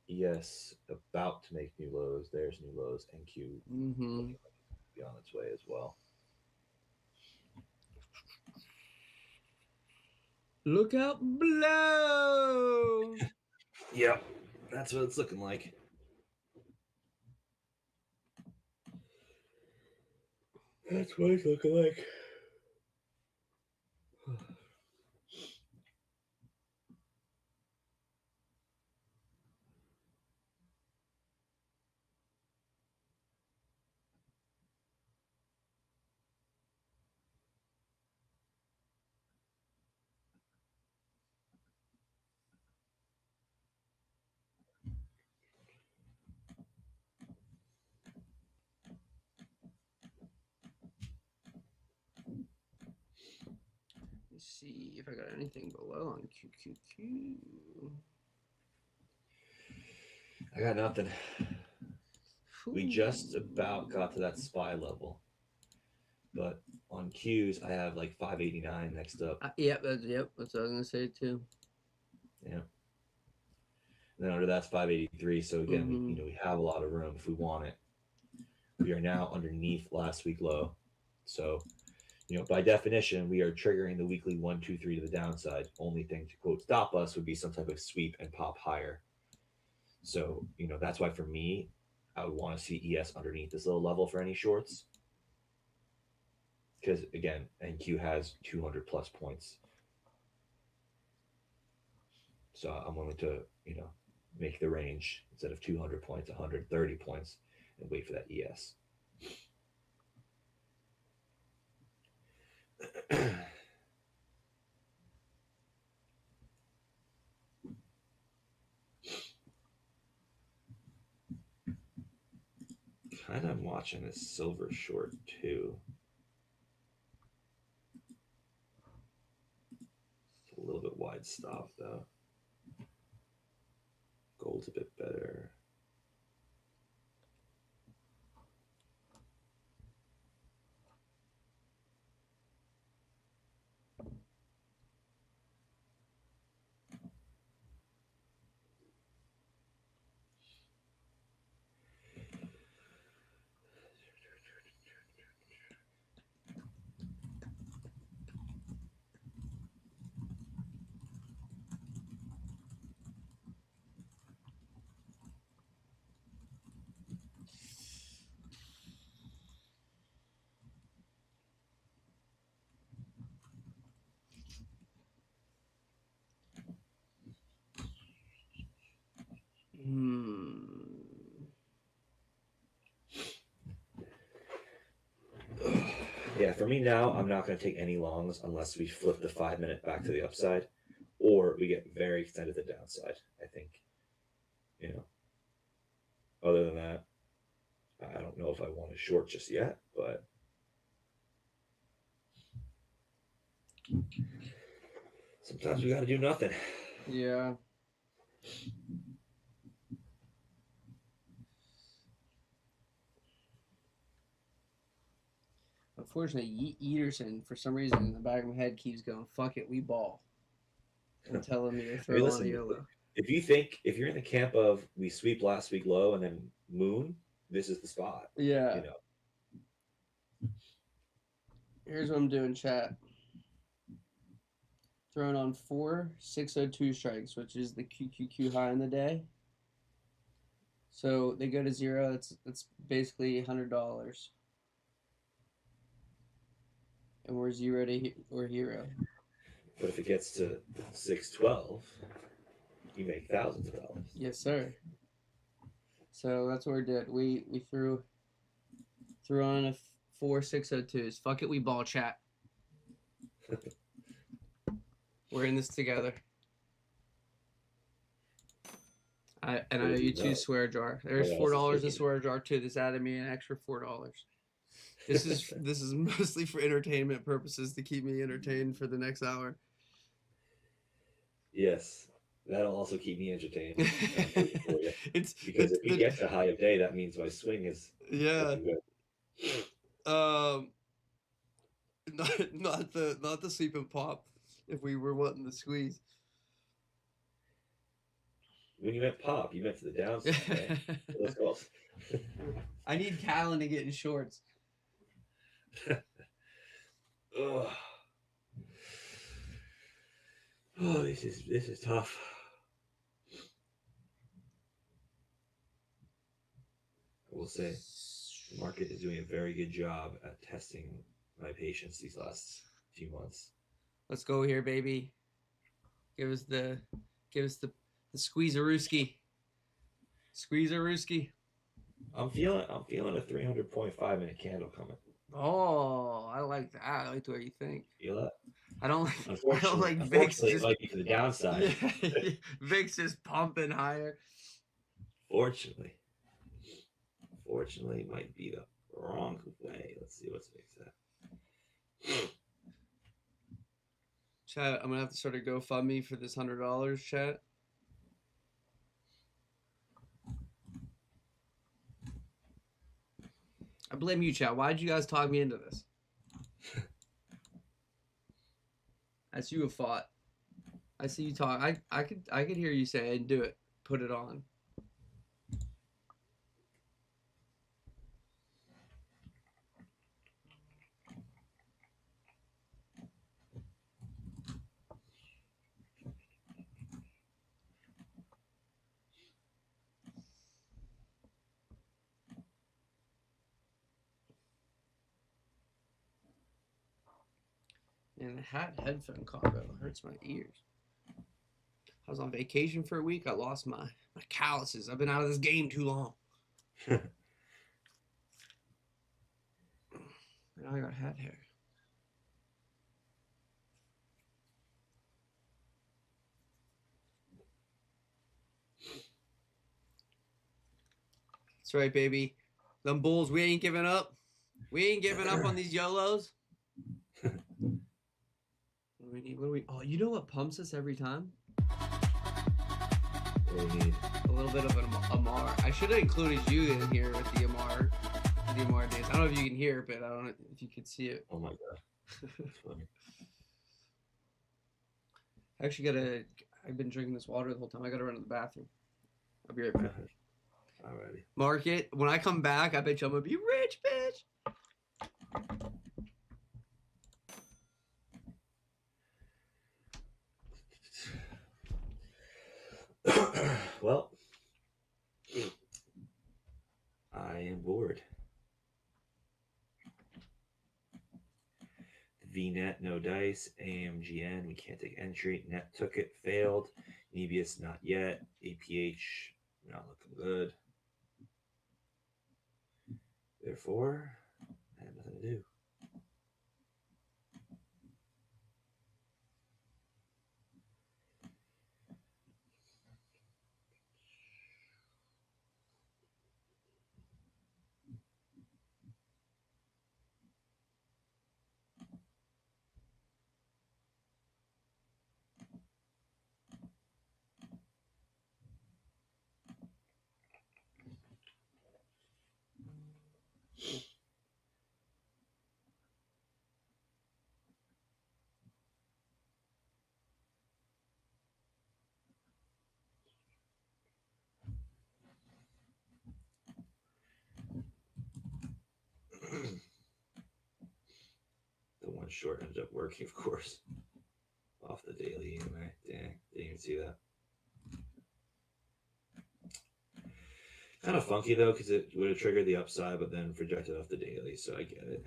ES about to make new lows. There's new lows. NQ looking like it's be on its way as well. Look out below. Yep, that's what it's looking like. That's what it's looking like. Let's see if I got anything below on QQQ. I got nothing. We just about got to that SPY level, but on Qs I have like 589 next up. Yep, that's what I was gonna say too. Yeah. And then under that's 583. So again, we have a lot of room if we want it. We are now underneath last week low, so by definition we are triggering the weekly 1, 2, 3 to the downside. Only thing to quote stop us would be some type of sweep and pop higher. So that's why for me, I would want to see ES underneath this little level for any shorts. Because again, NQ has 200 plus points. So I'm willing to, make the range instead of 200 points, 130 points, and wait for that ES. Kind of watching this silver short too. It's a little bit wide stop though. Gold's a bit better. for me now, I'm not going to take any longs unless we flip the 5 minute back to the upside, or we get very extended to the downside. I think, you know. Other than that, I don't know if I want to short just yet, but sometimes we got to do nothing. Yeah. Unfortunately, Eaterson, for some reason, in the back of my head, keeps going, fuck it, we ball. And telling me to I throw mean, on listen, a YOLO. if you're in the camp of we sweep last week low and then moon, this is the spot. Yeah. You know. Here's what I'm doing, chat. Throwing on 4 602 strikes, which is the QQQ high in the day. So they go to 0. That's basically $100. And we're 0 to or hero. But if it gets to 612, you make thousands of dollars. Yes, sir. So that's what we did. We threw on a 4 602s. Fuck it, we ball, chat. We're in this together. I know you too, swear jar. There's $4 in swear jar too. This added me an extra $4. This is mostly for entertainment purposes to keep me entertained for the next hour. Yes, that'll also keep me entertained. It's because if we get to high of day, that means my swing is good. Not the sleep and pop. If we were wanting to squeeze. When you meant pop, you meant to the downside. Right? Let's go. I need Callan to get in shorts. Oh, this is tough. I will say the market is doing a very good job at testing my patience these last few months. Let's go here, baby. Give us the squeezerooski. Squeezerooski. I'm feeling a 300.5 minute candle coming. Oh, I like that. I like the way you think. Feel that? I don't like VIX. It might be to the downside. Yeah, VIX just pumping higher. Fortunately, it might be the wrong way. Let's see what's VIX at. Chat, I'm gonna have to start a GoFundMe for this $100, chat. I blame you, chat. Why'd you guys talk me into this? That's you have fought. I see you talk. I could hear you say and do it. Put it on. And the headphone combo hurts my ears. I was on vacation for a week. I lost my calluses. I've been out of this game too long. Now I got hat hair. That's right, baby. Them Bulls, we ain't giving up. We ain't giving up on these YOLOs. What do we? Oh, you know what pumps us every time? What do we need? A little bit of an Amar. I should have included you in here with the Amar days. I don't know if you can hear it, but I don't know if you could see it. Oh my god, that's funny. I actually I've been drinking this water the whole time. I gotta run to the bathroom. I'll be right back. Alrighty. Market. When I come back, I bet you I'm gonna be rich, bitch. Well, I am bored. VNet, no dice. AMGN, we can't take entry. Net took it, failed. Nebius, not yet. APH, not looking good. Therefore, I have nothing to do. short ended up working, of course. Off the daily EMA. Dang, didn't even see that. Kind of funky though, because it would have triggered the upside, but then projected off the daily, so I get it.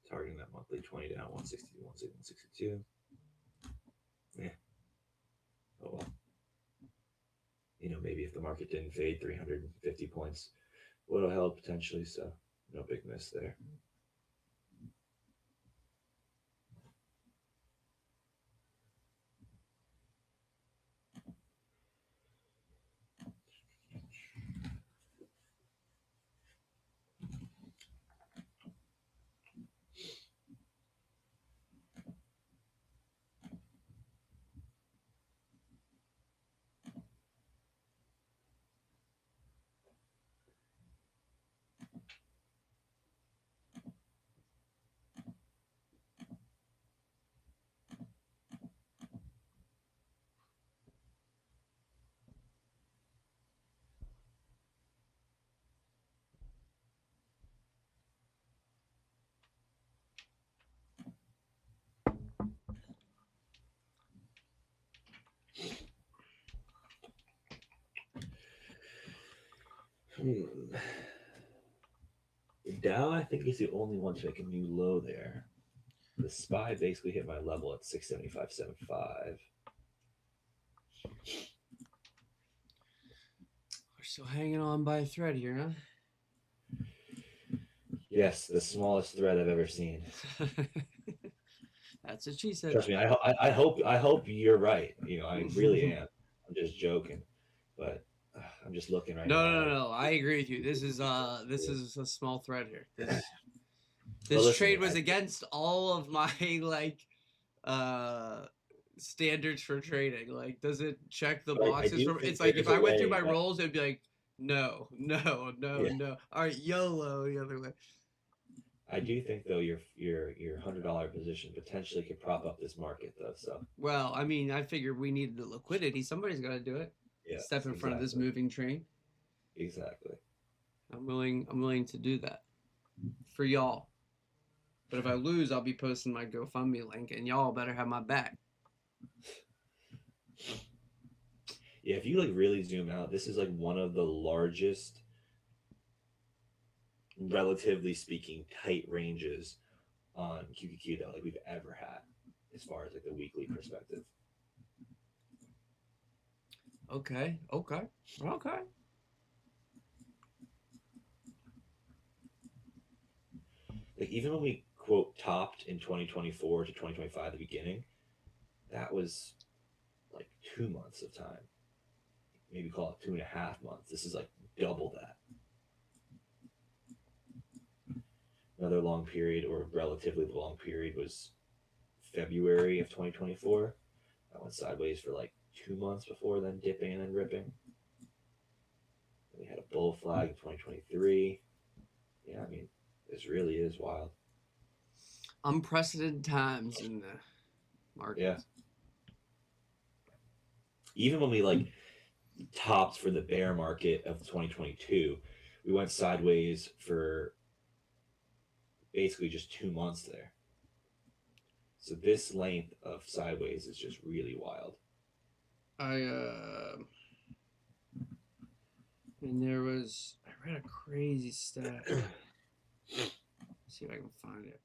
Targeting that monthly 20 down, 160, 162. Yeah. Oh well. You know, maybe if the market didn't fade 350 points, would have held potentially, so no big miss there. The Dow, I think, is the only one to make a new low there. The SPY basically hit my level at 675.75. We're still hanging on by a thread here, huh? Yes, the smallest thread I've ever seen. That's what she said. Trust me, I hope you're right. You know, I really am. I'm just joking, but I'm just looking right now. No. I agree with you. This is a small thread here. This listen, trade was against all of my standards for trading. Like, does it check the boxes? It's like if I went through my rolls, it'd be like, no. All right, YOLO the other way. I do think though your $100 position potentially could prop up this market though. So well, I mean, I figured we needed the liquidity. Somebody's got to do it. Yeah, step in front of this moving train. Exactly. I'm willing to do that for y'all. But if I lose, I'll be posting my GoFundMe link, and y'all better have my back. Yeah, if you like really zoom out, this is like one of the largest, relatively speaking, tight ranges on QQQ that like we've ever had, as far as like the weekly perspective. Okay. Like even when we quote topped in 2024 to 2025 at the beginning, that was like 2 months of time. Maybe call it 2.5 months. This is like double that. Another long period, or relatively long period, was February of 2024. That went sideways for like 2 months before then dipping and then ripping. We had a bull flag in 2023. Yeah, I mean, this really is wild. Unprecedented times in the market. Yeah. Even when we like topped for the bear market of 2022, we went sideways for basically just 2 months there. So this length of sideways is just really wild. And I read a crazy stat. Let's see if I can find it.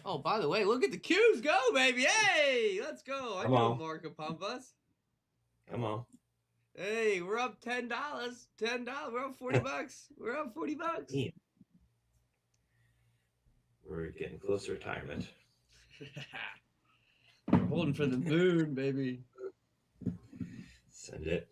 Oh, by the way, look at the Qs go, baby. Hey, let's go. I Come know on. Marco Pampas. Come on. Hey, we're up $10. $10. We're up 40 bucks. We're up 40 bucks. Damn. We're getting close to retirement. We're holding for the moon, baby. Send it.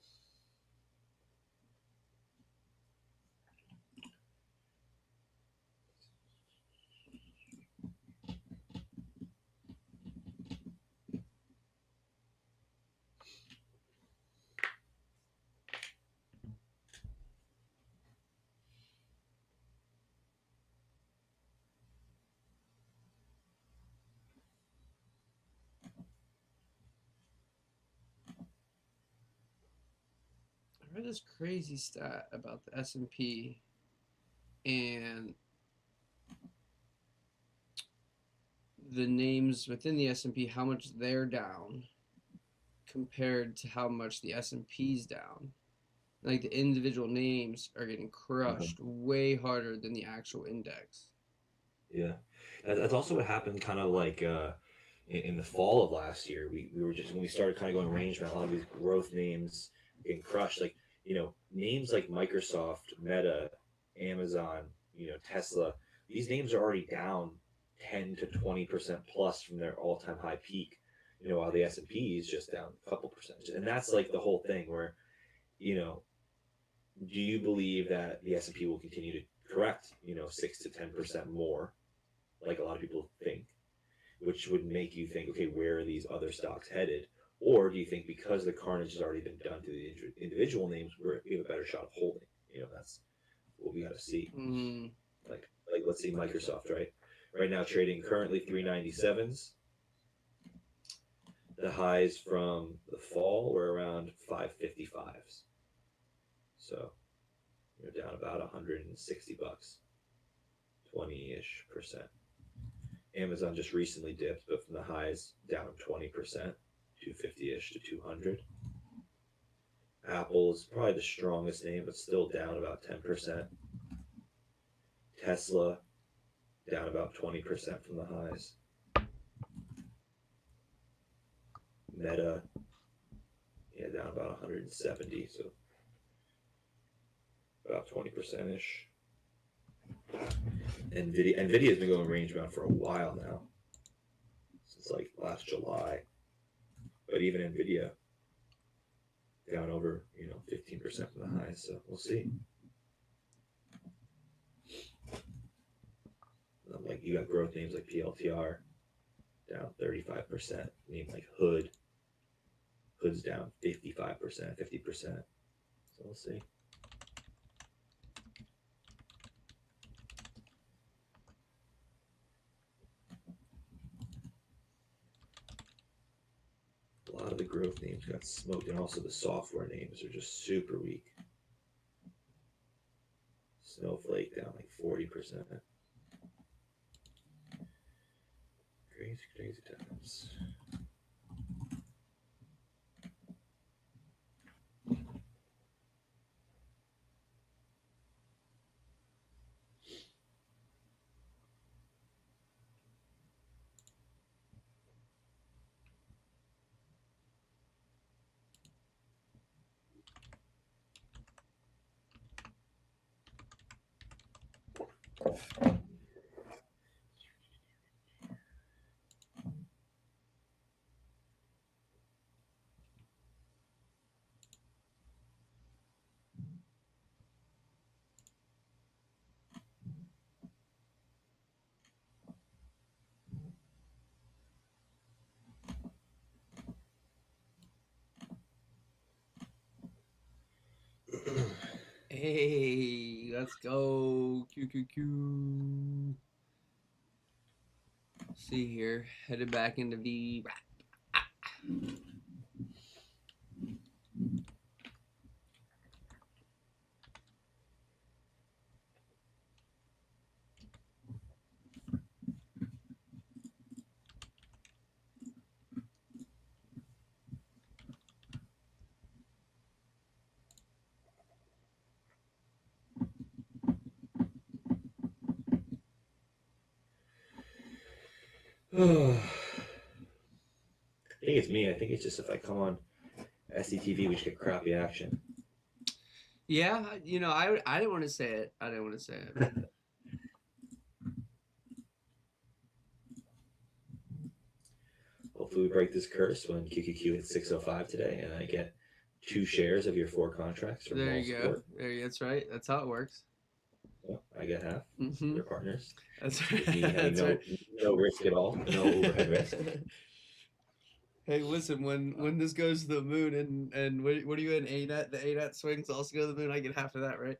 I read this crazy stat about the S&P and the names within the S&P, how much they're down compared to how much the S&P's down. Like the individual names are getting crushed way harder than the actual index. Yeah, that's also what happened. Kind of like in the fall of last year, we were just when we started kind of going range bound, a lot of these growth names getting crushed. Like names like Microsoft, Meta, Amazon, Tesla. These names are already down 10 to 20% plus from their all-time high peak. While the S&P is just down a couple percent, and that's like the whole thing where, do you believe that the S&P will continue to correct, 6 to 10% more, like a lot of people think, which would make you think, okay, where are these other stocks headed? Or do you think because the carnage has already been done to the individual names, we have a better shot of holding? That's what we got to see. Mm. Like let's see Microsoft, right? Right now trading currently 397s. The highs from the fall were around 555s. So down about 160 bucks, 20-ish percent. Amazon just recently dipped, but from the highs down 20%, 250-ish to 200. Apple is probably the strongest name, but still down about 10%. Tesla down about 20% from the highs. Meta, down about 170, so about 20%-ish. Nvidia has been going range bound for a while now, since like last July. But even Nvidia down over 15% from the highs, so we'll see. Like you got growth names like PLTR down 35%. Name like Hood's down 55%, 50%. So we'll see. A lot of the growth names got smoked, and also the software names are just super weak. Snowflake down like 40%. Crazy times. Hey, let's go. QQQ. See here, headed back into the. I think it's me. I think it's just if I come on SDtv, we just get crappy action. Yeah, you know, I didn't want to say it. I didn't want to say it. Hopefully, we break this curse when QQQ hits 605 today, and I get 2 shares of your 4 contracts from There Mall you go. Sport. That's right. That's how it works. Well, I get half. Mm-hmm. Your partners. That's With right. me having That's right. no risk at all, no overhead risk. Hey, listen, when this goes to the moon and what are you in ANET? The ANET swings also go to the moon. I get half of that, right?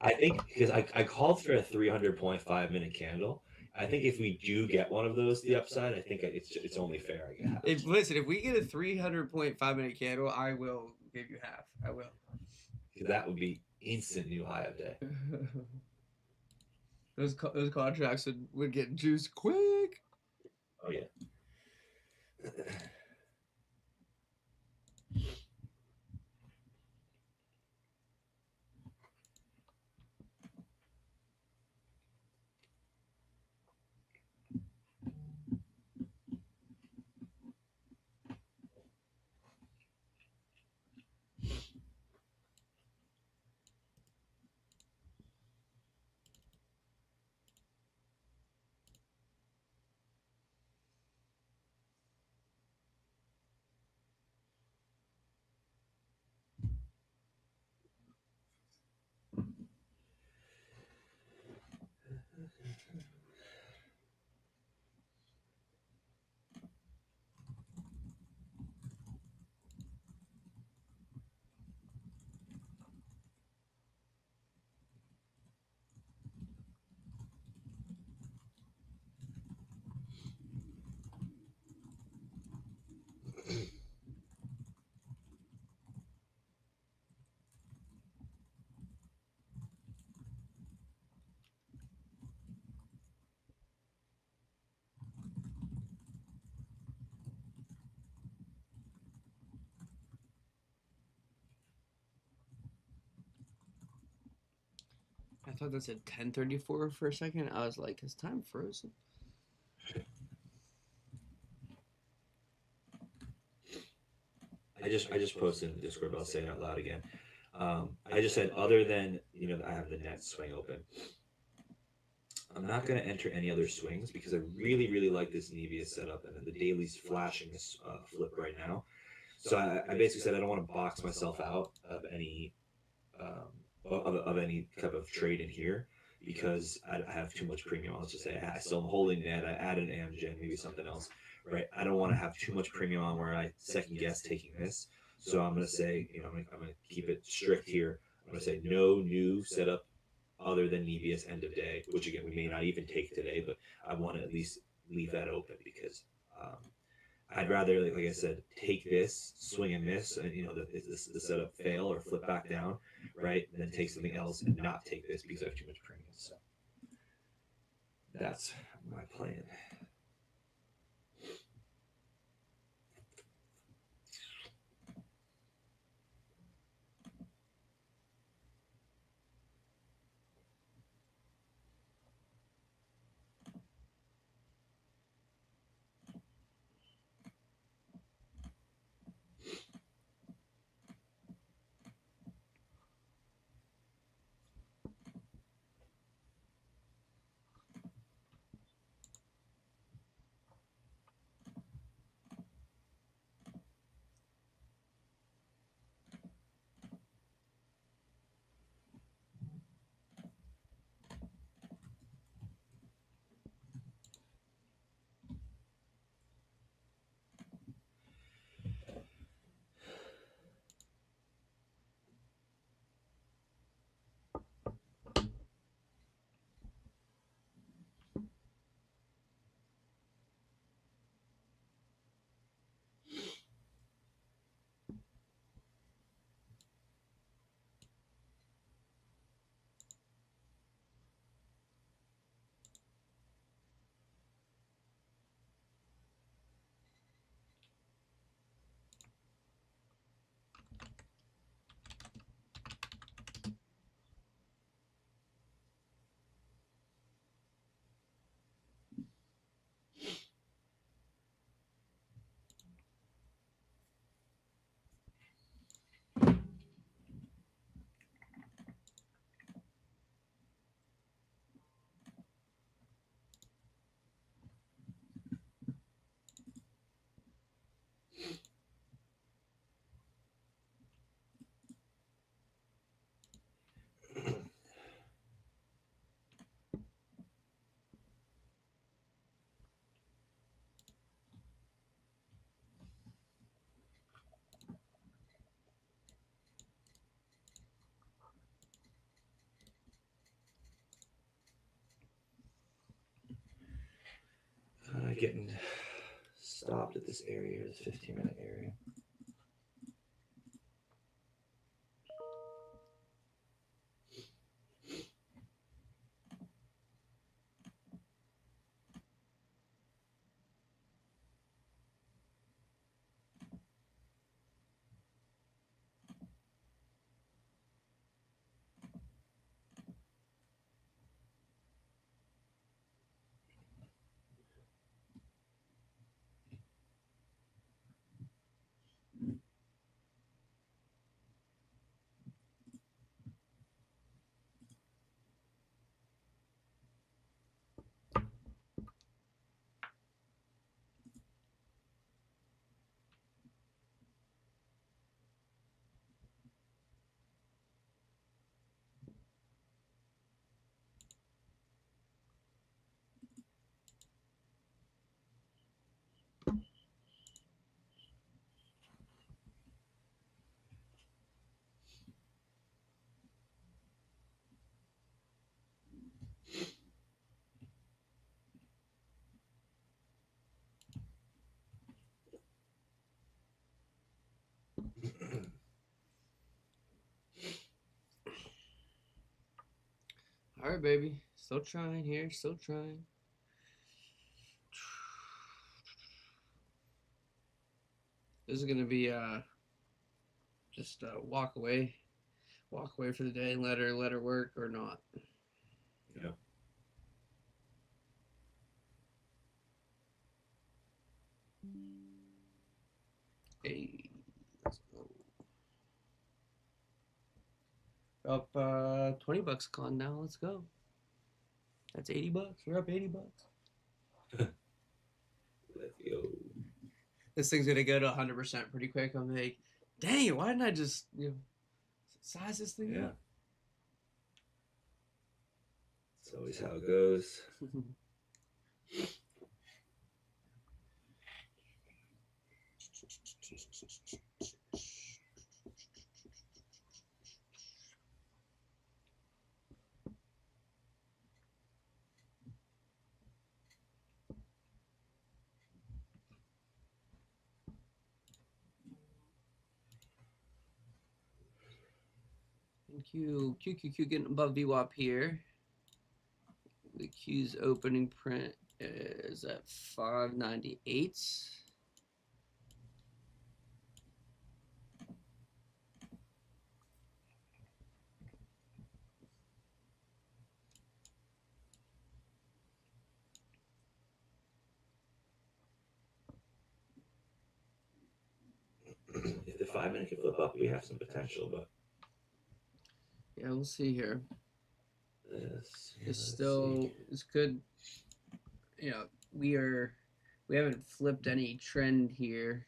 I think because I called for a 300.5-minute candle. I think if we do get one of those to the upside, I think it's only fair I get half. If we get a 300.5-minute candle, I will give you half. I will. That would be instant new high of day. Those contracts would get juiced quick. Oh yeah. I thought that said 10:34 for a second. I was like, is time frozen? I just posted in the Discord, but I'll say it out loud again. I just said, other than I have the net swing open, I'm not going to enter any other swings because I really like this Nevius setup, and the daily's flashing this flip right now. So I basically said I don't want to box myself out of any of any type of trade in here because I have too much premium. Let's just say I still am holding net. I add an Amgen, maybe something else, right? I don't want to have too much premium on where I second guess taking this. So I'm going to say, I'm going to keep it strict here. I'm going to say no new setup other than Nevius end of day, which again we may not even take today, but I want to at least leave that open because I'd rather, like I said, take this, swing and miss, and the setup fail or flip back down, right? And then take something else and not take this because I have too much premium. So that's my plan. not getting stopped at this area, this 15-minute area. All right, baby. Still trying here. Still trying. This is gonna be just walk away for the day and let her work or not. Yeah. Hey, let's go. Up $20 con now. Let's go. That's $80. We're up $80. Let's go. This thing's gonna go to 100% pretty quick. I'm like, dang it! Why didn't I just size this thing up? It's always how it goes. Thank you. QQQ getting above VWAP here. The Q's opening print is at 598. If the 5-minute can flip up, we have some potential, but Yeah, we'll see here. let's Still, see. it's good. We haven't flipped any trend here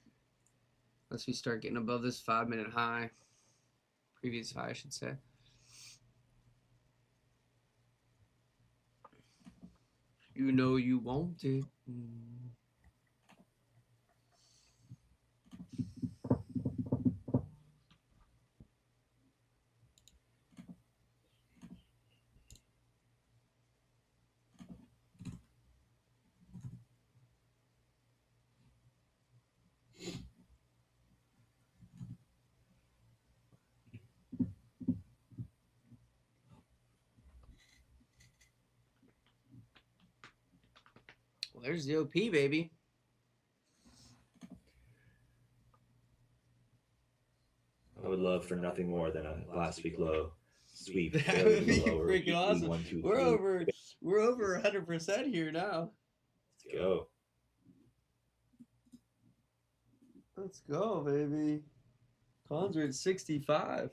unless we start getting above this 5-minute high, previous high, I should say. You know you want it. Well, there's the OP, baby. I would love for nothing more than a last week low sweep. That would be freaking awesome. 1, 2, We're over 100% here now. Let's go. Let's go, baby. Cons are at 65.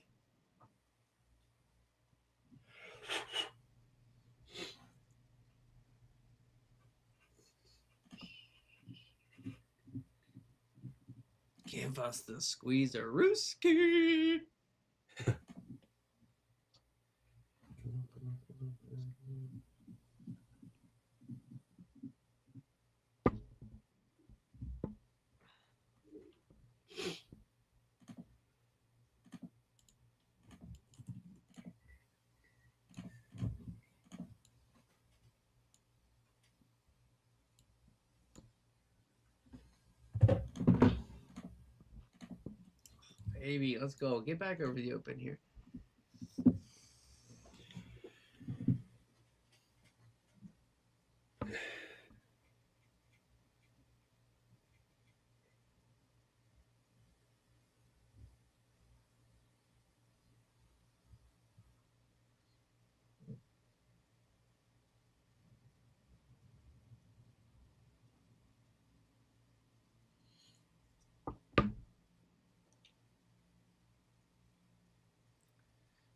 Give us the squeeze-a-rooski. Baby, let's go. Get back over the open here.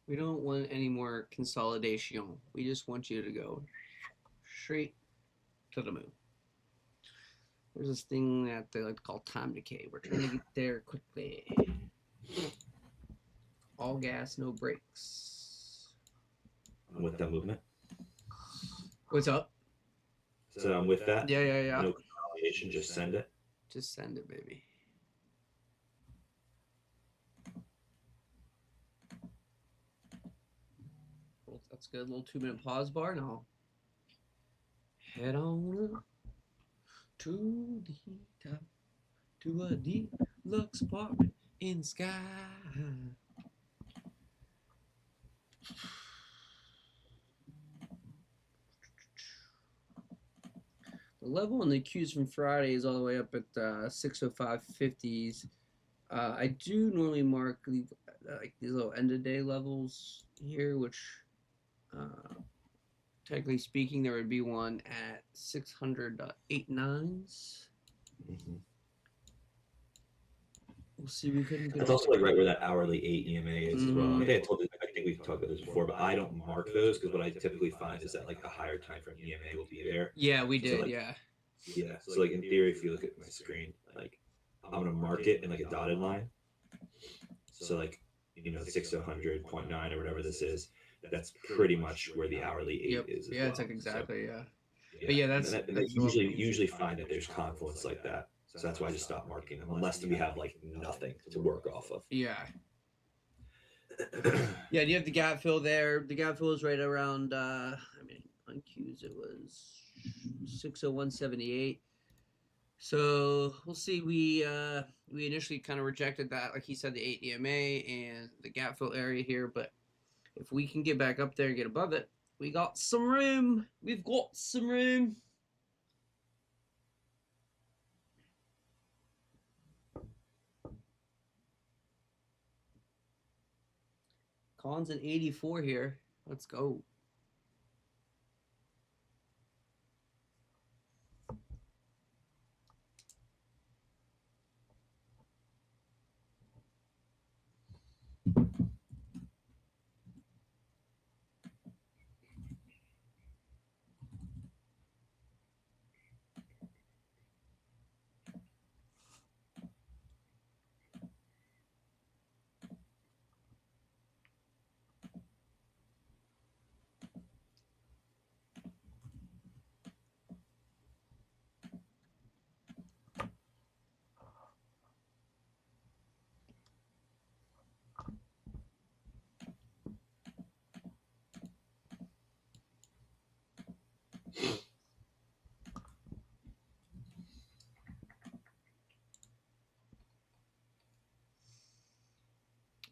We don't want any more consolidation. We just want you to go straight to the moon. There's this thing that they like to call time decay. We're trying to get there quickly. All gas, no brakes. With that movement. What's up? So I'm with that. Yeah. No consolidation, just send it. Just send it, baby. Well, that's good. Little 2-minute pause bar. Now head on up to the top, to a deluxe apartment in the sky. The level on the queues from Friday is all the way up at 605.50s. I do normally mark like these little end of day levels here, which technically speaking, there would be one at 600.89s. Mm-hmm. We'll see. We couldn't get. It's also like right where that hourly 8 EMA is as well. Mhm. I think we've talked about this before, but I don't mark those because what I typically find is that like a higher time frame EMA will be there. Yeah, we did. So, like, yeah. Yeah. So like in theory, if you look at my screen, like I'm gonna mark it in like a dotted line. So like 600.9 or whatever this is, that's pretty much where the hourly 8 is. Yeah, it's like exactly. So, yeah. But yeah, that's usually find that there's confluence like that. So that's why I just stop marking them, unless we have like nothing to work off of. Yeah. Yeah, you have the gap fill there. The gap fill is right around. I mean, on Q's it was 601.78. So we'll see. We initially kind of rejected that, like he said, the 8 EMA and the gap fill area here. But if we can get back up there and get above it, we got some room. We've got some room. Con's an 84 here. Let's go.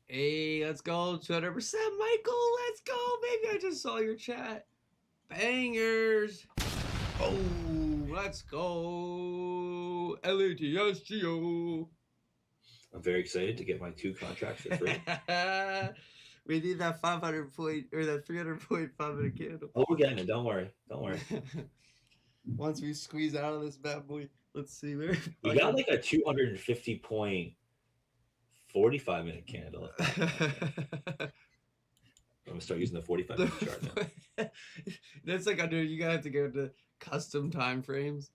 Hey, let's go. 200%. Michael, let's go, baby. I just saw your chat. Bangers. Oh, let's go. LATSGO. I'm very excited to get my 2 contracts for free. We need that 500 point or that 300 point 500 candle. Oh, we're getting it. Don't worry. Once we squeeze out of this bad boy, let's see where We got like a 250 point 45-minute candle. I'm gonna start using the 45-minute chart now. That's like under you gotta have to go to custom time frames.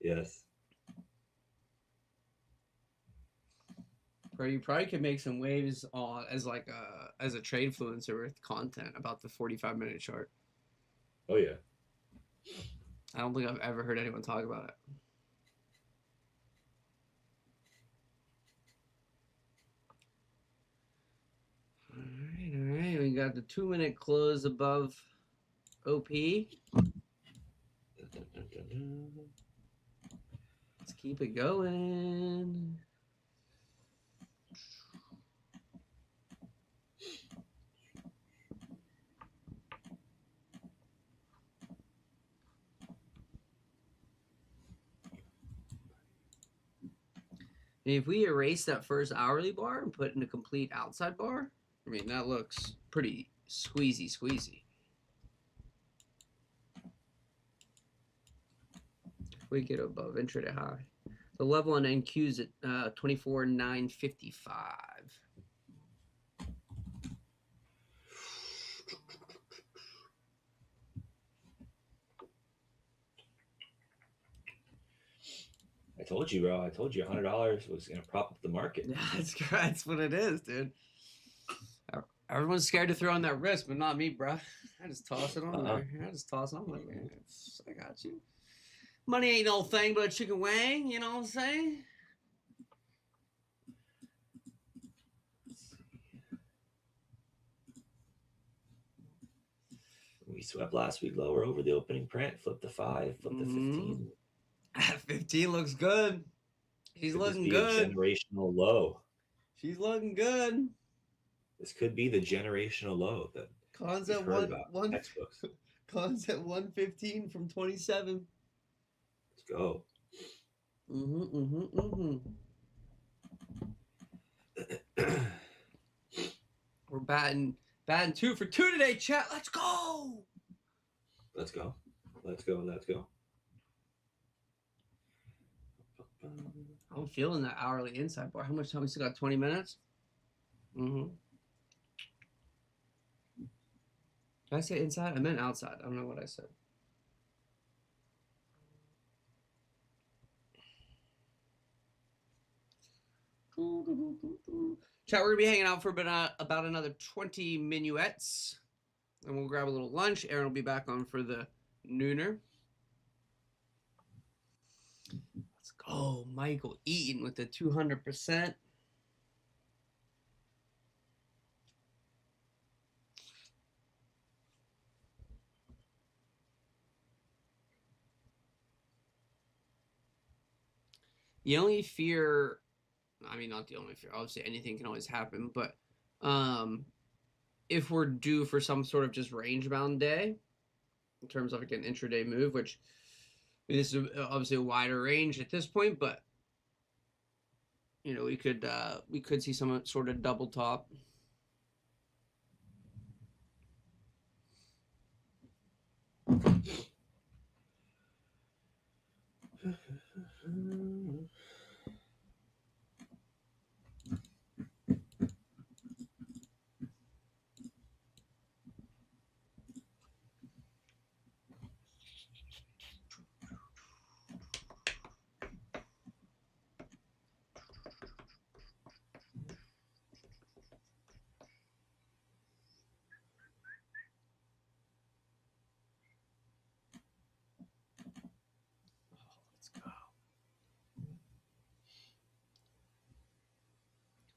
Yes. You probably could make some waves on as like as a trade influencer with content about the 45-minute chart. Oh yeah. I don't think I've ever heard anyone talk about it. All right. We got the 2-minute close above OP. Let's keep it going. And if we erase that first hourly bar and put in a complete outside bar, I mean, that looks pretty squeezy. If we get above intraday high. The level on NQ is at 24,955. I told you, bro. I told you $100 was gonna prop up the market. Yeah, that's what it is, dude. Everyone's scared to throw on that risk, but not me, bro. I just toss it on there. I just toss it on. I'm like, man, I got you. Money ain't no thing but a chicken wing, you know what I'm saying? We swept last week lower over the opening print, flipped to 5, flipped to 15. 15 looks good. She's Could looking this be good. a generational low. She's looking good. This could be the generational low that Cons we've at heard about in one textbooks. Cons at 115 from 27. Let's go. We're batting 2 for 2 today, chat. Let's go. Let's go. I'm feeling that hourly inside bar. How much time we still got? 20 minutes? Did I say inside? I meant outside. I don't know what I said. Chat, we're going to be hanging out for about another 20 minuets. And we'll grab a little lunch. Aaron will be back on for the nooner. Let's go. Michael Eaton with the 200%. The only fear, I mean, not the only fear, obviously anything can always happen, but if we're due for some sort of just range bound day, in terms of like an intraday move, which I mean, this is obviously a wider range at this point, but you know, we could see some sort of double top.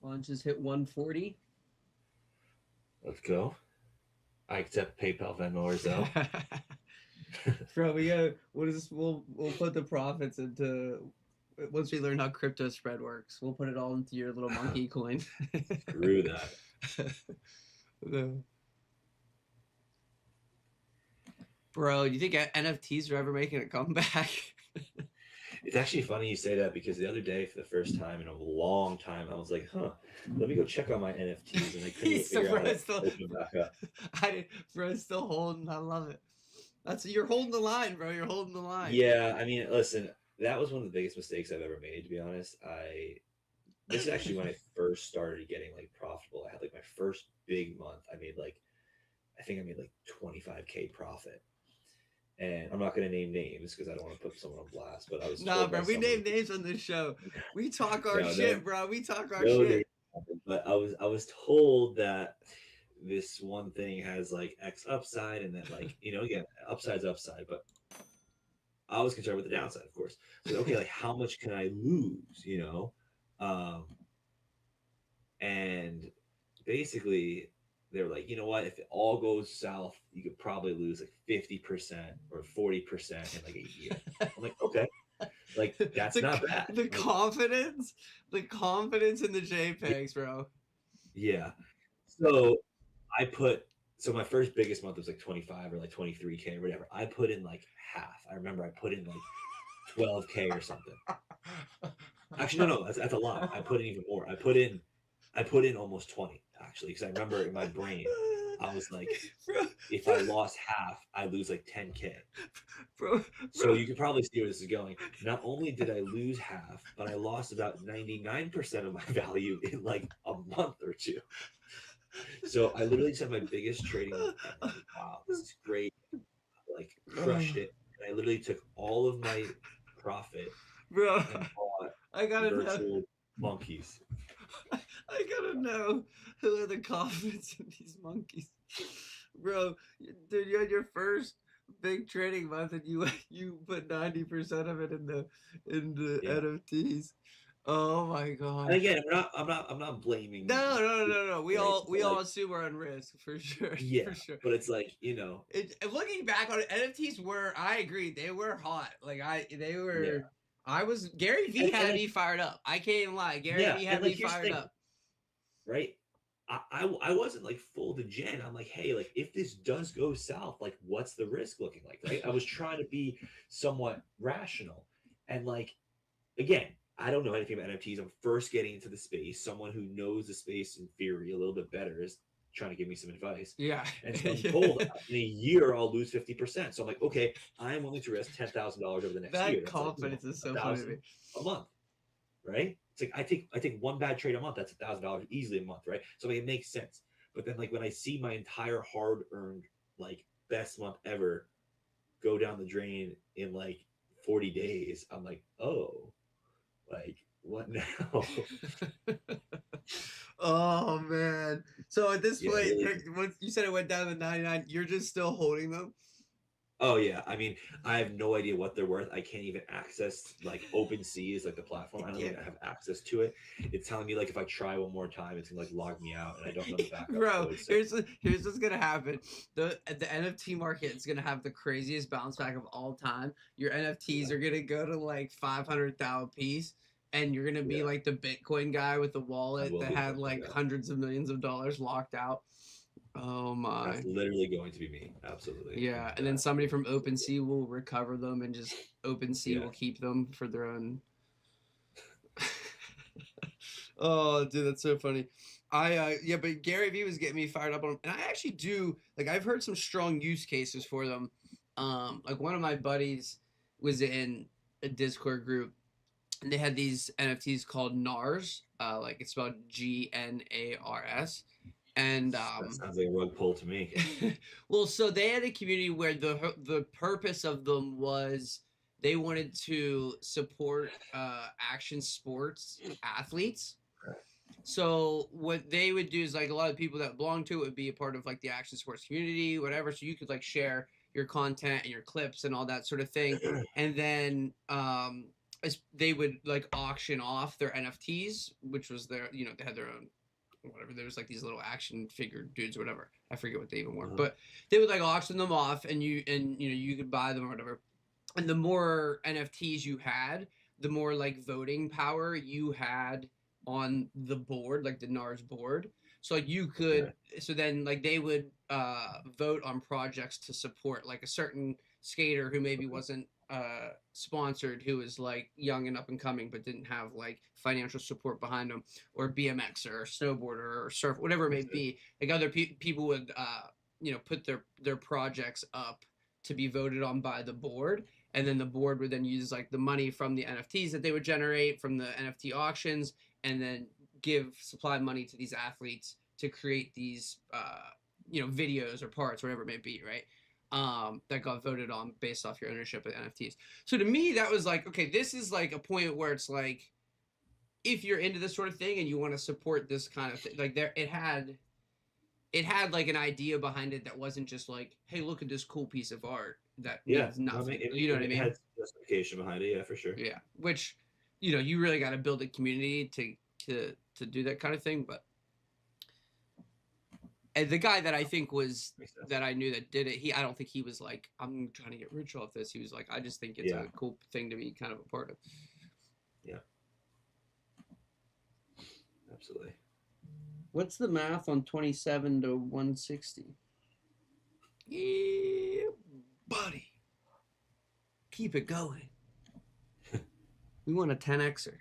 Lunches hit 140. Let's go. I accept PayPal, Venmo, or Zelle. Bro, we'll put the profits into, once we learn how crypto spread works, we'll put it all into your little monkey coin. Screw that. Bro, do you think NFTs are ever making a comeback? It's actually funny you say that, because the other day, for the first time in a long time, I was like, let me go check on my NFTs, and I couldn't figure out how to open back up. Bro's still holding. I love it. You're holding the line, bro. You're holding the line. Yeah, I mean, listen, that was one of the biggest mistakes I've ever made, to be honest. This is actually when I first started getting like profitable. I had like my first big month. I think I made like 25K profit. And I'm not going to name names because I don't want to put someone on blast, but I was bro. We name names on this show. We talk our shit, bro. We talk our shit. But I was told that this one thing has like X upside, and then like, you know, again, upside's upside, but I was concerned with the downside, of course. So okay, like how much can I lose, you know? And basically they were like, you know what, if it all goes south, you could probably lose like 50% or 40% in like a year. I'm like, okay, like that's not bad. The confidence in the JPEGs, bro. Yeah. So my first biggest month was like 25 or like 23K or whatever. I put in like half. I remember I put in like 12K or something. Actually, no, that's a lie. I put in even more. I put in almost 20 actually, because I remember in my brain, I was like, bro, if bro, I lost half, I lose like 10K. bro, So bro. you can probably see where this is going. Not only did I lose half, but I lost about 99% of my value in like a month or two. So I literally just had my biggest trading month ever. I'm like, wow, this is great. Like crushed it. And I literally took all of my profit Bro, and bought I gotta know. virtual monkeys. I gotta know who are the confidence in these monkeys, bro. Dude, you had your first big trading month, and you put 90% of it in the Yeah. NFTs. Oh my And gosh. again, I'm not blaming No. We right? all But like, assume we're on risk for sure, yeah, for sure. but it's like, Looking back on it, NFTs were, I agree, they were hot. They yeah. were. I was Gary V And had like, me fired up. I can't even lie. Gary yeah, V and had like me here's the fired thing, up. right? I wasn't like full to Jen. I'm like, hey, like if this does go south, like what's the risk looking like, right? I was trying to be somewhat rational. And like again, I don't know anything about NFTs. I'm first getting into the space. Someone who knows the space in theory a little bit better is trying to give me some advice. Yeah. And so I'm told in a year I'll lose 50%. So I'm like, okay, I'm willing to risk $10,000 over the next year. That That's like, confidence is a so funny to me. thousand a month, right? It's like I take one bad trade a month. That's $1,000 easily a month, right? So like, it makes sense. But then like when I see my entire hard earned like best month ever go down the drain in like 40 days, I'm like, oh, like what now? Oh man. So at this Yeah, point, really. once you said it went down to 99, you're just still holding them? Oh yeah. I mean, I have no idea what they're worth. I can't even access like OpenSea is like the platform. I don't Yeah. even have access to it. It's telling me like if I try one more time, it's gonna like log me out, and I don't know the backup Bro, code. So here's what's gonna happen. The NFT market is gonna have the craziest bounce back of all time. Your NFTs yeah, are gonna go to like 500,000 piece, and you're gonna be yeah, like the Bitcoin guy with the I wallet will that be the had Bitcoin like guy. hundreds of millions of dollars locked out. Oh That's my. literally going to be me. Absolutely. Yeah, and then somebody from OpenSea will recover them, and just OpenSea Yeah. will keep them for their own. Oh, dude, that's so funny. Yeah, but Gary Vee was getting me fired up on them, and I actually do like. I've heard some strong use cases for them. Like one of my buddies was in a Discord group, and they had these NFTs called NARS. Like it's spelled GNARS, and That sounds like a rug pull to me. well, so they had a community where the purpose of them was they wanted to support action sports athletes. So what they would do is like a lot of people that belong to it would be a part of like the action sports community, whatever. So you could like share your content and your clips and all that sort of thing, and then they would like auction off their NFTs, which was their they had their own whatever. There was like these little action figure dudes or whatever. I forget what they even were, but they would like auction them off, and you could buy them or whatever. And the more NFTs you had, the more like voting power you had on the board, like the NARS board. So like you could, so then like they would vote on projects to support like a certain skater who maybe wasn't sponsored, who was like young and up and coming but didn't have like financial support behind them, or BMXer or snowboarder or surf, whatever it may be. Like other people would put their projects up to be voted on by the board, and then the board would then use like the money from the NFTs that they would generate from the NFT auctions, and then give supply money to these athletes to create these videos or parts, whatever it may be, right? That got voted on based off your ownership of NFTs. So to me, that was like, okay, this is like a point where it's like, if you're into this sort of thing and you want to support this kind of thing, like it had like an idea behind it that wasn't just like, hey, look at this cool piece of art that Yeah, means no, I mean, nothing. You know what I it mean? had justification behind it. Yeah, for sure. Yeah. Which, you really got to build a community to do that kind of thing. But and the guy that I think was that I knew that did it, I don't think he was like, I'm trying to get rich off this. He was like, I just think it's a cool thing to be kind of a part of. Yeah. Absolutely. What's the math on 27 to 160? Yeah, buddy. Keep it going. We want a 10xer.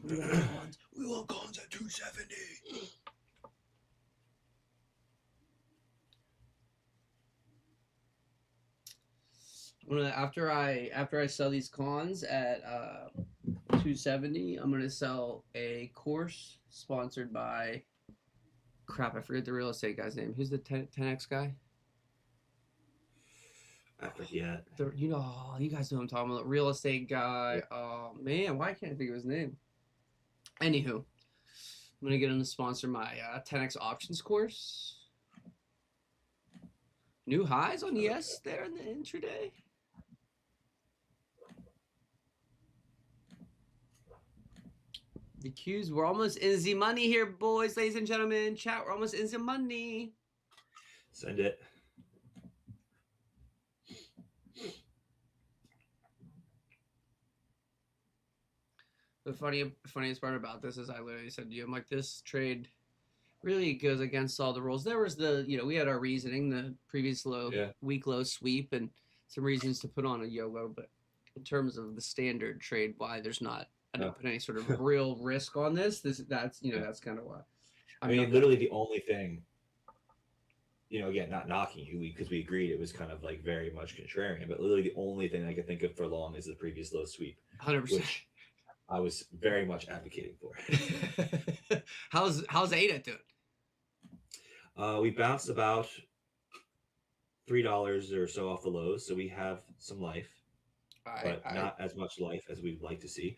We want cons. We want cons at 270. After I sell these cons at 270, I'm gonna sell a course sponsored by, crap, I forget the real estate guy's name. Who's the 10x guy? I forget. You guys know what I'm talking about. Real estate guy. Oh man, why can't I think of his name? Anywho, I'm gonna get him to sponsor my 10x options course. New highs on ES there in the intraday. The Qs, we're almost in the money here, boys, ladies and gentlemen. Chat, we're almost in the money. Send it. The funniest part about this is I literally said to you, I'm like, this trade really goes against all the rules. There was we had our reasoning, the previous week low sweep, and some reasons to put on a YOLO, but in terms of the standard trade, why there's not, I don't put any sort of real risk on this. That's kind of why. I mean, literally the only thing, again, not knocking you because we agreed it was kind of like very much contrarian, but literally the only thing I could think of for long is the previous low sweep. 100%. Which I was very much advocating for. How's ADA doing? We bounced about $3 or so off the lows, so we have some life, but not as much life as we'd like to see.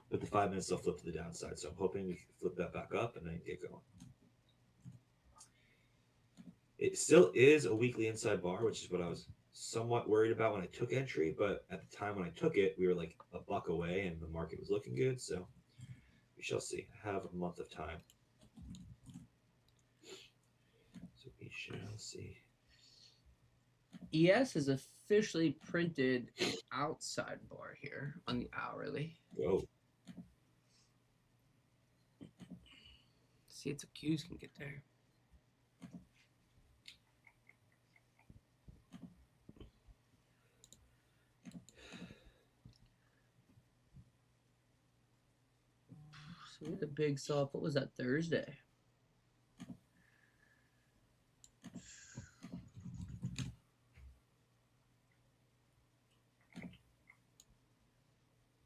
But the 5 minutes still flip to the downside, so I'm hoping we can flip that back up and then get going. It still is a weekly inside bar, which is what I was somewhat worried about when I took entry, but at the time when I took it, we were like a buck away and the market was looking good, so we shall see. I have a month of time. So we shall see. ES has officially printed an outside bar here on the hourly. Whoa. See if the Qs can get there. So we had a big sell. What was that, Thursday?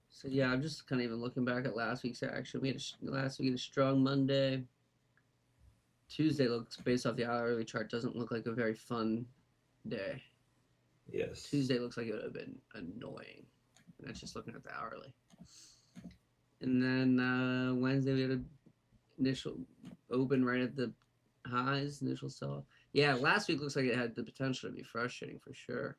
So yeah, I'm just kind of even looking back at last week's action. We had last week a strong Monday. Tuesday looks, based off the hourly chart, doesn't look like a very fun day. Yes. Tuesday looks like it would have been annoying. And that's just looking at the hourly. And then Wednesday we had an initial open right at the highs, initial sell. Yeah, last week looks like it had the potential to be frustrating for sure.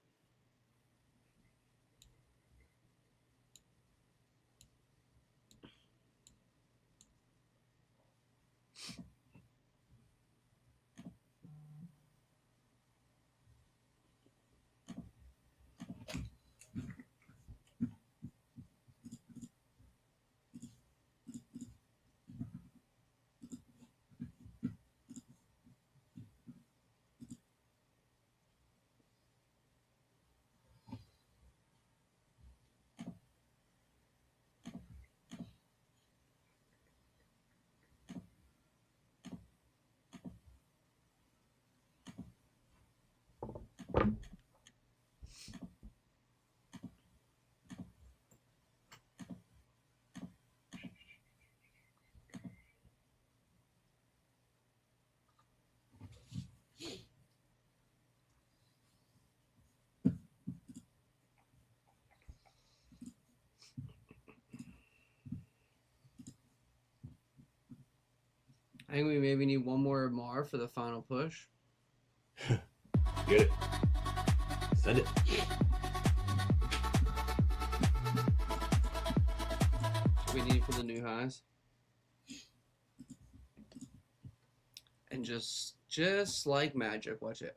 I think we maybe need one more Mar for the final push. Get it. Send it. We need for the new highs. And just like magic, watch it.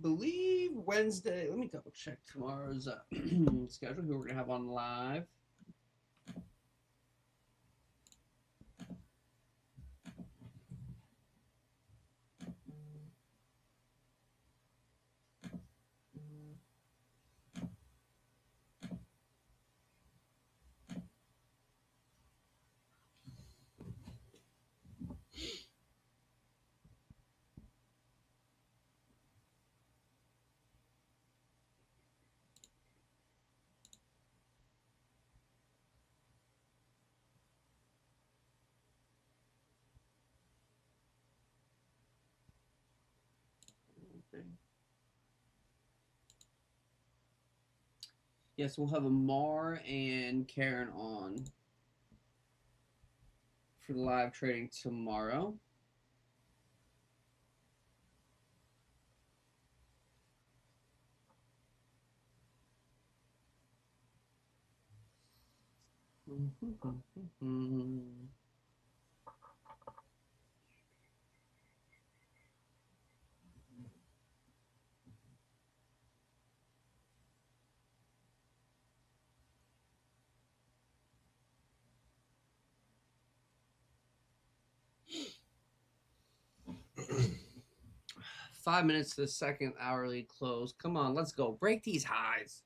believe Wednesday. Let me double check tomorrow's schedule. Who we're gonna have on live. Yes, we'll have Amar and Karen on for the live trading tomorrow. Mm-hmm. 5 minutes to the second hourly close. Come on, let's go. Break these highs.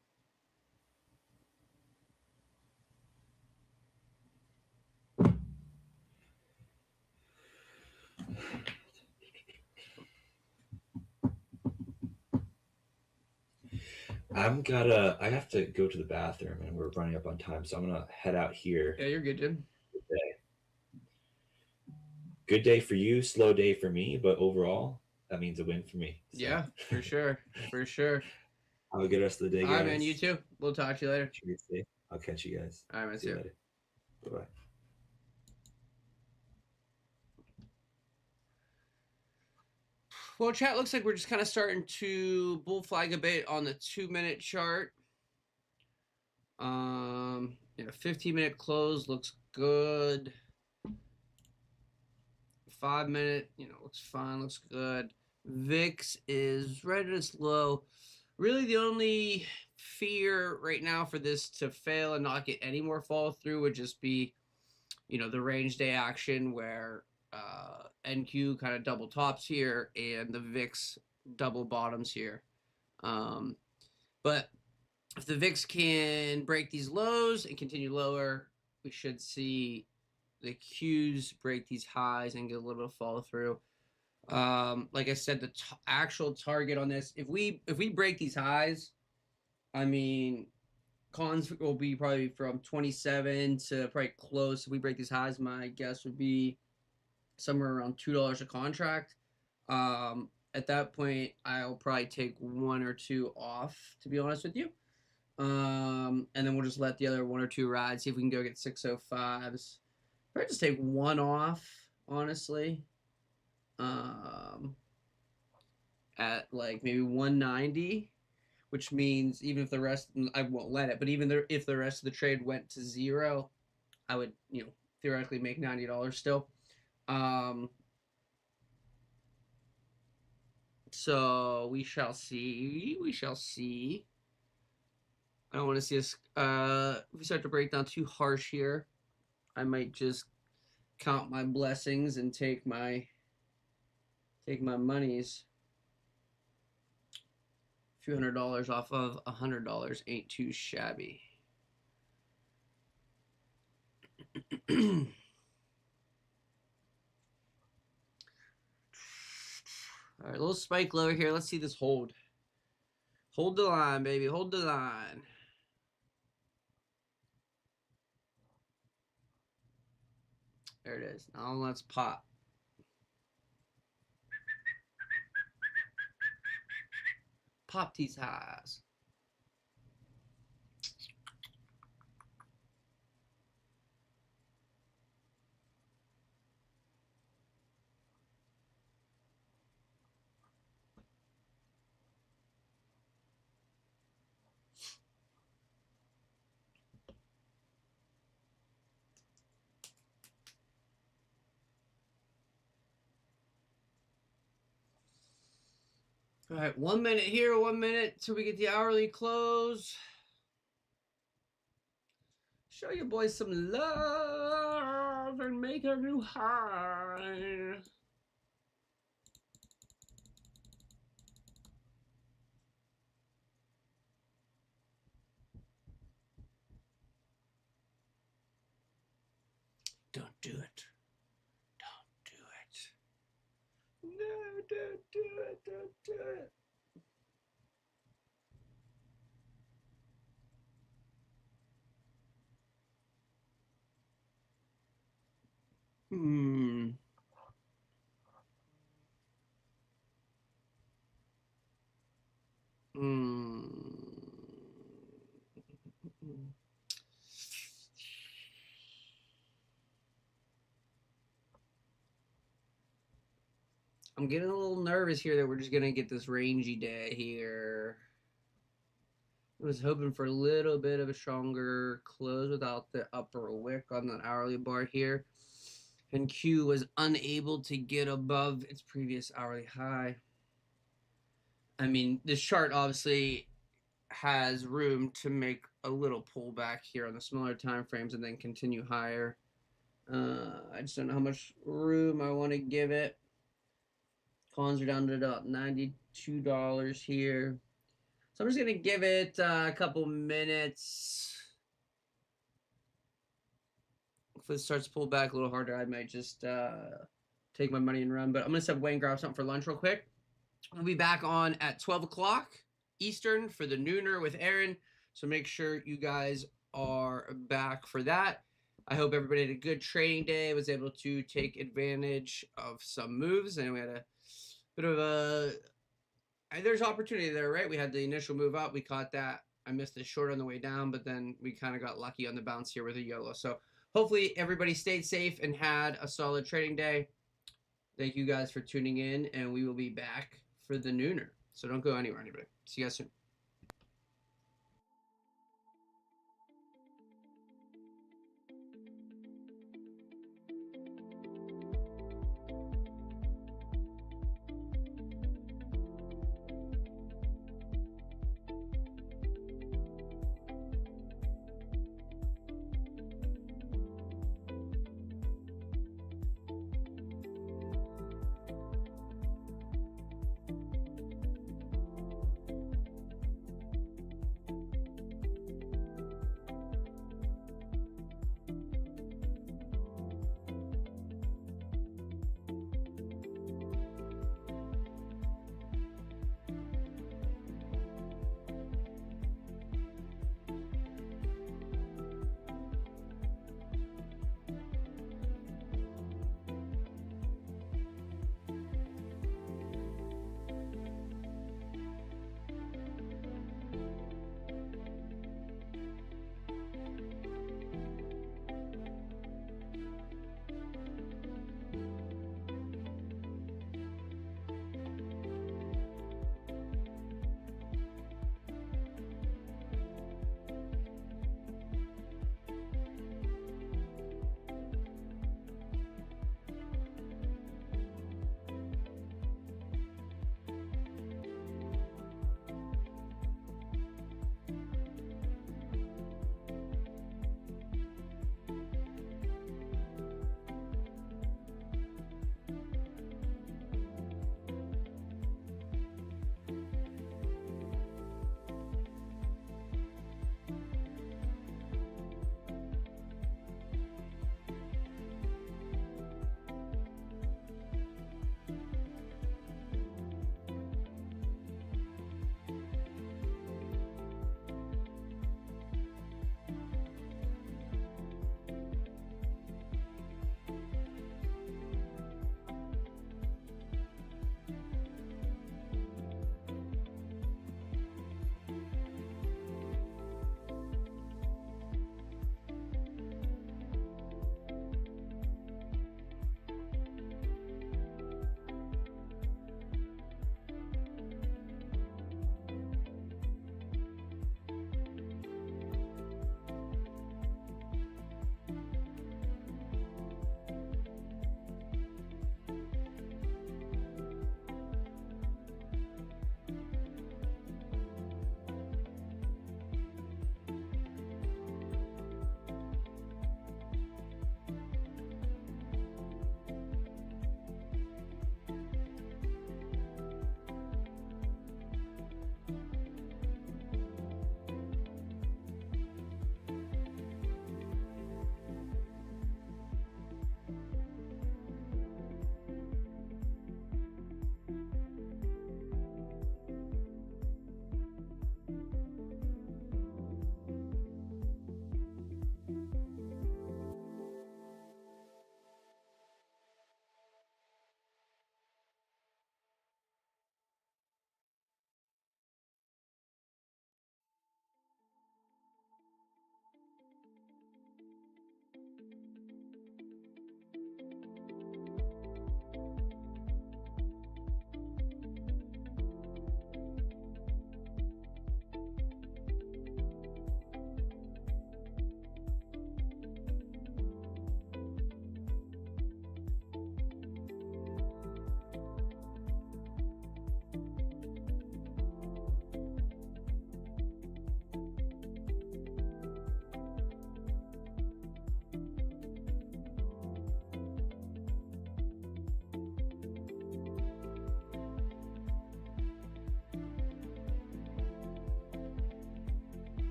I have to go to the bathroom and we're running up on time, so I'm gonna head out here. Yeah, you're good, Jim. Good day for you, slow day for me, but overall, that means a win for me. So. Yeah, for sure. For sure. Have a good rest of the day, guys. All right, man. You too. We'll talk to you later. I'll catch you guys. All right, man. See you later. Bye-bye. Well, chat, looks like we're just kind of starting to bull flag a bit on the 2-minute chart. 15-minute close looks good. 5-minute, looks fine, looks good. VIX is right at its low. Really, the only fear right now for this to fail and not get any more follow through would just be, the range day action where NQ kind of double tops here and the VIX double bottoms here. But if the VIX can break these lows and continue lower, we should see the Qs break these highs and get a little bit of follow through. Like I said, the actual target on this, if we break these highs, I mean, cons will be probably from 27 to probably close. If we break these highs, my guess would be somewhere around $2 a contract. At that point, I'll probably take 1 or 2 off, to be honest with you. And then we'll just let the other 1 or 2 ride, see if we can go get 605s. Probably just take 1 off, honestly. At like maybe 190, which means even if the rest, I won't let it, but even if the rest of the trade went to 0, I would, theoretically make $90 still. So we shall see. We shall see. I don't want to see us. If we start to break down too harsh here, I might just count my blessings and take my monies. A few $100 off of $100 ain't too shabby. All right, a little spike lower here. Let's see this hold. Hold the line, baby. Hold the line. There it is. Now let's pop. Pop these highs. All right, 1 minute here, 1 minute till we get the hourly close. Show your boys some love and make a new high. Don't do it. Don't do it. No, don't do it. Don't do it. Hmm. Hmm. I'm getting a little nervous here that we're just gonna get this rangy day here. I was hoping for a little bit of a stronger close without the upper wick on the hourly bar here. And Q was unable to get above its previous hourly high. I mean, this chart obviously has room to make a little pullback here on the smaller time frames and then continue higher. I just don't know how much room I want to give it. Cons are down to about $92 here. So I'm just going to give it a couple minutes. If it starts to pull back a little harder, I might just take my money and run. But I'm going to step away and grab something for lunch real quick. We'll be back on at 12 o'clock Eastern for the Nooner with Aaron. So make sure you guys are back for that. I hope everybody had a good trading day, was able to take advantage of some moves, and we had a bit of a there's opportunity there, right? We had the initial move up, we caught that. I missed the short on the way down, but then we kind of got lucky on the bounce here with a YOLO. So hopefully everybody stayed safe and had a solid trading day. Thank you guys for tuning in, and we will be back for the Nooner. So don't go anywhere, anybody. See you guys soon.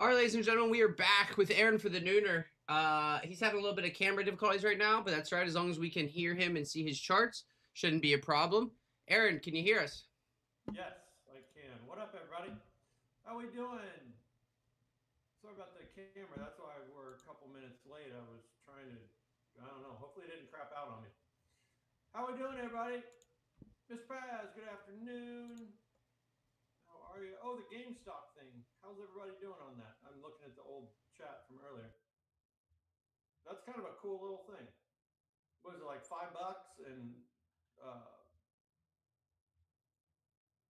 All right, ladies and gentlemen, we are back with Aaron for the Nooner. He's having a little bit of camera difficulties right now, but that's right. As long as we can hear him and see his charts, shouldn't be a problem. Aaron, can you hear us? Yes, I can. What up, everybody? How we doing? Sorry about the camera. That's why we're a couple minutes late. I was trying to, I don't know. Hopefully it didn't crap out on me. How we doing, everybody? Miss Paz, good afternoon. How are you? Oh, the GameStop thing. How's everybody doing on that? I'm looking at the old chat from earlier. That's kind of a cool little thing. What is it, like $5 and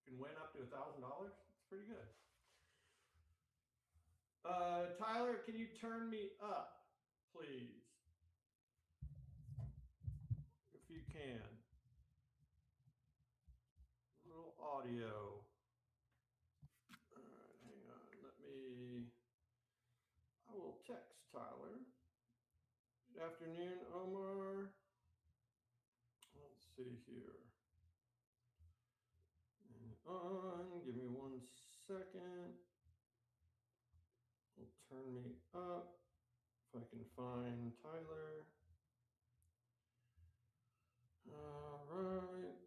can win up to $1,000? It's pretty good. Tyler, can you turn me up, please? If you can. A little audio. All right, hang on. I will text Tyler. Good afternoon, Omar. Let's see here. Give me 1 second. Will turn me up if I can find Tyler. All right.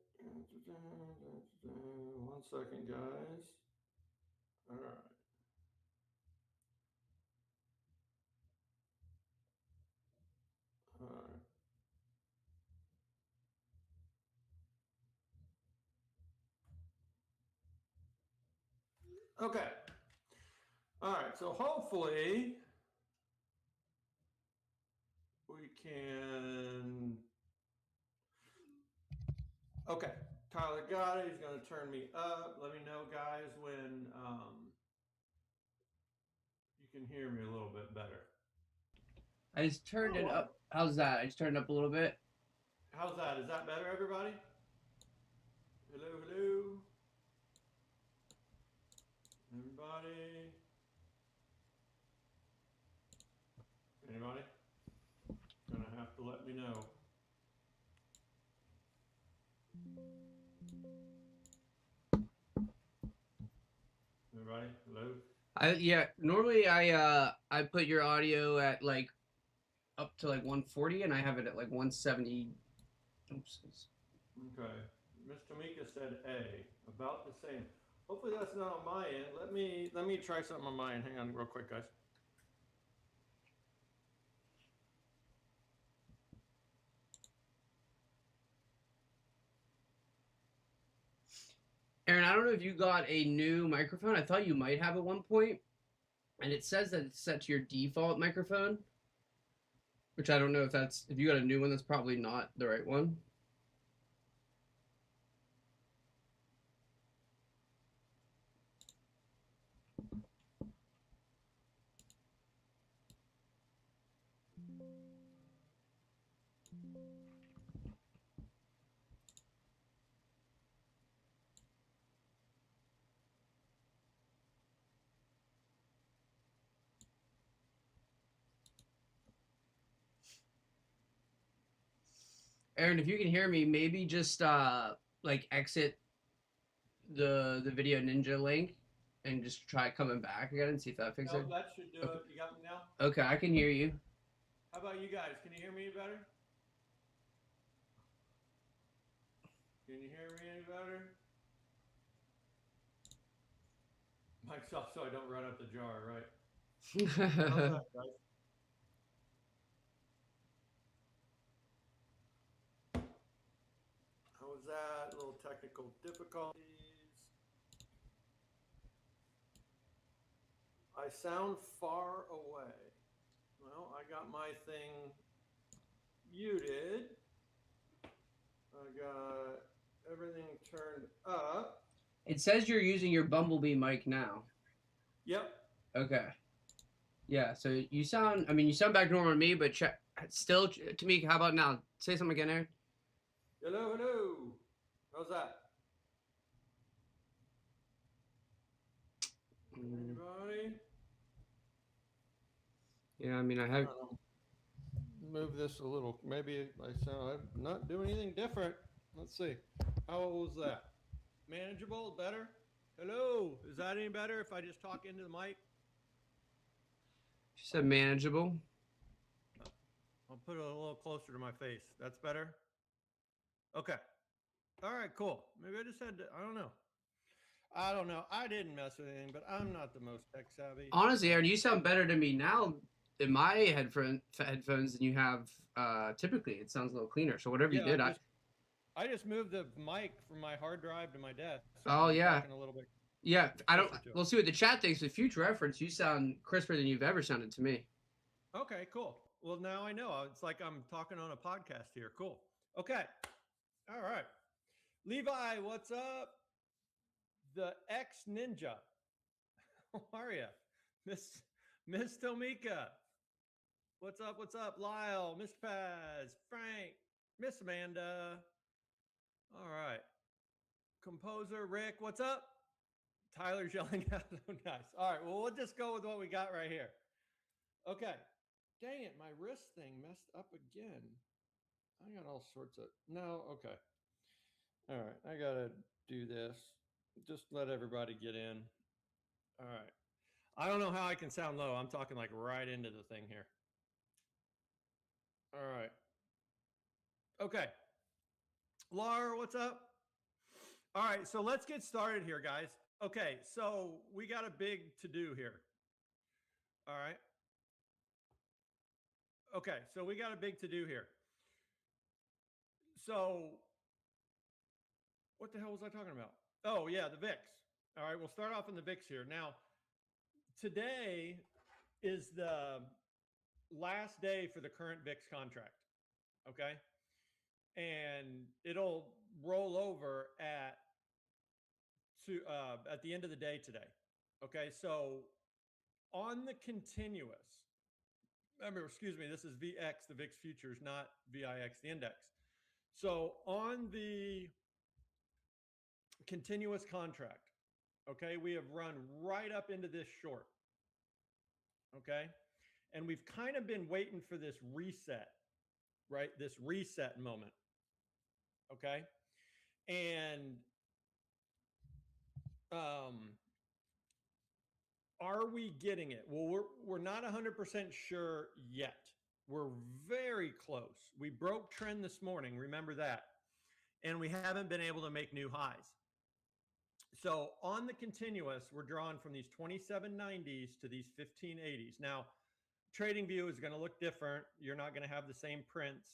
1 second, guys. All right. All right. Okay. All right. So hopefully we can. Okay. Tyler got it. He's going to turn me up. Let me know, guys, when you can hear me a little bit better. I just turned it up. How's that? I just turned it up a little bit. How's that? Is that better, everybody? Hello, hello. Everybody? Anybody? Gonna have to let me know. Everybody? Hello? Normally I put your audio at like up to like 140 and I have it at like 170. Oops. Okay. Miss Tamika said A. About the same. Hopefully that's not on my end. Let me try something on my end. Hang on real quick, guys. Aaron, I don't know if you got a new microphone. I thought you might have at one point, and it says that it's set to your default microphone, which I don't know if you got a new one, that's probably not the right one. Aaron, if you can hear me, maybe just like exit the video ninja link and just try coming back again and see if that fixes it. That should do it. You got me now? Okay, I can hear you. How about you guys? Can you hear me better? Can you hear me any better? Mike's off so I don't run up the jar, right? How's that, guys? How was that? A little technical difficulties. I sound far away. Well, I got my thing muted. I got everything turned up. It says you're using your Bumblebee mic now. Yep. Okay. Yeah, so you sound back normal to me, but still, Tamika, how about now? Say something again, Aaron. Hello, hello. How's that? Anybody? Yeah, I have. Move this a little. Maybe I'm not doing anything different. Let's see. How was that? Manageable? Better? Hello. Is that any better if I just talk into the mic? She said manageable. I'll put it a little closer to my face. That's better. Okay. All right, cool. Maybe I just had to, I don't know. I don't know. I didn't mess with anything, but I'm not the most tech savvy. Honestly, Aaron, you sound better to me now in my headphones than you have typically. It sounds a little cleaner. So whatever you did, I just moved the mic from my hard drive to my desk. So oh I'm yeah, talking a little bit. yeah. I don't. closer to it. We'll see what the chat thinks. With future reference, you sound crisper than you've ever sounded to me. Okay, cool. Well, now I know. It's like I'm talking on a podcast here. Cool. Okay. All right. Levi, what's up? The ex ninja. How are you? Miss Tomika. What's up? What's up? Lyle, Mr. Paz, Frank, Miss Amanda. All right. Composer Rick, what's up? Tyler's yelling out. Oh, nice. All right. Well, we'll just go with what we got right here. Okay. Dang it. My wrist thing messed up again. I got all sorts of. No. Okay. All right. I got to do this. Just let everybody get in. All right. I don't know how I can sound low. I'm talking like right into the thing here. All right. Okay. Laura, what's up? All right. So let's get started here, guys. Okay. So we got a big to do here. All right. Okay. So we got a big to do here. So what the hell was I talking about? Oh, yeah, the VIX. All right. We'll start off in the VIX here. Now, today is the last day for the current VIX contract. Okay. And it'll roll over at the end of the day today. Okay. So on the continuous, remember, excuse me, this is VX, the VIX futures, not VIX, the index. So on the continuous contract, okay, we have run right up into this short. Okay. And we've kind of been waiting for this reset, right? This reset moment. Okay. And are we getting it? Well, we're not 100% sure yet. We're very close. We broke trend this morning. Remember that. And we haven't been able to make new highs. So on the continuous, we're drawing from these 2790s to these 1580s. Now, TradingView is going to look different. You're not going to have the same prints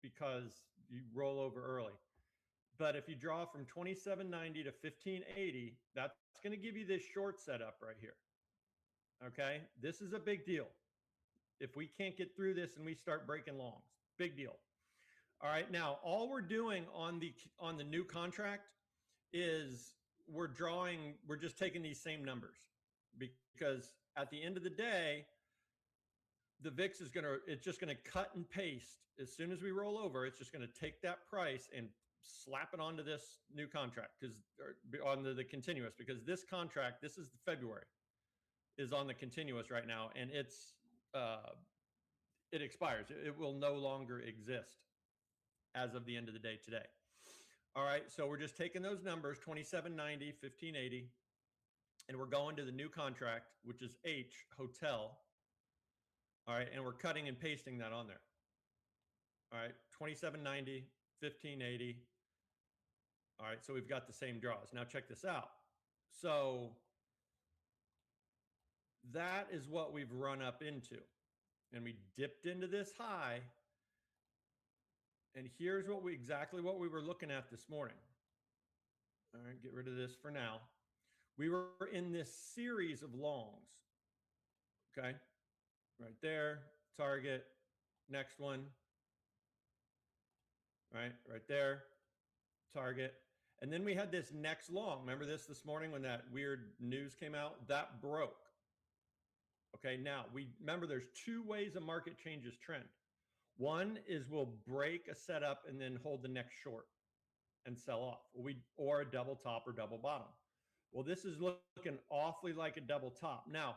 because you roll over early. But if you draw from 2790 to 1580, that's going to give you this short setup right here. Okay, this is a big deal. If we can't get through this and we start breaking longs, big deal. All right, now all we're doing on the new contract is we're just taking these same numbers, because at the end of the day, the VIX is it's just gonna cut and paste. As soon as we roll over, it's just gonna take that price and slap it onto this new contract, because on the continuous, because this contract, this is February, is on the continuous right now, and it expires. It will no longer exist as of the end of the day today. All right, so we're just taking those numbers, 2790, 1580, and we're going to the new contract, which is H, hotel. All right, and we're cutting and pasting that on there. All right, 2790, 1580. All right, so we've got the same draws. Now check this out. So that is what we've run up into. And we dipped into this high. And here's exactly what we were looking at this morning. All right, get rid of this for now. We were in this series of longs. Okay, right there, target, next one. Right there, target. And then we had this next long. Remember this morning when that weird news came out? That broke. Okay, now remember there's two ways a market changes trend. One is we'll break a setup and then hold the next short and sell off, or a double top or double bottom. Well, this is looking awfully like a double top. Now,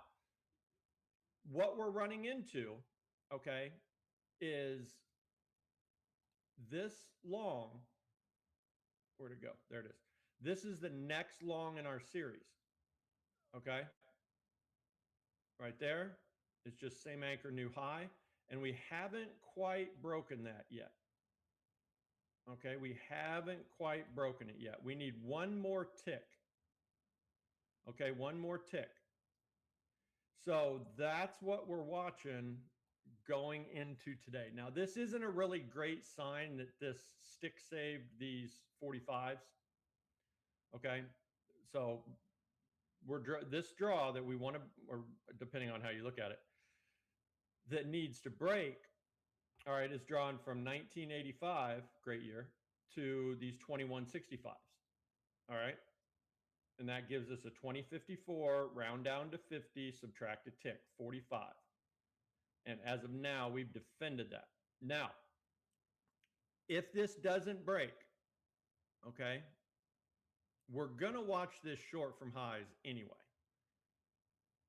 what we're running into, okay, is this long. Where'd it go? There it is. This is the next long in our series. Okay. Right there. It's just same anchor, new high. And we haven't quite broken that yet. Okay, we haven't quite broken it yet. We need one more tick. Okay, one more tick. So that's what we're watching going into today. Now, this isn't a really great sign that this stick saved these 45s. Okay, so this draw that we want to, or depending on how you look at it, that needs to break, all right, is drawn from 1985, great year, to these 2165s. All right, and that gives us a 2054, round down to 50, subtract a tick, 45. And as of now, we've defended that. Now, if this doesn't break, okay, we're going to watch this short from highs anyway.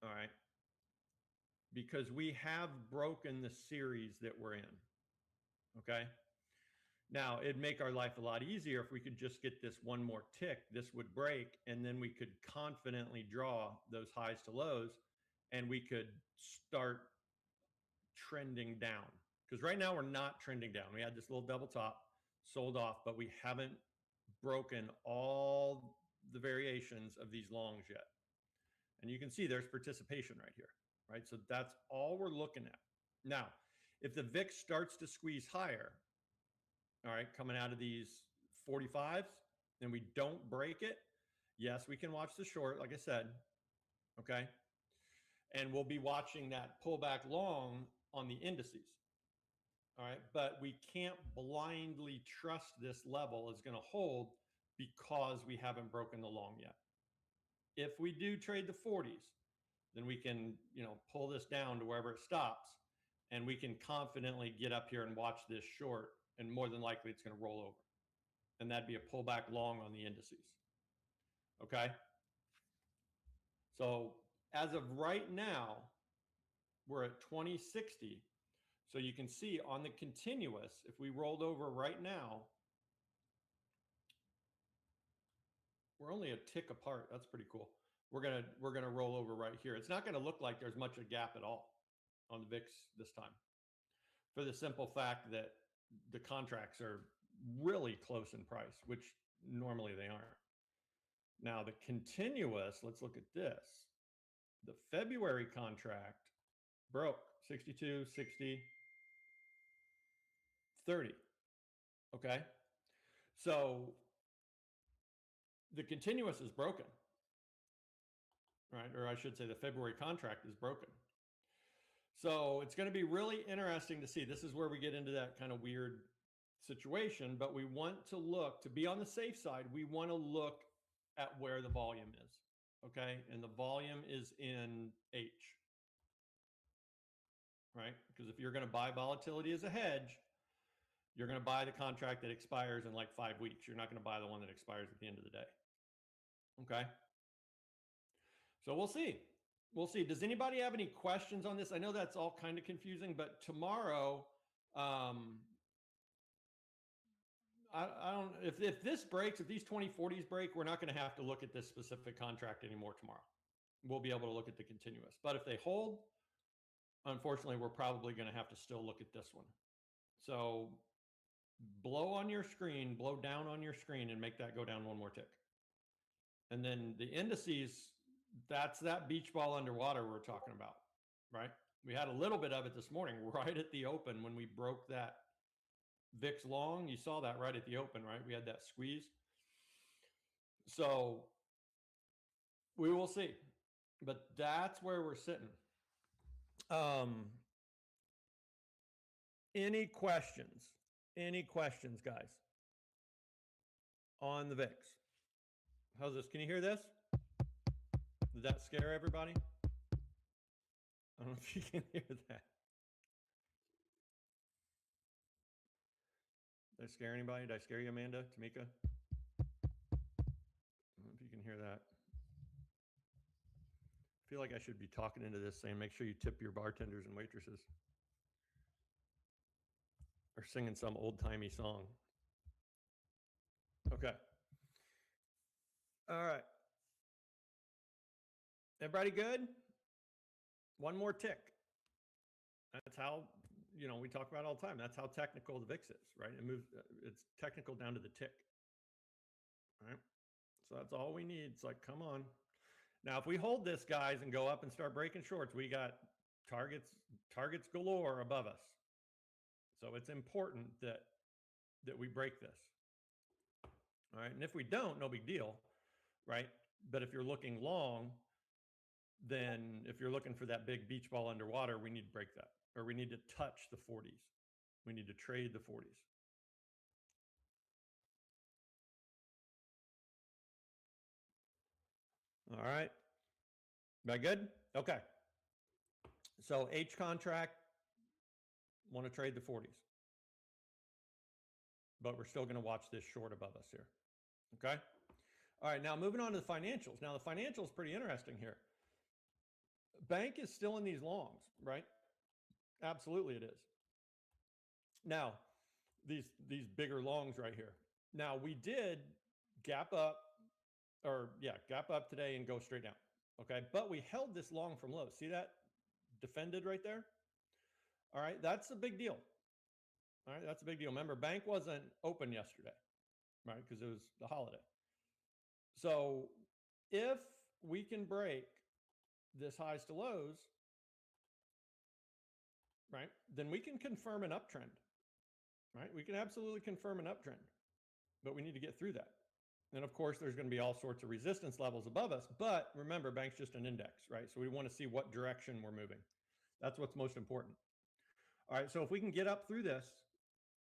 All right. Because we have broken the series that we're in. Okay. Now, it'd make our life a lot easier if we could just get this one more tick. This would break, and then we could confidently draw those highs to lows, and we could start trending down. Because right now we're not trending down. We had this little double top, sold off, but we haven't broken all the variations of these longs yet. And you can see there's participation right here, right? So that's all we're looking at. Now, if the VIX starts to squeeze higher, all right, coming out of these 45s, and we don't break it, yes, we can watch the short, like I said, okay? And we'll be watching that pullback long on the indices. All right, but we can't blindly trust this level is going to hold because we haven't broken the long yet. If we do trade the 40s, then we can, pull this down to wherever it stops, and we can confidently get up here and watch this short, and more than likely it's going to roll over. And that'd be a pullback long on the indices. Okay? So as of right now, we're at 2060. So you can see on the continuous, if we rolled over right now, we're only a tick apart. That's pretty cool. We're gonna roll over right here. It's not gonna look like there's much of a gap at all on the VIX this time, for the simple fact that the contracts are really close in price, which normally they aren't. Now the continuous, let's look at this. The February contract broke 62, 60, 30. Okay. So the continuous is broken, right? Or I should say the February contract is broken. So it's going to be really interesting to see. This is where we get into that kind of weird situation, but we want to look, to be on the safe side, we want to look at where the volume is. Okay. And the volume is in H, right? Because if you're going to buy volatility as a hedge, you're going to buy the contract that expires in like 5 weeks. You're not going to buy the one that expires at the end of the day. Okay. So we'll see. We'll see. Does anybody have any questions on this? I know that's all kind of confusing, but tomorrow, I don't, if this breaks, if these 2040s break, we're not going to have to look at this specific contract anymore tomorrow. We'll be able to look at the continuous. But if they hold, unfortunately, we're probably going to have to still look at this one. So blow on your screen, blow down on your screen, and make that go down one more tick. And then the indices, that's that beach ball underwater we're talking about, right? We had a little bit of it this morning right at the open when we broke that VIX long. You saw that right at the open, right? We had that squeeze. So we will see. But that's where we're sitting. Any questions? Any questions, guys, on the VIX? How's this? Can you hear this? Did that scare everybody? I don't know if you can hear that. Did I scare anybody? Did I scare you, Amanda, Tamika? I don't know if you can hear that. I feel like I should be talking into this saying, make sure you tip your bartenders and waitresses. Or singing some old-timey song. Okay. All right. Everybody good? One more tick. That's how, we talk about it all the time. That's how technical the VIX is, right? It moves, it's technical down to the tick, right? So that's all we need. It's like, come on. Now, if we hold this, guys, and go up and start breaking shorts, we got targets galore above us. So it's important that we break this. All right. And if we don't, no big deal, right? But if you're looking long, then if you're looking for that big beach ball underwater, we need to break that, or we need to touch the 40s. We need to trade the 40s. All right. That good? Okay. So H contract, want to trade the 40s. But we're still going to watch this short above us here. Okay. All right. Now moving on to the financials. Now the financials is pretty interesting here. Bank is still in these longs, right? Absolutely it is. Now, these bigger longs right here. Now we did gap up today and go straight down. Okay. But we held this long from low. See that? Defended right there. All right. That's a big deal. All right. That's a big deal. Remember, bank wasn't open yesterday, right? Because it was the holiday. So if we can break this highs to lows, right, then we can confirm an uptrend, right? We can absolutely confirm an uptrend, but we need to get through that. And of course, there's going to be all sorts of resistance levels above us. But remember, bank's just an index, right? So we want to see what direction we're moving. That's what's most important. All right. So if we can get up through this,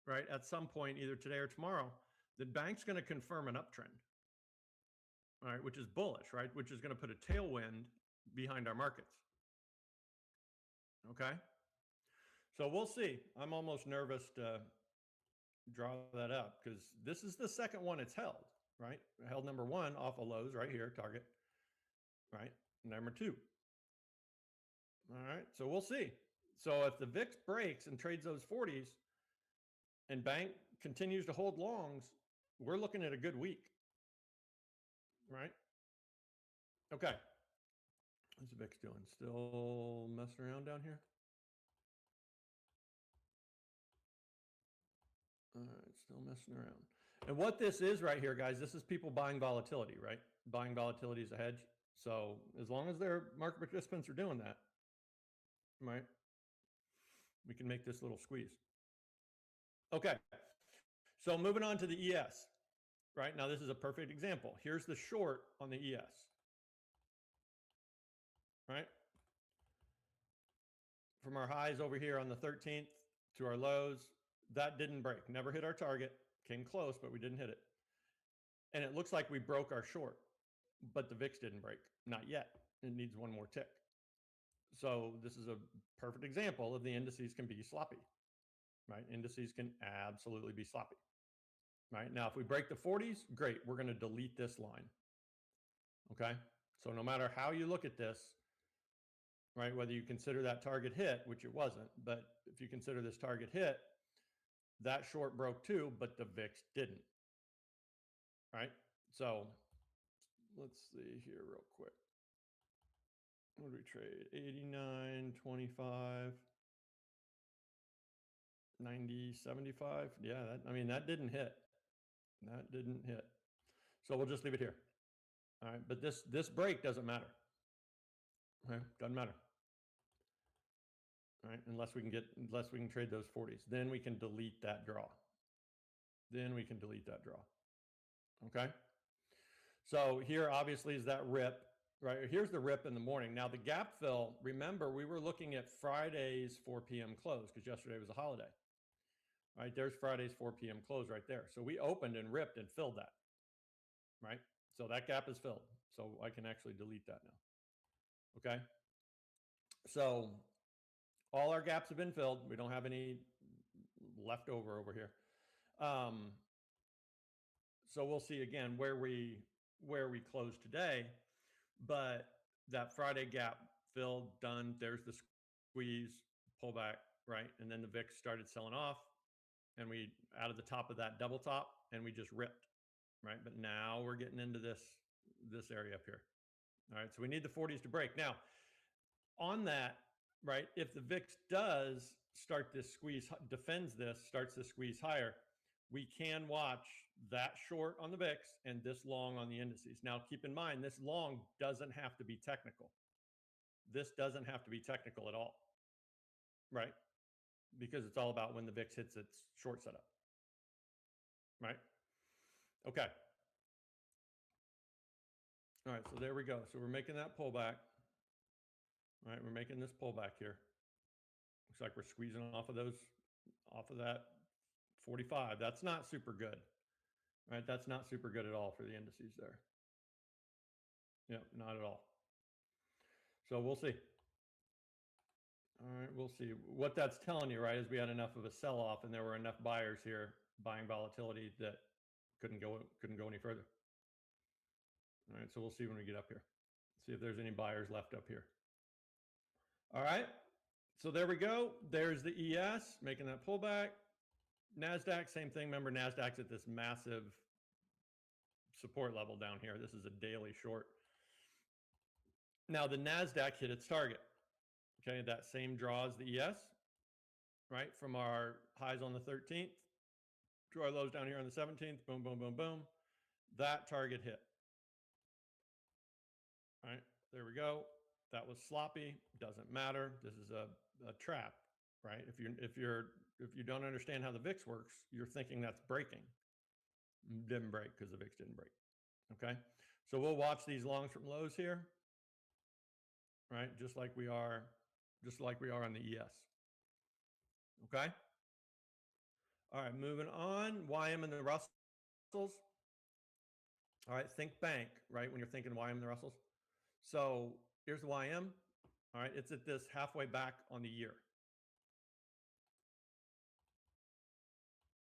right, at some point, either today or tomorrow, then bank's going to confirm an uptrend, all right, which is bullish, right? Which is going to put a tailwind behind our markets. Okay. So we'll see. I'm almost nervous to draw that up because this is the second one it's held, right? Held number one off of lows right here, target, right? Number two. All right. So we'll see. So if the VIX breaks and trades those 40s and bank continues to hold longs, we're looking at a good week, right? Okay. What's the VIX doing? Still messing around down here? All right, still messing around. And what this is right here, guys, this is people buying volatility, right? Buying volatility as a hedge. So as long as their market participants are doing that, right, we can make this little squeeze. Okay. So moving on to the ES, right? Now this is a perfect example. Here's the short on the ES, right? From our highs over here on the 13th to our lows, that didn't break. Never hit our target. Came close, but we didn't hit it. And it looks like we broke our short, but the VIX didn't break. Not yet. It needs one more tick. So this is a perfect example of the indices can be sloppy, right? Indices can absolutely be sloppy, right? Now, if we break the 40s, great. We're going to delete this line. Okay. So no matter how you look at this, right, whether you consider that target hit, which it wasn't, but if you consider this target hit, that short broke too, but the VIX didn't, right? So let's see here real quick. What did we trade? 89, 25, 90, 75. Yeah, that didn't hit. That didn't hit. So we'll just leave it here. All right, but this break doesn't matter. Okay, doesn't matter. All right, unless we can trade those 40s. Then we can delete that draw. Okay. So here obviously is that rip, right? Here's the rip in the morning. Now the gap fill, remember we were looking at Friday's 4 p.m. close because yesterday was a holiday. All right, there's Friday's 4 p.m. close right there. So we opened and ripped and filled that, right? So that gap is filled. So I can actually delete that now. Okay. So all our gaps have been filled. We don't have any left over here. So we'll see again where we close today, but that Friday gap filled, done. There's the squeeze, pullback, right? And then the VIX started selling off and we out of the top of that double top and we just ripped, right? But now we're getting into this area up here. All right, so we need the 40s to break. Now, on that, right? If the VIX does start this squeeze, defends this, starts to squeeze higher, we can watch that short on the VIX and this long on the indices. Now, keep in mind, this long doesn't have to be technical. This doesn't have to be technical at all, right? Because it's all about when the VIX hits its short setup, right? Okay. All right, so there we go. So we're making that pullback. All right, we're making this pullback here. Looks like we're squeezing off of that 45. That's not super good, right? That's not super good at all for the indices there. Yep, not at all. So we'll see. All right, we'll see. What that's telling you, right, is we had enough of a sell-off and there were enough buyers here buying volatility that couldn't go any further. All right, so we'll see when we get up here. See if there's any buyers left up here. All right, so there we go. There's the ES making that pullback. NASDAQ, same thing. Remember, NASDAQ's at this massive support level down here. This is a daily short. Now, the NASDAQ hit its target. Okay, that same draw as the ES, right? From our highs on the 13th to our lows down here on the 17th. Boom, boom, boom, boom. That target hit. All right, there we go. That was sloppy. Doesn't matter. This is a trap, right? If you don't understand how the VIX works, you're thinking that's breaking. Didn't break because the VIX didn't break. Okay, so we'll watch these longs from lows here, right? Just like we are on the ES. Okay. All right, moving on. YM and the Russells. All right, think bank, right? When you're thinking YM and the Russells. So here's the YM. All right, it's at this halfway back on the year.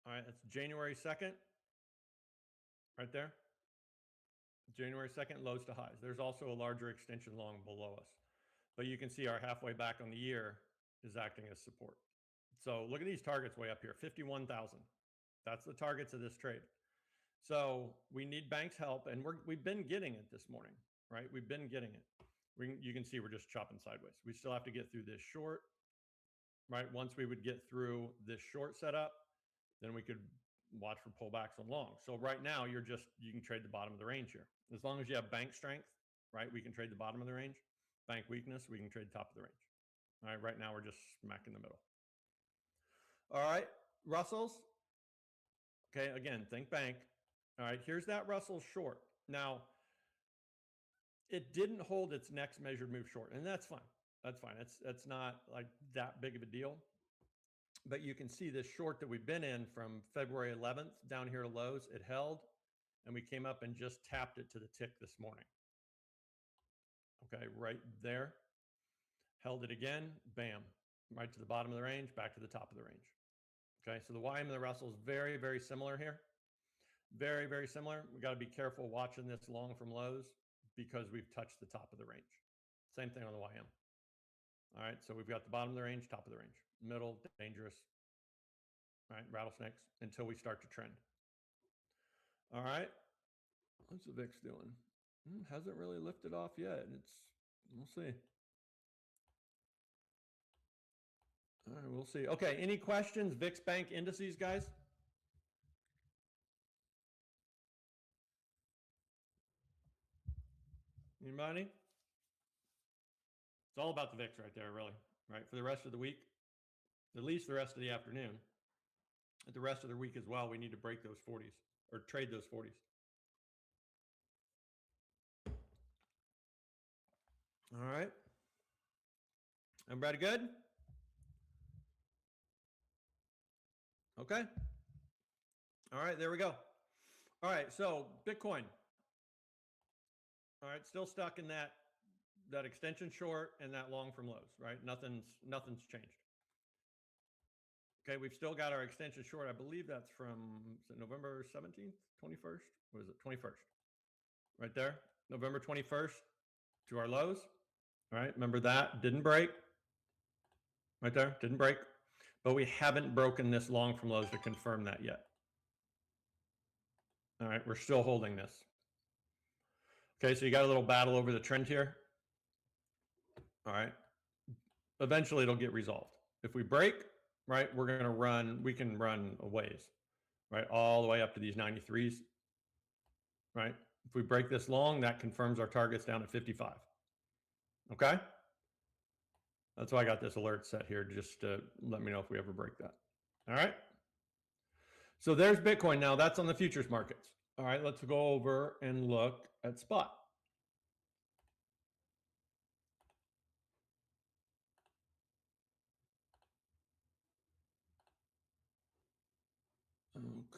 All right, that's January 2nd, right there. January 2nd, lows to highs. There's also a larger extension long below us. But you can see our halfway back on the year is acting as support. So look at these targets way up here, 51,000. That's the targets of this trade. So we need banks' help, and we've been getting it this morning, right? We've been getting it. You can see we're just chopping sideways. We still have to get through this short, right? Once we would get through this short setup, then we could watch for pullbacks on long. So right now, you can trade the bottom of the range here. As long as you have bank strength, right, we can trade the bottom of the range. Bank weakness, we can trade top of the range. All right, right now we're just smack in the middle. All right, Russells. Okay, again, think bank. All right, here's that Russell short. Now, it didn't hold its next measured move short, and that's fine. That's fine. That's not like that big of a deal. But you can see this short that we've been in from February 11th down here to lows. It held, and we came up and just tapped it to the tick this morning. Okay, right there. Held it again, bam, right to the bottom of the range, back to the top of the range. Okay, so the YM and the Russell is very, very similar here. Very, very similar. We got to be careful watching this long from lows because we've touched the top of the range. Same thing on the YM. All right, so we've got the bottom of the range, top of the range. Middle, dangerous, right? Rattlesnakes until we start to trend. All right, what's the VIX doing? Hasn't really lifted off yet. We'll see. All right, we'll see. Okay, any questions? VIX Bank indices, guys? Anybody? It's all about the VIX right there, really, right? For the rest of the week, at least the rest of the afternoon. At the rest of the week as well, we need to break those 40s or trade those 40s. All right. Everybody good? Okay. All right, there we go. All right, so Bitcoin. All right, still stuck in that extension short and that long from lows, right? Nothing's changed. Okay, we've still got our extension short. I believe that's from November 17th, 21st. What is it? 21st. Right there. November 21st to our lows. All right, remember that didn't break. Right there, didn't break. But we haven't broken this long from lows to confirm that yet. All right, we're still holding this. Okay, so you got a little battle over the trend here. All right. eventually it'll get resolved. If we break, right, we can run a ways, right, all the way up to these 93s, right? If we break this long, that confirms our target's down at 55. Okay? That's why I got this alert set here, just to let me know if we ever break that. All right? So there's Bitcoin now. That's on the futures markets. All right, let's go over and look at spot.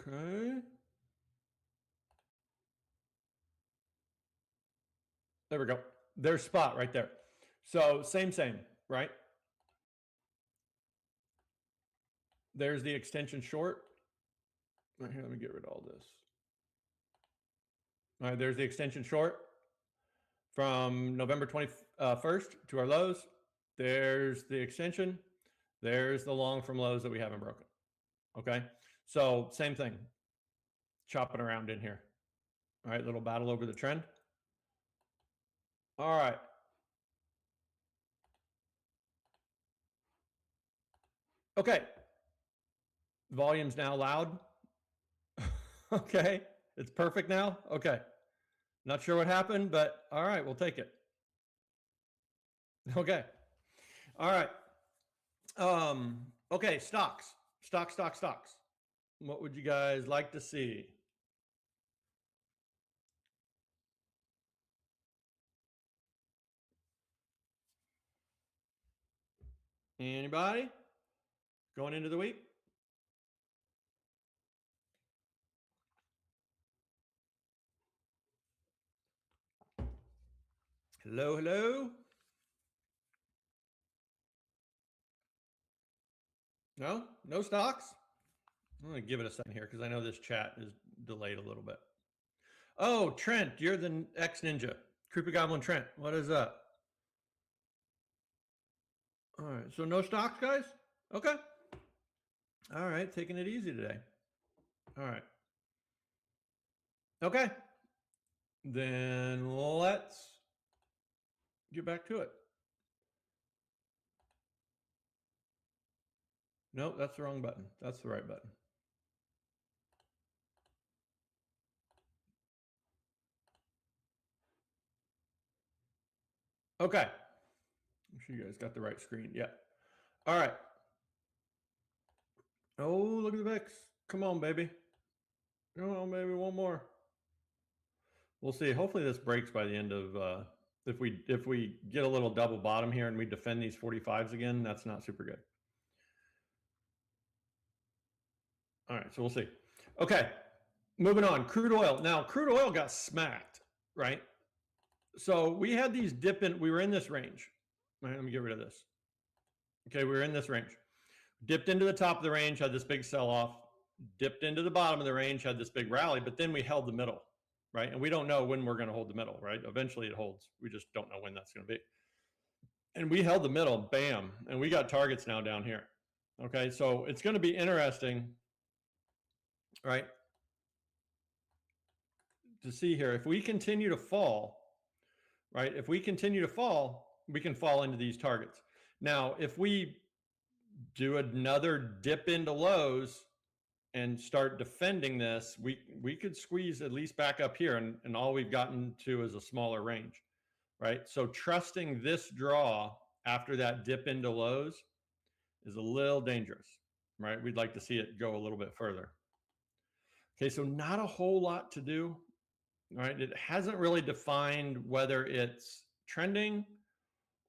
Okay. There we go. There's spot right there. So same, right? There's the extension short. Right here, let me get rid of all this. All right, there's the extension short from November 21st to our lows. There's the extension. There's the long from lows that we haven't broken. Okay, so same thing. Chopping around in here. All right, little battle over the trend. All right. Okay. Volume's now loud. Okay. It's perfect now. Okay. Not sure what happened, but all right, we'll take it. Okay. All right. Okay, stocks. Stocks. What would you guys like to see? Anybody? Going into the week? Hello? No stocks? I'm going to give it a second here because I know this chat is delayed a little bit. Oh, Trent, you're the ex-ninja. Creepy Goblin Trent, what is up? All right, so no stocks, guys? Okay. All right, taking it easy today. All right. Okay. Then let's get back to it. No, that's the wrong button. That's the right button. Okay. I'm sure you guys got the right screen. Yeah. All right. Oh, look at the VIX. Come on, baby. Come on, baby. One more. We'll see. Hopefully this breaks by the end of if we get a little double bottom here and we defend these 45s again, that's not super good. All right, so we'll see. Okay, moving on. Crude oil. Now, crude oil got smacked, right? So we had these dip in. We were in this range. All right, let me get rid of this. Okay, we were in this range. Dipped into the top of the range, had this big sell-off. Dipped into the bottom of the range, had this big rally, but then we held the middle, right? And we don't know when we're going to hold the middle, right? Eventually it holds. We just don't know when that's going to be. And we held the middle, bam. And we got targets now down here. Okay, so it's going to be interesting, right, to see here. If we continue to fall, right, if we continue to fall, we can fall into these targets. Now, if we do another dip into lows and start defending this, we could squeeze at least back up here, and all we've gotten to is a smaller range, right? So trusting this draw after that dip into lows is a little dangerous, right? We'd like to see it go a little bit further. Okay, so not a whole lot to do, right? It hasn't really defined whether it's trending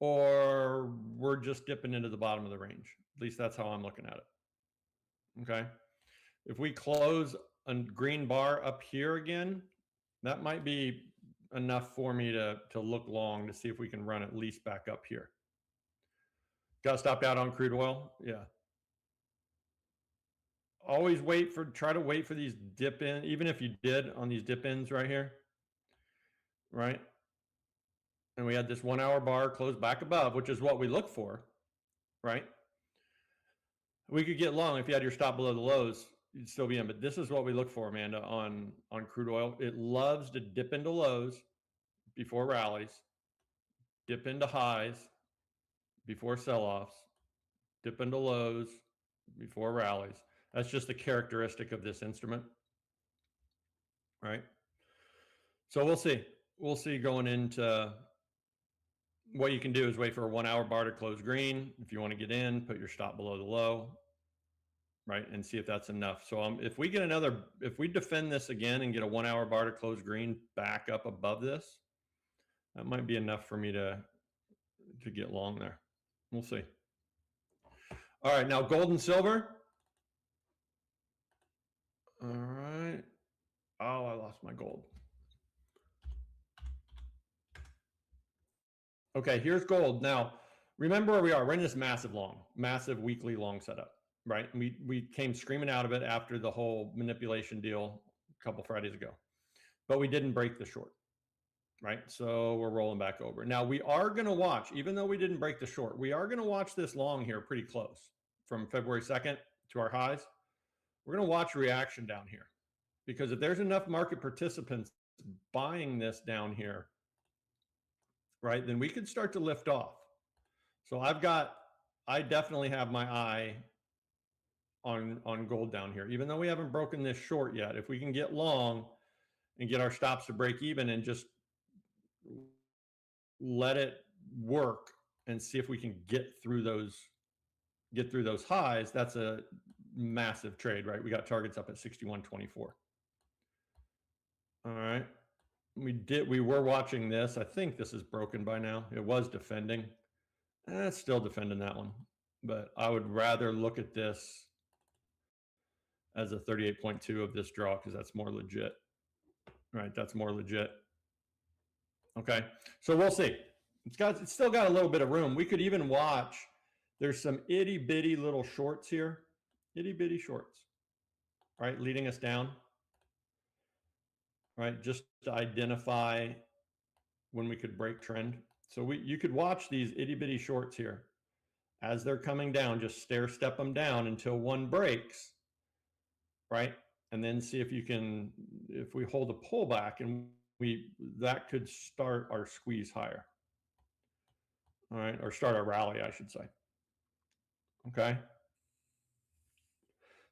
or we're just dipping into the bottom of the range. At least that's how I'm looking at it. Okay. If we close a green bar up here again, that might be enough for me to look long to see if we can run at least back up here. Got to stop out on crude oil. Yeah. Always try to wait for these dip in, even if you did on these dip ins right here. Right. And we had this 1 hour bar close back above, which is what we look for. Right. We could get long if you had your stop below the lows, you'd still be in. But this is what we look for, Amanda, on crude oil. It loves to dip into lows before rallies, dip into highs, before sell-offs, dip into lows before rallies. That's just a characteristic of this instrument, right? So we'll see. We'll see going into what you can do is wait for a 1 hour bar to close green. If you want to get in, put your stop below the low, right? And see if that's enough. So if we defend this again and get a 1 hour bar to close green back up above this, that might be enough for me to get long there. We'll see. All right, now gold and silver. All right. Oh, I lost my gold. Okay, here's gold. Now, remember where we are. We're in this massive weekly long setup, right? We came screaming out of it after the whole manipulation deal a couple Fridays ago, but we didn't break the short, right? So we're rolling back over. Now, we are going to watch, even though we didn't break the short, we are going to watch this long here pretty close from February 2nd to our highs. We're going to watch reaction down here because if there's enough market participants buying this down here, right, then we could start to lift off. So I definitely have my eye on gold down here, even though we haven't broken this short yet. If we can get long and get our stops to break even and just let it work and see if we can get through those highs, that's a massive trade, right? We got targets up at 61.24. All right. We were watching this. I think this is broken by now. It was defending. It's still defending that one. But I would rather look at this as a 38.2 of this draw because that's more legit. Right? That's more legit. Okay. So we'll see. It's still got a little bit of room. We could even watch. There's some itty bitty little shorts here. Itty bitty shorts. Right? Leading us down. Right, just to identify when we could break trend. So you could watch these itty bitty shorts here as they're coming down. Just stair step them down until one breaks, right? And then see if we hold a pullback and that could start our squeeze higher. All right, or start our rally, I should say. Okay.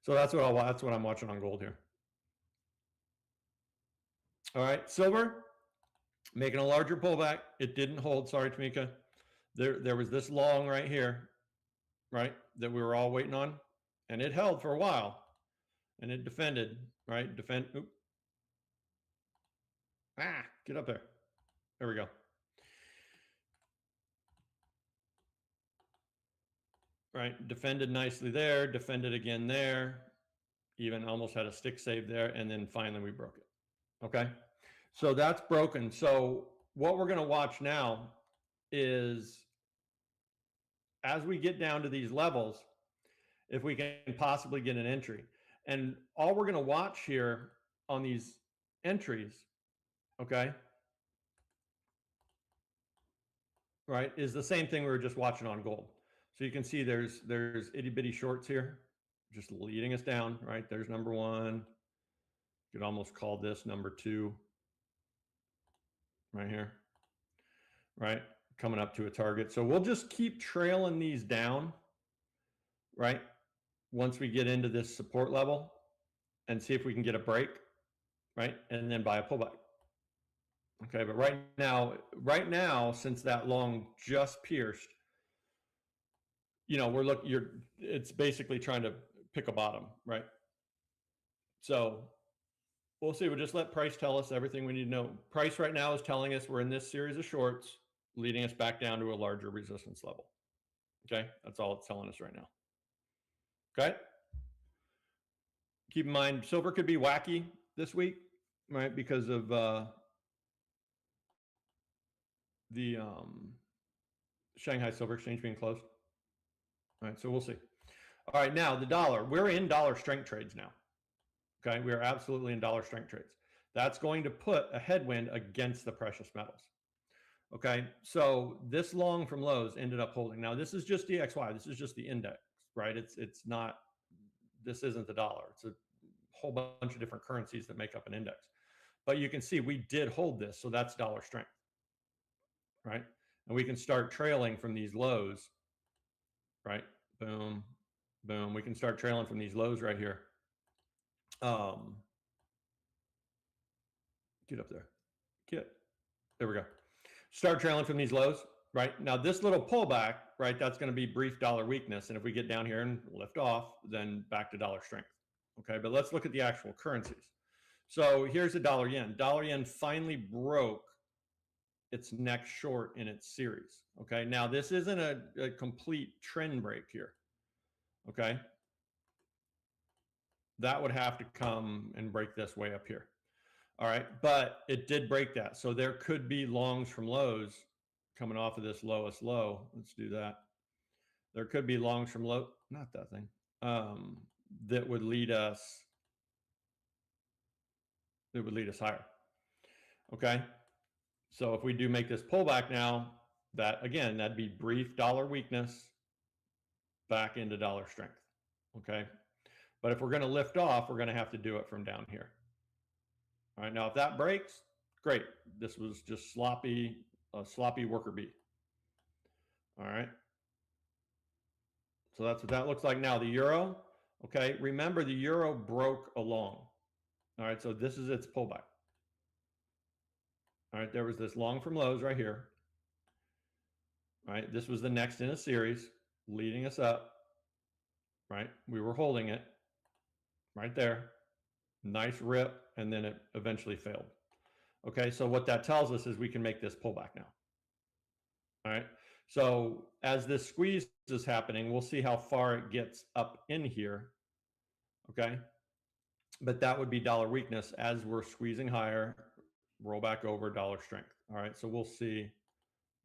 So that's what I'm watching on gold here. All right, silver, making a larger pullback. It didn't hold. Sorry, Tamika. There was this long right here, right, that we were all waiting on, and it held for a while, and it defended, right? Oop. Get up there. There we go. Right, defended nicely there, defended again there, even almost had a stick save there, and then finally we broke it. Okay, so that's broken. So what we're going to watch now is as we get down to these levels, if we can possibly get an entry. And all we're going to watch here on these entries, okay, right, is the same thing we were just watching on gold. So you can see there's itty bitty shorts here, just leading us down, right? There's number one. You could almost call this number two right here, right? Coming up to a target. So we'll just keep trailing these down, right? Once we get into this support level and see if we can get a break, right? And then buy a pullback. Okay, but right now, since that long just pierced, you know, it's basically trying to pick a bottom, right? So we'll see. We'll just let price tell us everything we need to know. Price right now is telling us we're in this series of shorts, leading us back down to a larger resistance level. Okay, that's all it's telling us right now. Okay. Keep in mind, silver could be wacky this week, right? Because of the Shanghai Silver Exchange being closed. All right, so we'll see. All right, now the dollar. We're in dollar strength trades now. Okay, we are absolutely in dollar strength trades. That's going to put a headwind against the precious metals. Okay, so this long from lows ended up holding. Now this is just DXY. This is just the index, right? It's not. This isn't the dollar. It's a whole bunch of different currencies that make up an index. But you can see we did hold this, so that's dollar strength, right? And we can start trailing from these lows right? Boom, boom. We can start trailing from these lows right here. Get up there. There we go. Start trailing from these lows, right? Now this little pullback, right, that's going to be brief dollar weakness. And if we get down here and lift off, then back to dollar strength. Okay, but let's look at the actual currencies. So here's the dollar yen. Dollar yen finally broke its next short in its series. Okay, now this isn't a complete trend break here. Okay, that would have to come and break this way up here. All right, but it did break that. So there could be longs from lows coming off of this lowest low. Let's do that. There could be longs from low, not that thing, that would lead us higher. Okay, so if we do make this pullback now, that again, that'd be brief dollar weakness back into dollar strength. Okay, but if we're going to lift off, we're going to have to do it from down here. All right, now if that breaks, great. This was just sloppy worker bee. All right, so that's what that looks like now. The euro, okay, remember the euro broke along. All right, so this is its pullback. All right, there was this long from lows right here. All right, this was the next in a series leading us up. Right, we were holding it right there. Nice rip, and then it eventually failed. Okay, so what that tells us is we can make this pullback now. All right, so as this squeeze is happening, we'll see how far it gets up in here. Okay, but that would be dollar weakness as we're squeezing higher, roll back over dollar strength. All right, so we'll see.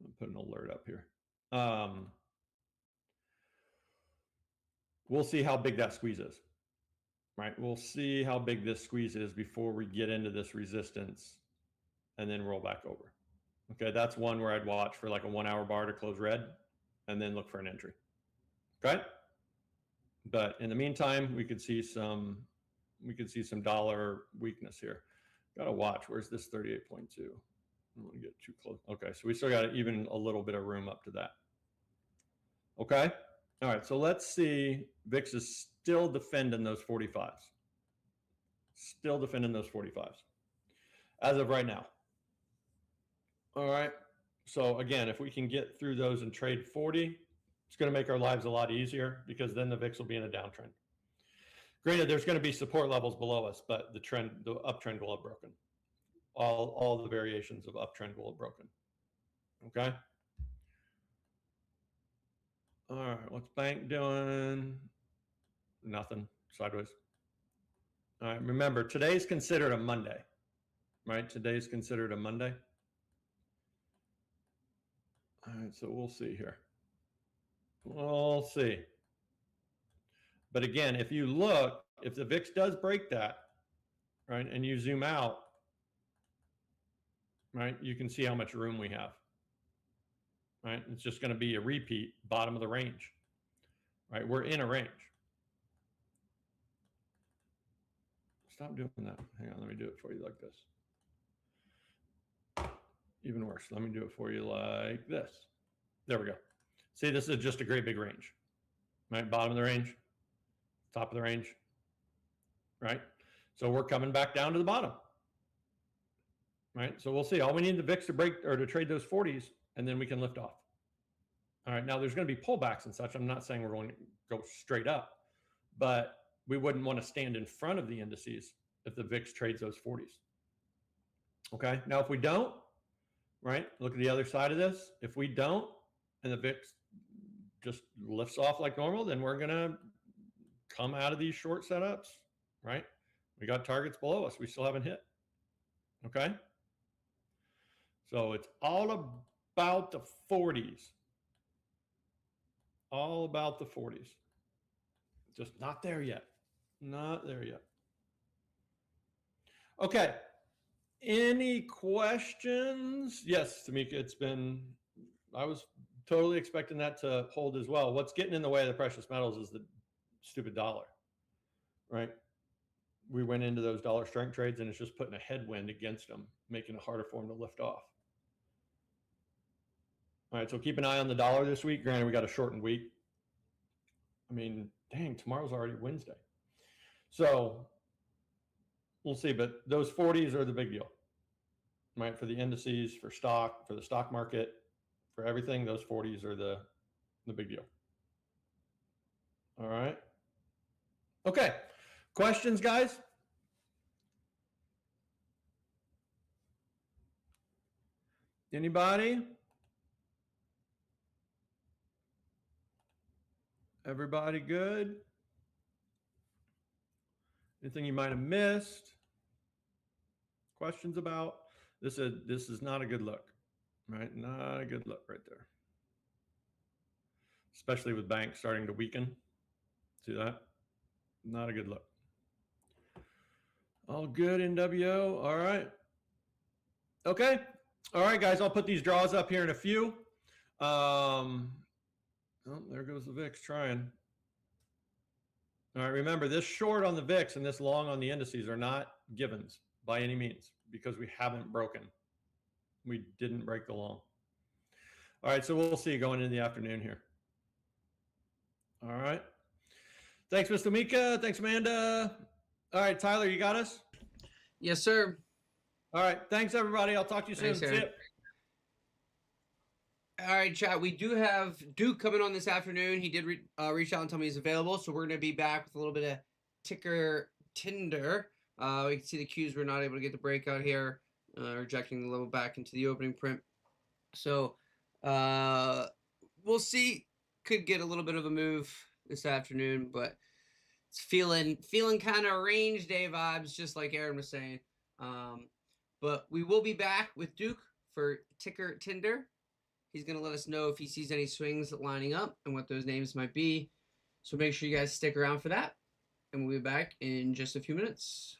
I'll put an alert up here. We'll see how big that squeeze is. Right, we'll see how big this squeeze is before we get into this resistance and then roll back over. Okay, that's one where I'd watch for like a 1 hour bar to close red and then look for an entry. Okay, but in the meantime, we could see some dollar weakness here. Got to watch. Where's this 38.2? I don't want to get too close. Okay, so we still got even a little bit of room up to that. Okay. All right, so let's see. VIX is still defending those 45s. Still defending those 45s as of right now. All right. So again, if we can get through those and trade 40, it's going to make our lives a lot easier because then the VIX will be in a downtrend. Granted, there's going to be support levels below us, but the uptrend will have broken. All the variations of uptrend will have broken. Okay. All right, what's bank doing? Nothing, sideways. All right, remember, today's considered a Monday, right? Today's considered a Monday. All right, so we'll see here. We'll see. But again, if you look, if the VIX does break that, right, and you zoom out, right, you can see how much room we have. Right, it's just going to be a repeat, bottom of the range. Right, we're in a range. Stop doing that. Hang on, let me do it for you like this. Even worse, let me do it for you like this. There we go. See, this is just a great big range. Right, bottom of the range, top of the range. Right, so we're coming back down to the bottom. Right, so we'll see. All we need the VIX to break or to trade those 40s, and then we can lift off. All right, now there's going to be pullbacks and such. I'm not saying we're going to go straight up, but we wouldn't want to stand in front of the indices if the VIX trades those 40s. Okay, now if we don't, right, look at the other side of this. If we don't, and the VIX just lifts off like normal, then we're going to come out of these short setups, right? We got targets below us. We still haven't hit. Okay, so it's all about the 40s. All about the 40s. Just not there yet. Not there yet. Okay. Any questions? Yes, Tamika, I was totally expecting that to hold as well. What's getting in the way of the precious metals is the stupid dollar, right? We went into those dollar strength trades and it's just putting a headwind against them, making it harder for them to lift off. All right, so keep an eye on the dollar this week. Granted, we got a shortened week. I mean, dang, tomorrow's already Wednesday. So we'll see. But those 40s are the big deal, right? For the indices, for stock, for the stock market, for everything, those 40s are the big deal. All right. Okay. Questions, guys? Anybody? Everybody good? Anything you might have missed? Questions about? This is not a good look, right? Not a good look right there. Especially with banks starting to weaken. See that? Not a good look. All good, NWO. All right. Okay. All right, guys. I'll put these draws up here in a few. Oh, there goes the VIX trying. All right. Remember, this short on the VIX and this long on the indices are not givens by any means because we haven't broken. We didn't break the long. All right. So we'll see going into the afternoon here. All right. Thanks, Mr. Mika. Thanks, Amanda. All right, Tyler, you got us? Yes, sir. All right. Thanks, everybody. I'll talk to you soon. Thanks, See ya. All right, chat. We do have Duke coming on this afternoon. He did reach out and tell me he's available, so we're going to be back with a little bit of ticker Tinder. We can see the cues we're not able to get the breakout here, rejecting the level back into the opening print. So we'll see. Could get a little bit of a move this afternoon, but it's feeling kind of range day vibes, just like Aaron was saying. But we will be back with Duke for ticker Tinder. He's going to let us know if he sees any swings lining up and what those names might be. So make sure you guys stick around for that. And we'll be back in just a few minutes.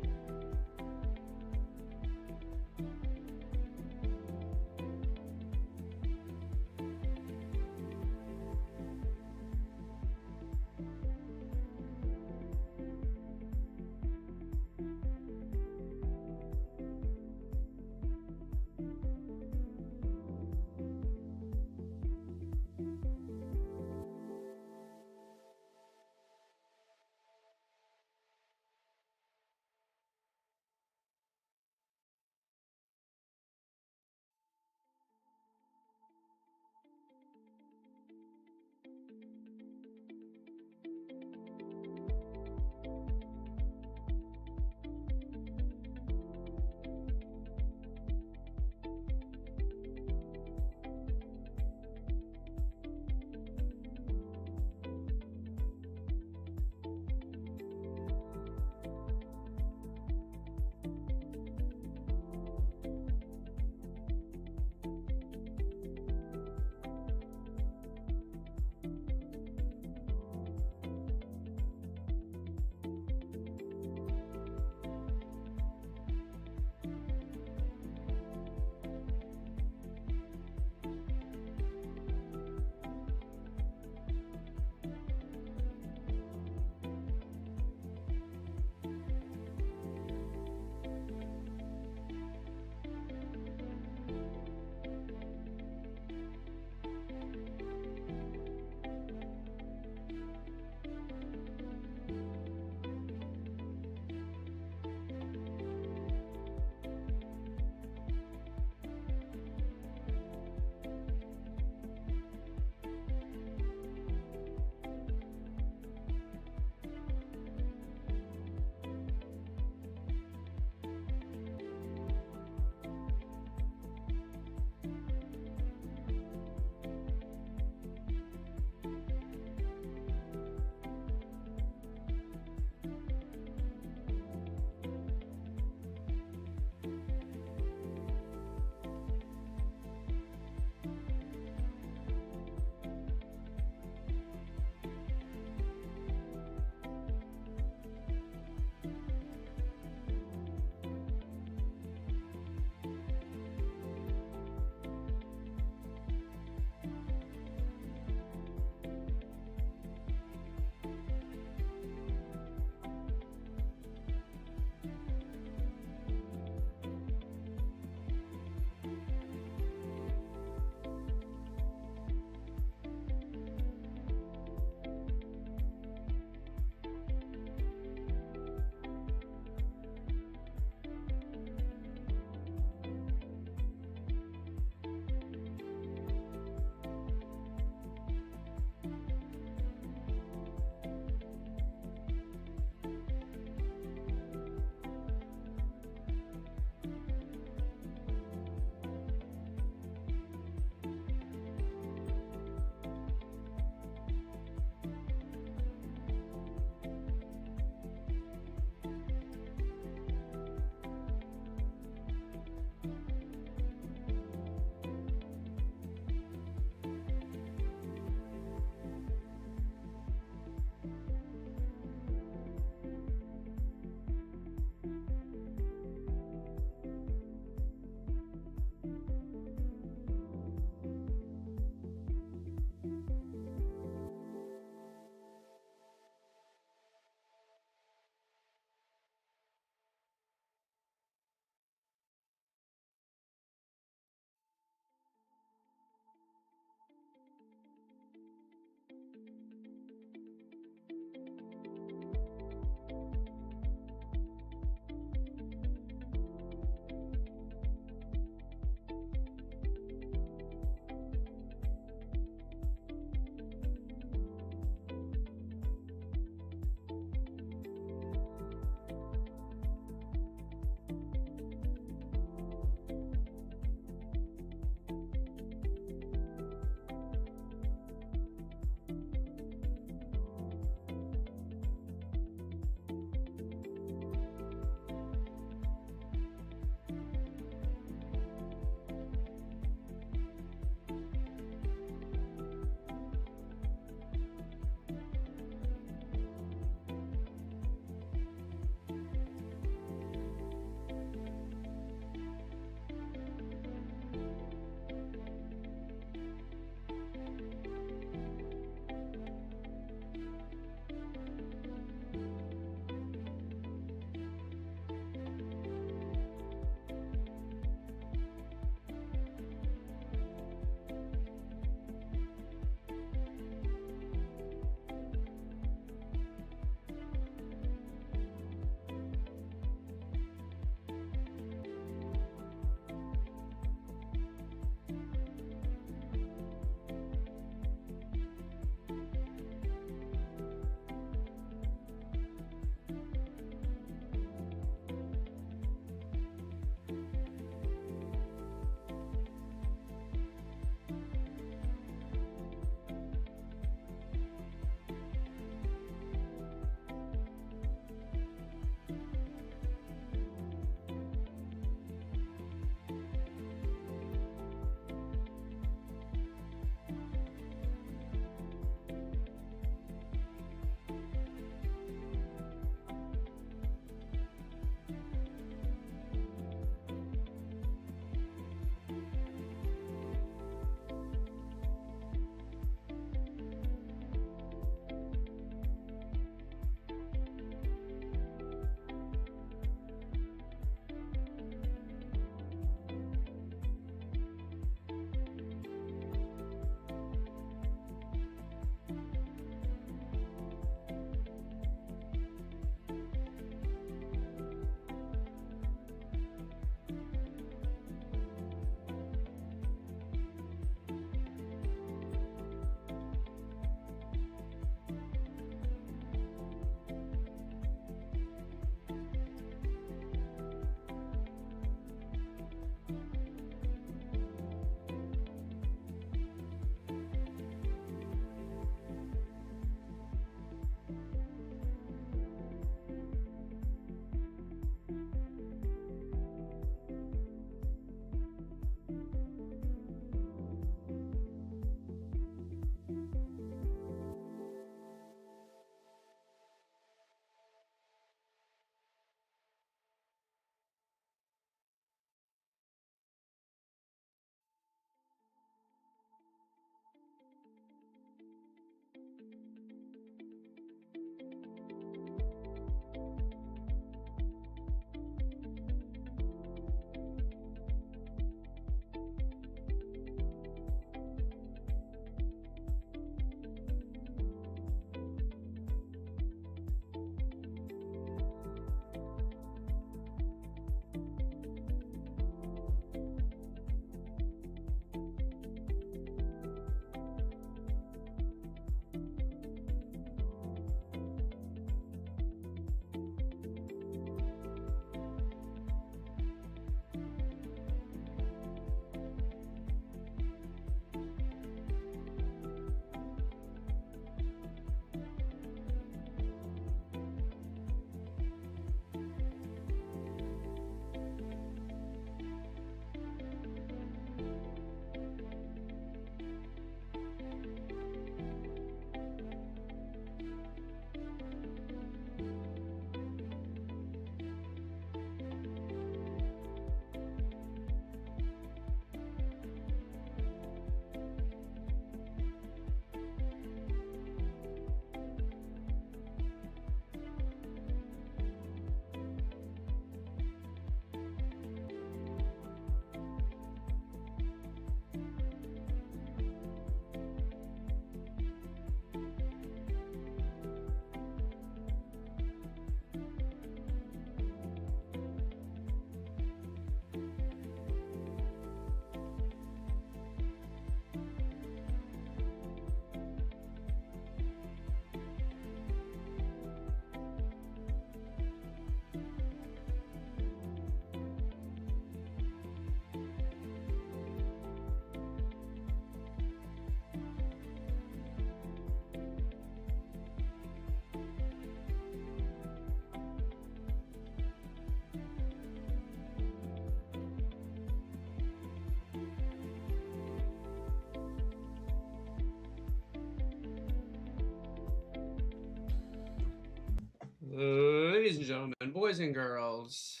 Ladies and gentlemen, boys and girls,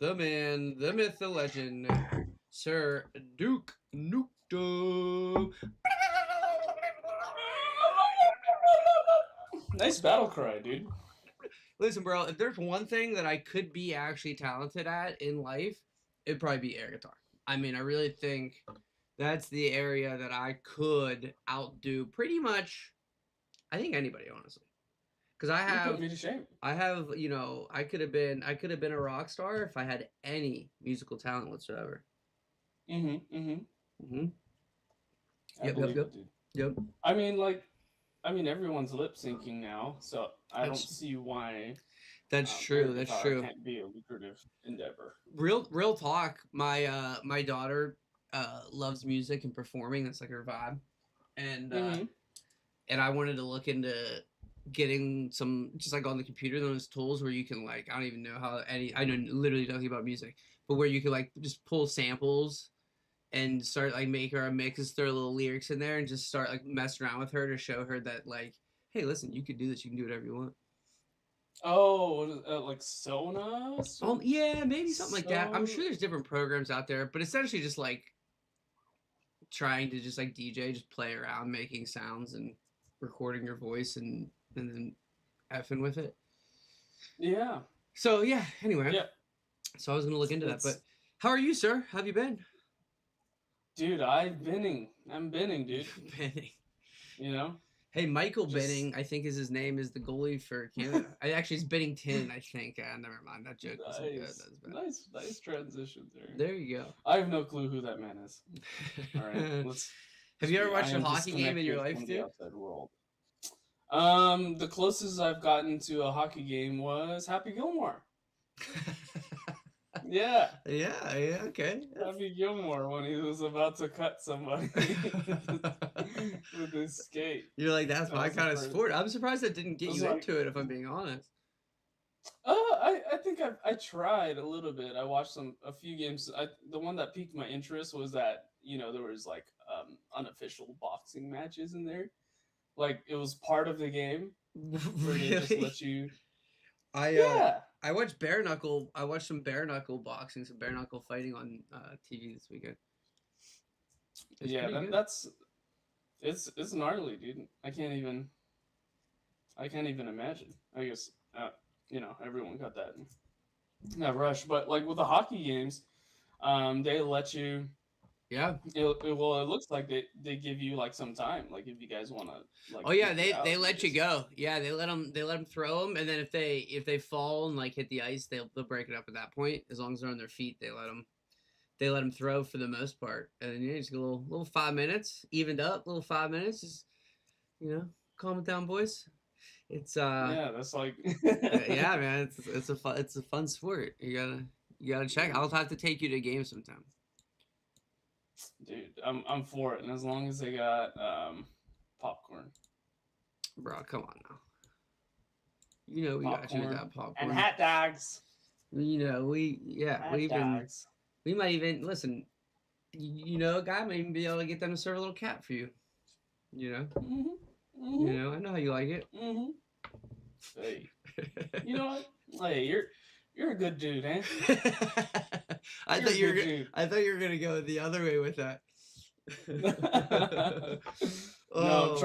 the man, the myth, the legend, Sir Duke Nukem. Nice battle cry, dude. Listen, bro, if there's one thing that I could be actually talented at in life, it'd probably be air guitar. I mean, I really think that's the area that I could outdo pretty much, I think, anybody, honestly. Because I You have, put me to shame. I have, you know, I could have been a rock star if I had any musical talent whatsoever. Mm-hmm. Mm-hmm. Mm-hmm. I Yep, believe yep, it, dude. Yep. I mean, everyone's lip syncing now, so I don't see why. That's true. That's guitar true. Can't be a lucrative endeavor. Real talk. My daughter loves music and performing. That's like her vibe, and and I wanted to look into getting some, just like on the computer, those tools where you can, like, I don't even know how I know literally nothing about music, but where you can like just pull samples and start like make her a mix and throw little lyrics in there and just start like messing around with her to show her that, like, hey, listen, you can do this. You can do whatever you want. Oh, like Sonos? Yeah, maybe something like that. I'm sure there's different programs out there, but essentially just like trying to just like DJ, just play around making sounds and recording your voice and then effing with it. Yeah. So yeah, anyway. Yeah. So I was gonna look into that, but how are you, sir? How have you been? Dude, I'm binning, dude. Benning. You know? Hey, Michael Benning, I think is his name, is the goalie for Canada. Actually, it's Bennington, I think. Never mind, that joke wasn't good. That was bad. Nice transition there. There you go. I have no clue who that man is. All right, have you ever watched a hockey game in your life, dude? The outside world. The closest I've gotten to a hockey game was Happy Gilmore. Yeah. Yeah, okay. Happy Gilmore when he was about to cut somebody with his skate. You're like, that's my kind of sport. I'm surprised that didn't get you into it, if I'm being honest. I think I tried a little bit. I watched a few games. The one that piqued my interest was that, you know, there was like unofficial boxing matches in there. Like it was part of the game. Where they just let you. I watched bare knuckle. I watched some bare knuckle boxing, some bare knuckle fighting on TV this weekend. It's gnarly, dude. I can't even imagine. I guess you know, everyone got that rush, but like with the hockey games, they let you. Yeah. It looks like they give you like some time, like if you guys want to. Like, oh yeah, they let you go. Yeah, they let them throw them, and then if they fall and like hit the ice, they'll break it up at that point. As long as they're on their feet, they let them throw for the most part, and then you just get a little 5 minutes, evened up, little 5 minutes, just, you know, calm it down, boys. It's yeah, that's like yeah, man, it's a fun sport. You gotta check. I'll have to take you to a game sometime. Dude, I'm for it, and as long as they got popcorn. Bro, come on now. You know we got you with that popcorn and hot dogs. You know we might even listen. You know, a guy might even be able to get them to serve a little cat for you. You know. Mm-hmm. You know, I know how you like it. Mm-hmm. Hey, you know what? Hey, you're a good dude, eh? I thought you were gonna go the other way with that. No,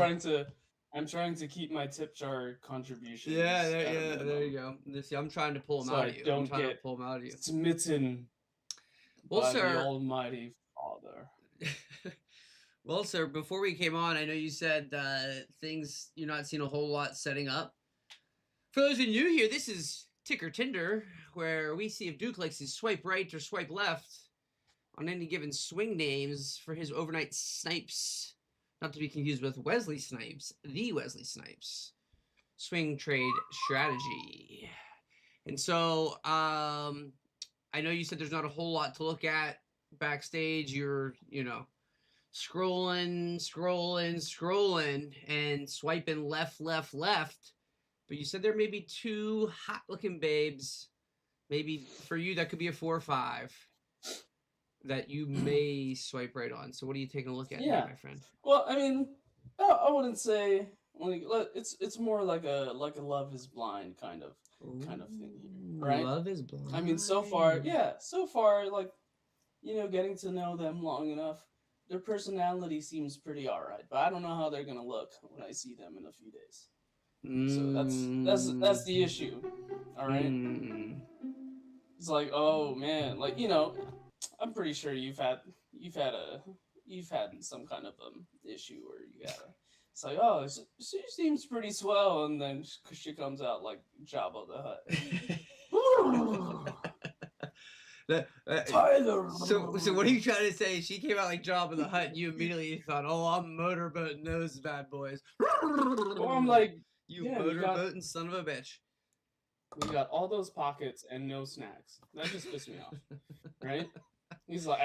I'm trying to keep my tip jar contributions. There you go. See, I'm trying to pull them out of you. Don't get smitten by the Almighty Father. Well, sir, before we came on, I know you said things you're not seeing a whole lot setting up. For those of you new here, this is Ticker Tinder, where we see if Duke likes to swipe right or swipe left on any given swing names for his overnight snipes. Not to be confused with Wesley Snipes, the Wesley Snipes swing trade strategy. And so, I know you said there's not a whole lot to look at backstage. You're, you know, scrolling, and swiping left. But you said there may be two hot-looking babes. Maybe for you, that could be a 4 or 5 that you may swipe right on. So what are you taking a look at here, my friend? Well, I mean, I wouldn't say Like it's more like a Love Is Blind kind of thing here, right? Love is blind. I mean, so far, like, getting to know them long enough, their personality seems pretty alright. But I don't know how they're gonna look when I see them in a few days. So that's the issue. All right. It's like, oh man, like I'm pretty sure you've had some kind of issue where you gotta. It's like, oh, she seems pretty swell, and then she comes out like Jabba the Hutt. Tyler. So what are you trying to say? She came out like Jabba the Hutt, and you immediately thought, "Oh, I'm motorboating those bad boys." Well, I'm like, you yeah, motorboating son of a bitch. We got all those pockets and no snacks. That just pissed me off, right? He's like,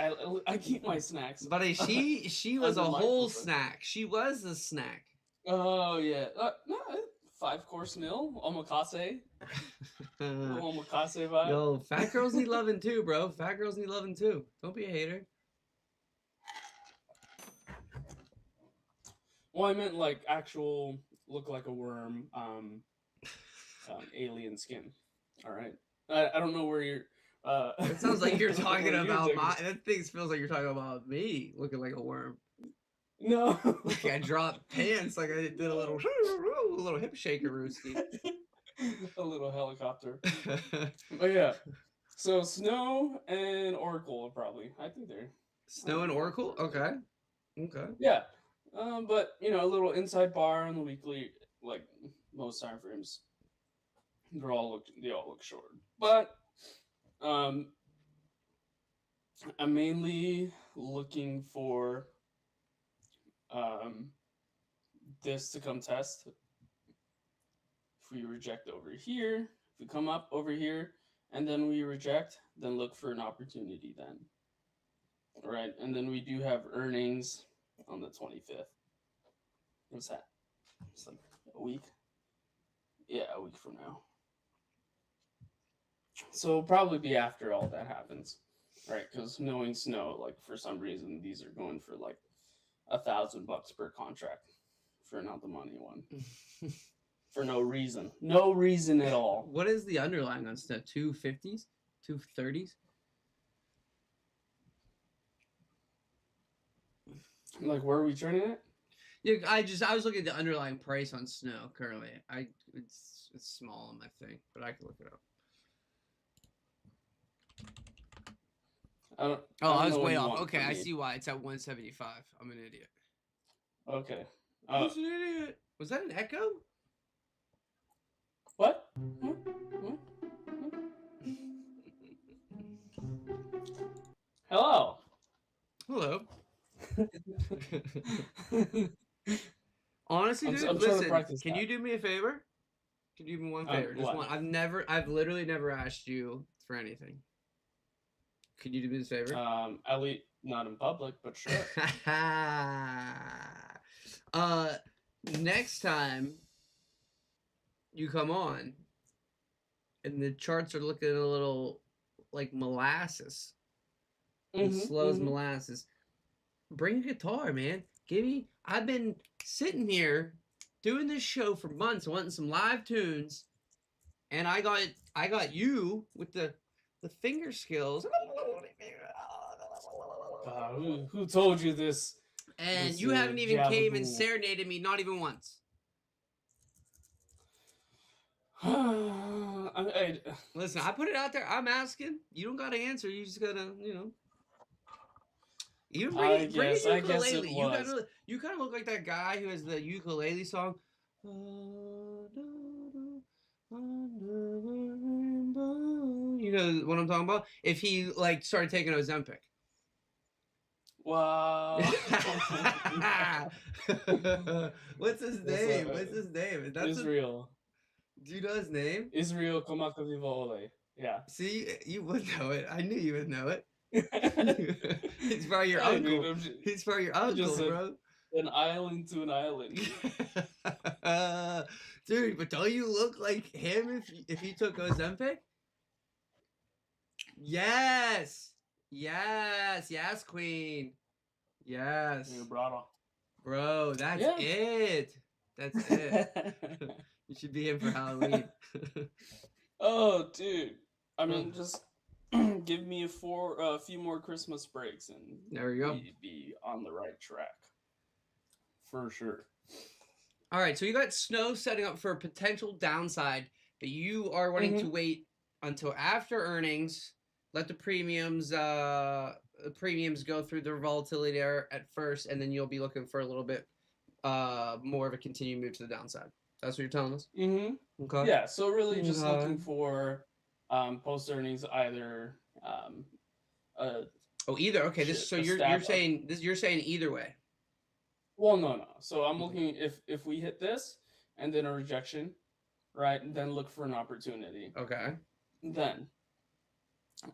I keep my snacks. Buddy, she was a whole snack. She was a snack. Oh yeah, no, 5-course meal, omakase. Omakase vibe. Yo, fat girls need loving too, bro. Fat girls need loving too. Don't be a hater. Well, I meant like actual look like a worm, alien skin. All right. I don't know where you're. It sounds like you're talking about my. That thing feels like you're talking about me looking like a worm. No. Like I dropped pants, like I did a little hip shaker roosty. A little helicopter. But yeah. So Snow and Oracle are probably. I think they're. Snow and Oracle? Okay. Okay. Yeah. But a little inside bar on the weekly, like most time frames. They all look short. But I'm mainly looking for this to come test. If we reject over here, if we come up over here, and then we reject, then look for an opportunity then. All right, and then we do have earnings on the 25th. What's that? It's like a week. Yeah, a week from now. So it'll probably be after all that happens, right? Because knowing Snow, like for some reason, these are going for like $1,000 per contract for not the money one, for no reason at all. What is the underlying on Snow? 250s, 230s? Like where are we turning it? Yeah, I was looking at the underlying price on Snow currently. It's small on my thing, but I can look it up. I was way off. Okay, I see why. It's at 175. I'm an idiot. Okay. I was an idiot. Was that an echo? What? Hello. Hello. Honestly, dude, I'm listen. Can you do me a favor? Can you do me one favor? Just one. I've literally never asked you for anything. Could you do me this favor? At least not in public, but sure. Next time you come on, and the charts are looking a little like molasses, slow as molasses. Bring a guitar, man. I've been sitting here doing this show for months, wanting some live tunes, and I got you with the finger skills. Who told you this? And you haven't even came and serenaded me, not even once. Listen, I put it out there. I'm asking. You don't gotta answer. You just gotta, You bring a ukulele. You kind of look like that guy who has the ukulele song. You know what I'm talking about? If he like started taking Ozempic. Wow. What's his name? What's his name? That's Israel. Do you know his name? Israel Komakavivole. Yeah. See, you would know it. I knew you would know it. He's probably your uncle. Dude, He's probably your uncle, bro. An island to an island. Dude, but don't you look like him if he took Ozempic? Yes, queen. Yes, brother. bro. That's it. That's it. You should be in for Halloween. Oh, dude. I mean, just give me a few more Christmas breaks, and There we go. we'd be on the right track. For sure. All right, so you got Snow setting up for a potential downside, but you are wanting to wait until after earnings, let the premiums go through the volatility there at first, and then you'll be looking for a little bit more of a continued move to the downside. That's what you're telling us? Mm-hmm. Okay. Yeah, so really just Okay. looking for post earnings either either. Okay, shit, so a you're stab saying you're saying either way. well, no. So I'm looking if we hit this and then a rejection, right? Then look for an opportunity. Okay. Then,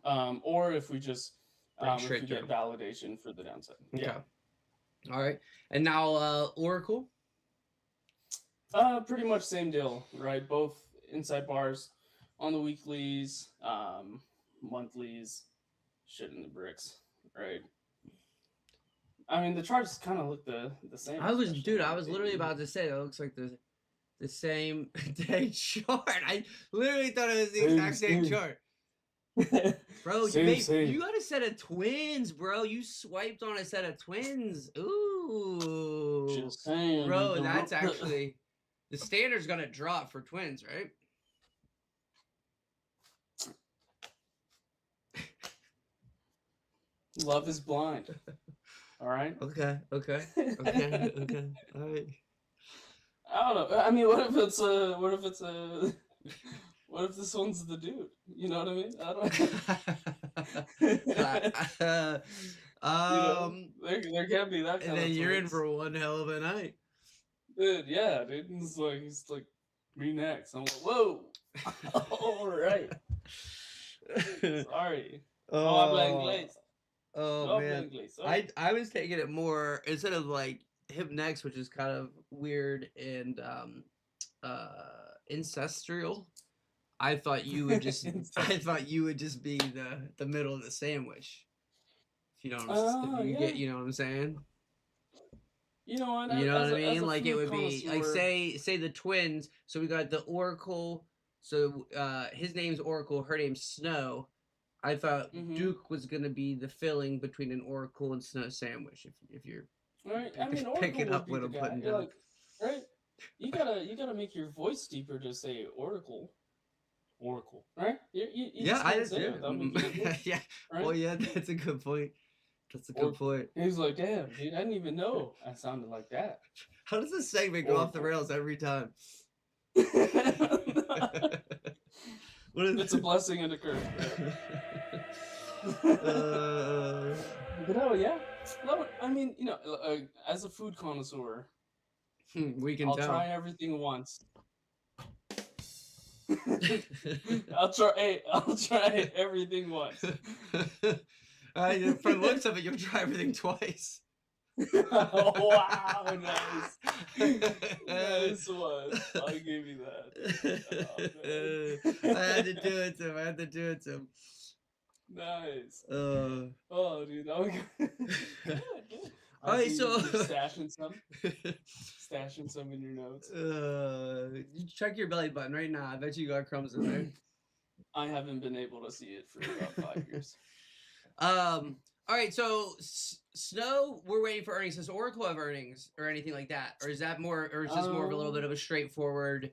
or if we just Break if straight we get through. validation for the downside. Okay. Yeah. All right. And now Oracle. Pretty much same deal, right? Both inside bars on the weeklies, monthlies, shit in the bricks, right? I mean, the charts kind of look the same. I was especially on literally daily. about to say that looks like the same day chart. I literally thought it was the exact same chart. Bro, you got a set of twins, bro. You swiped on a set of twins. Ooh. Just saying, Bro, that's actually the standard's gonna drop for twins, right? Love is blind. All right. Okay. All right. I don't know. I mean, what if this one's the dude? You know what I mean? I don't. There can't be that kind and then of you're in twins. for one hell of a night. Dude, yeah, dude. He's like, me next. I'm like, whoa. All right. Sorry. No habla inglés. Oh No habla man, inglés. Sorry. I was taking it more instead of like hip next, which is kind of weird and ancestral. I thought you would just be the middle of the sandwich. If you don't, if you get, you know what I'm saying. You know what? You know what I mean? as a Like it food would be like connoisseur- say the twins. So we got the Oracle. So his name's Oracle. Her name's Snow. I thought Duke was gonna be the filling between an Oracle and Snow sandwich. If you're right? I mean, picking Oracle up would what be I'm the putting guy. down. Like, right? You gotta make your voice deeper to say Oracle. Oracle, right? You Yeah, just I can't just say it without making it voice, yeah. right? Well, yeah, that's a good point. That's a good Oracle. point. He's like, damn, dude, I didn't even know I sounded like that. How does this segment go off the Oracle. rails every time? What is it's a blessing and a curse. But oh yeah, I mean, you know, as a food connoisseur, we can I'll tell. try everything once. I'll try everything once. From the looks of it, you'll try everything twice. Oh, wow, nice. Nice one. I'll give you that. I had to do it to him. Nice. Oh, dude, that was good. Good. All right, so you're stashing some in your notes. You check your belly button right now. I bet you got crumbs in there. I haven't been able to see it for about 5 years. All right, so Snow, we're waiting for earnings. Does Oracle have earnings or anything like that, or is that more, or is this more of a little bit of a straightforward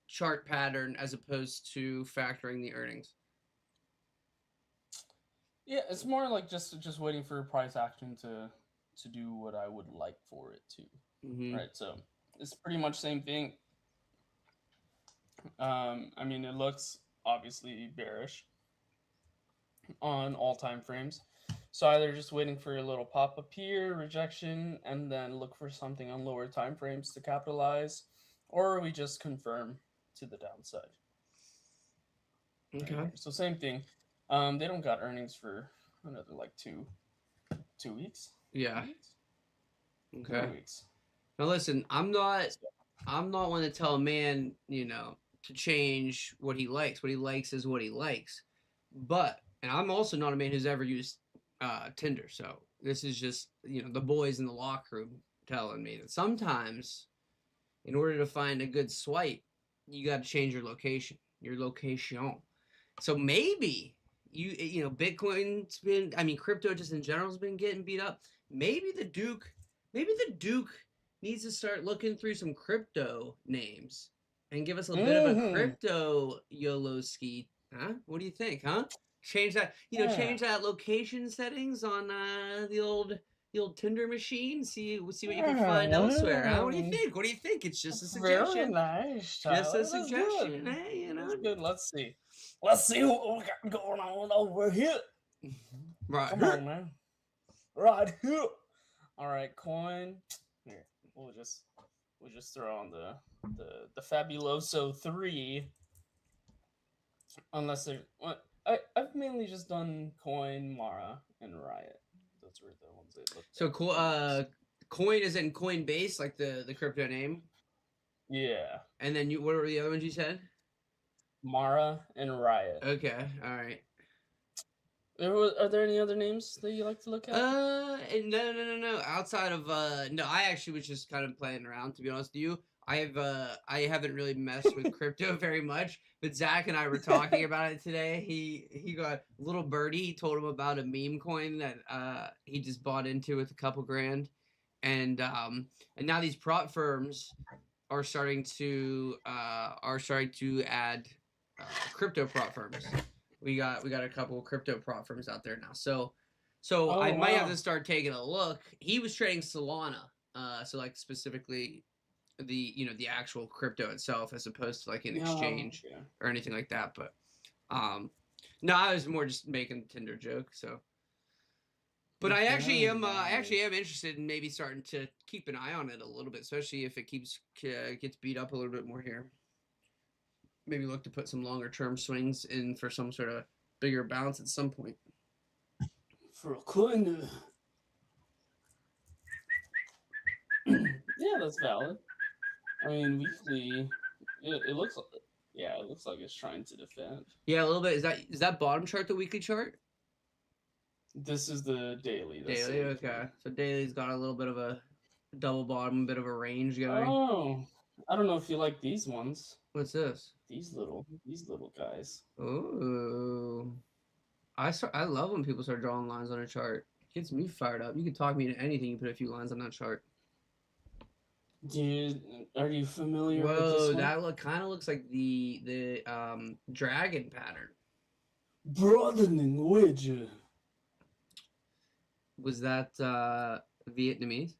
chart pattern as opposed to factoring the earnings? Yeah, it's more like just waiting for price action to do what I would like for it to. Mm-hmm. Right, so it's pretty much same thing. I mean, it looks obviously bearish on all time frames. So either just waiting for a little pop up here, rejection, and then look for something on lower time frames to capitalize, or we just confirm to the downside. Okay. So same thing. They don't got earnings for another like two weeks. Yeah. 2 weeks? Okay. 2 weeks. Now listen, I'm not one to tell a man, you know, to change what he likes. What he likes is what he likes. But, and I'm also not a man who's ever used Tinder. So this is just, you know, the boys in the locker room telling me that sometimes, in order to find a good swipe, you got to change your location. So maybe Bitcoin's been, I mean, crypto just in general has been getting beat up. Maybe the Duke needs to start looking through some crypto names and give us a bit of a crypto YOLO ski. Huh? What do you think? Huh? Change that, change that location settings on the old Tinder machine. See what you can find elsewhere. Huh? What do you think? What do you think? It's just a suggestion. Very nice, Just a Tyler. suggestion. That's Hey, That's good. Let's see. Let's see what we got going on over here. Right. Come on, man. Right here. All right, coin. Here, we'll just throw on the Fabuloso 3. Unless there's what I've mainly just done coin, Mara, and Riot. Those were the ones they looked So at. cool. Coin is in Coinbase, like the crypto name. Yeah. And then what were the other ones you said? Mara and Riot. Okay, all right. Are there any other names that you like to look at? No. Outside of no, I actually was just kind of playing around, to be honest with you. I haven't really messed with crypto very much, but Zach and I were talking about it today. He got Little Birdie. He told him about a meme coin that he just bought into with a couple grand, and now these prop firms are starting to add crypto prop firms. We got a couple of crypto prop firms out there now. So I might have to start taking a look. He was trading Solana, so like specifically the actual crypto itself, as opposed to like an exchange or anything like that. But no, I was more just making a Tinder joke. So, but I actually am interested in maybe starting to keep an eye on it a little bit, especially if it gets beat up a little bit more here. Maybe look to put some longer term swings in for some sort of bigger bounce at some point. For a coin. Yeah, that's valid. I mean, weekly, it looks like it's trying to defend. Yeah, a little bit. Is that bottom chart the weekly chart? This is the daily. Daily, okay. So daily's got a little bit of a double bottom, bit of a range going. Oh, I don't know if you like these ones. What's this? These little guys. Ooh. I love when people start drawing lines on a chart. It gets me fired up. You can talk me into anything. You put a few lines on that chart. Are you familiar with this one? Whoa, that kind of looks like the dragon pattern. Broadening wedge. Was that Vietnamese?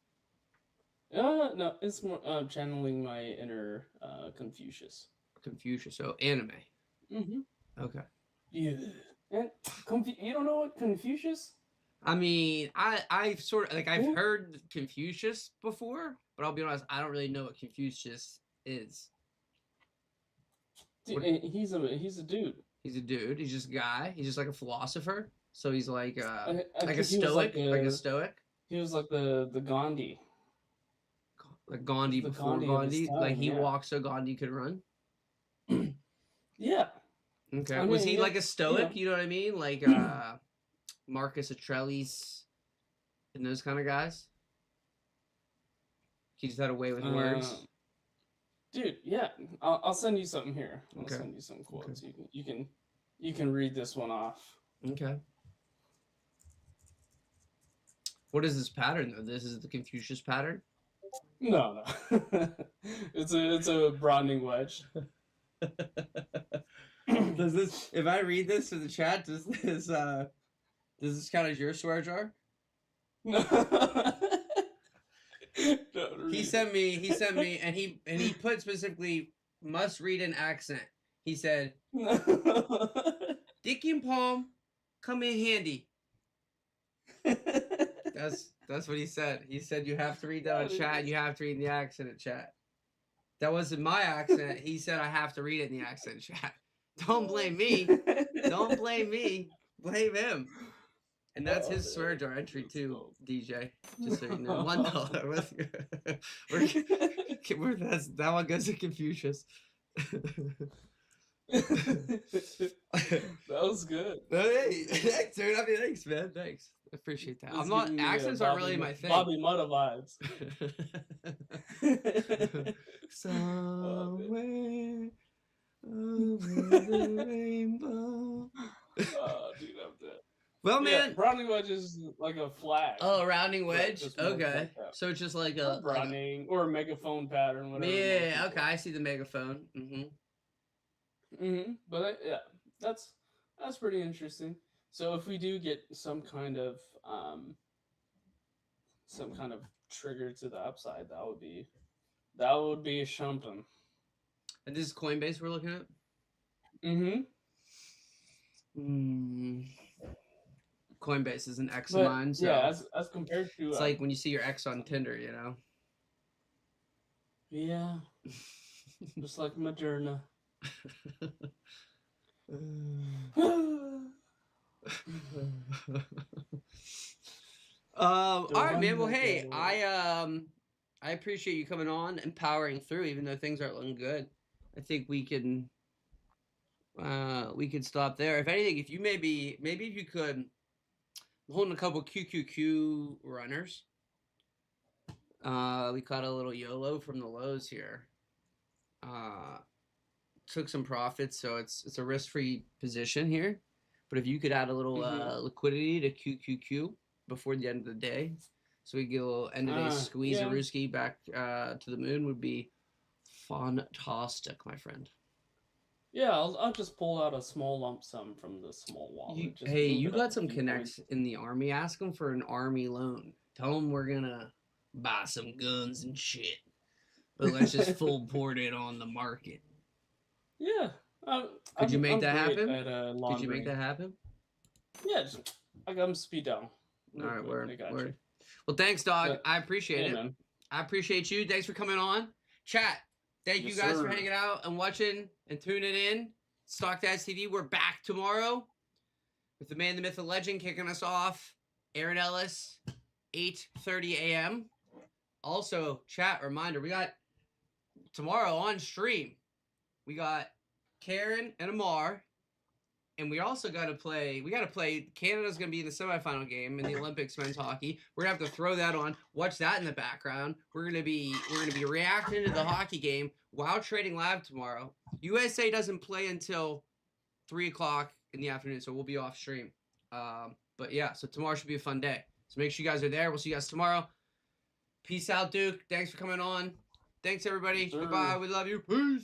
No, it's more channeling my inner Confucius. Confucius, so anime. Mm-hmm. Okay. Yeah. And you don't know what Confucius? I mean, I've sort of I've heard Confucius before, but I'll be honest, I don't really know what Confucius is. Dude, he's a dude. He's a dude. He's just a guy. He's just like a philosopher. So he's like like a stoic. Like a stoic. He was like the Gandhi. Like Gandhi before Gandhi. Like he walked so Gandhi could run. Yeah. Okay. Was he like a stoic? You know what I mean? Like Marcus Aurelius and those kind of guys. He just had a way with words. Dude, yeah. I'll send you something here. I'll send you some quotes. Okay. You can read this one off. Okay. What is this pattern though? This is the Confucius pattern? No. It's a broadening wedge. Does this, if I read this in the chat, does this count as your swear jar? No. He sent me and he put specifically must read in accent. He said Dick and Palm come in handy. That's what he said. He said you have to read that in chat, you have to read in the accent in chat. That wasn't my accent. He said I have to read it in the accent chat. Don't blame me. Don't blame me. Blame him. And that's his swear jar entry too, DJ. Just so you know, $1. That one goes to Confucius. That was good. Hey, thanks, dude. I mean, thanks, man. Thanks. appreciate that. It's I'm not giving me, accents aren't really my thing. Bobby Mutta vibes. Somewhere over the rainbow. Oh, dude, I'm dead. Well, Yeah, man. browning wedge is like a flag. Oh, rounding wedge. just more Okay, like that. so it's just like Or a browning or a megaphone pattern, whatever. most yeah. people Okay, I see the megaphone. But yeah, that's pretty interesting. So if we do get some kind of trigger to the upside, that would be something. And this is Coinbase we're looking at. Coinbase is an ex of mine. So yeah, as compared to it's like when you see your ex on Tinder, you know. Yeah, just like Moderna. All right, man. Well, hey, I appreciate you coming on and powering through, even though things aren't looking good. I think we can stop there. If anything, if you maybe if you could, I'm holding a couple QQQ runners. We caught a little YOLO from the lows here. Took some profits, so it's a risk-free position here. But if you could add a little liquidity to QQQ before the end of the day, so we get a little end of day squeeze a Ruski back to the moon, would be fantastic, my friend. Yeah, I'll just pull out a small lump sum from the small wallet. You got some connects in the army. Ask them for an army loan. Tell them we're gonna buy some guns and shit, but let's just full port it on the market. Yeah. Could you make that happen? Could you make that happen? Yeah, I got him speed down. All right, word. Well, thanks, dog. I appreciate it. Man. I appreciate you. Thanks for coming on. Chat. Thank you guys for hanging out and watching and tuning in. SDtv. We're back tomorrow with the man, the myth, the legend kicking us off. Aaron Ellis, 8:30 a.m. Also, chat reminder, we got tomorrow on stream. We got Karen and Amar. And we also got to play. Canada's going to be in the semifinal game in the Olympics men's hockey. We're going to have to throw that on. Watch that in the background. We're going to be reacting to the hockey game while trading live tomorrow. USA doesn't play until 3:00 in the afternoon, so we'll be off stream. But yeah, so tomorrow should be a fun day. So make sure you guys are there. We'll see you guys tomorrow. Peace out, Duke. Thanks for coming on. Thanks, everybody. Goodbye. We love you. Peace.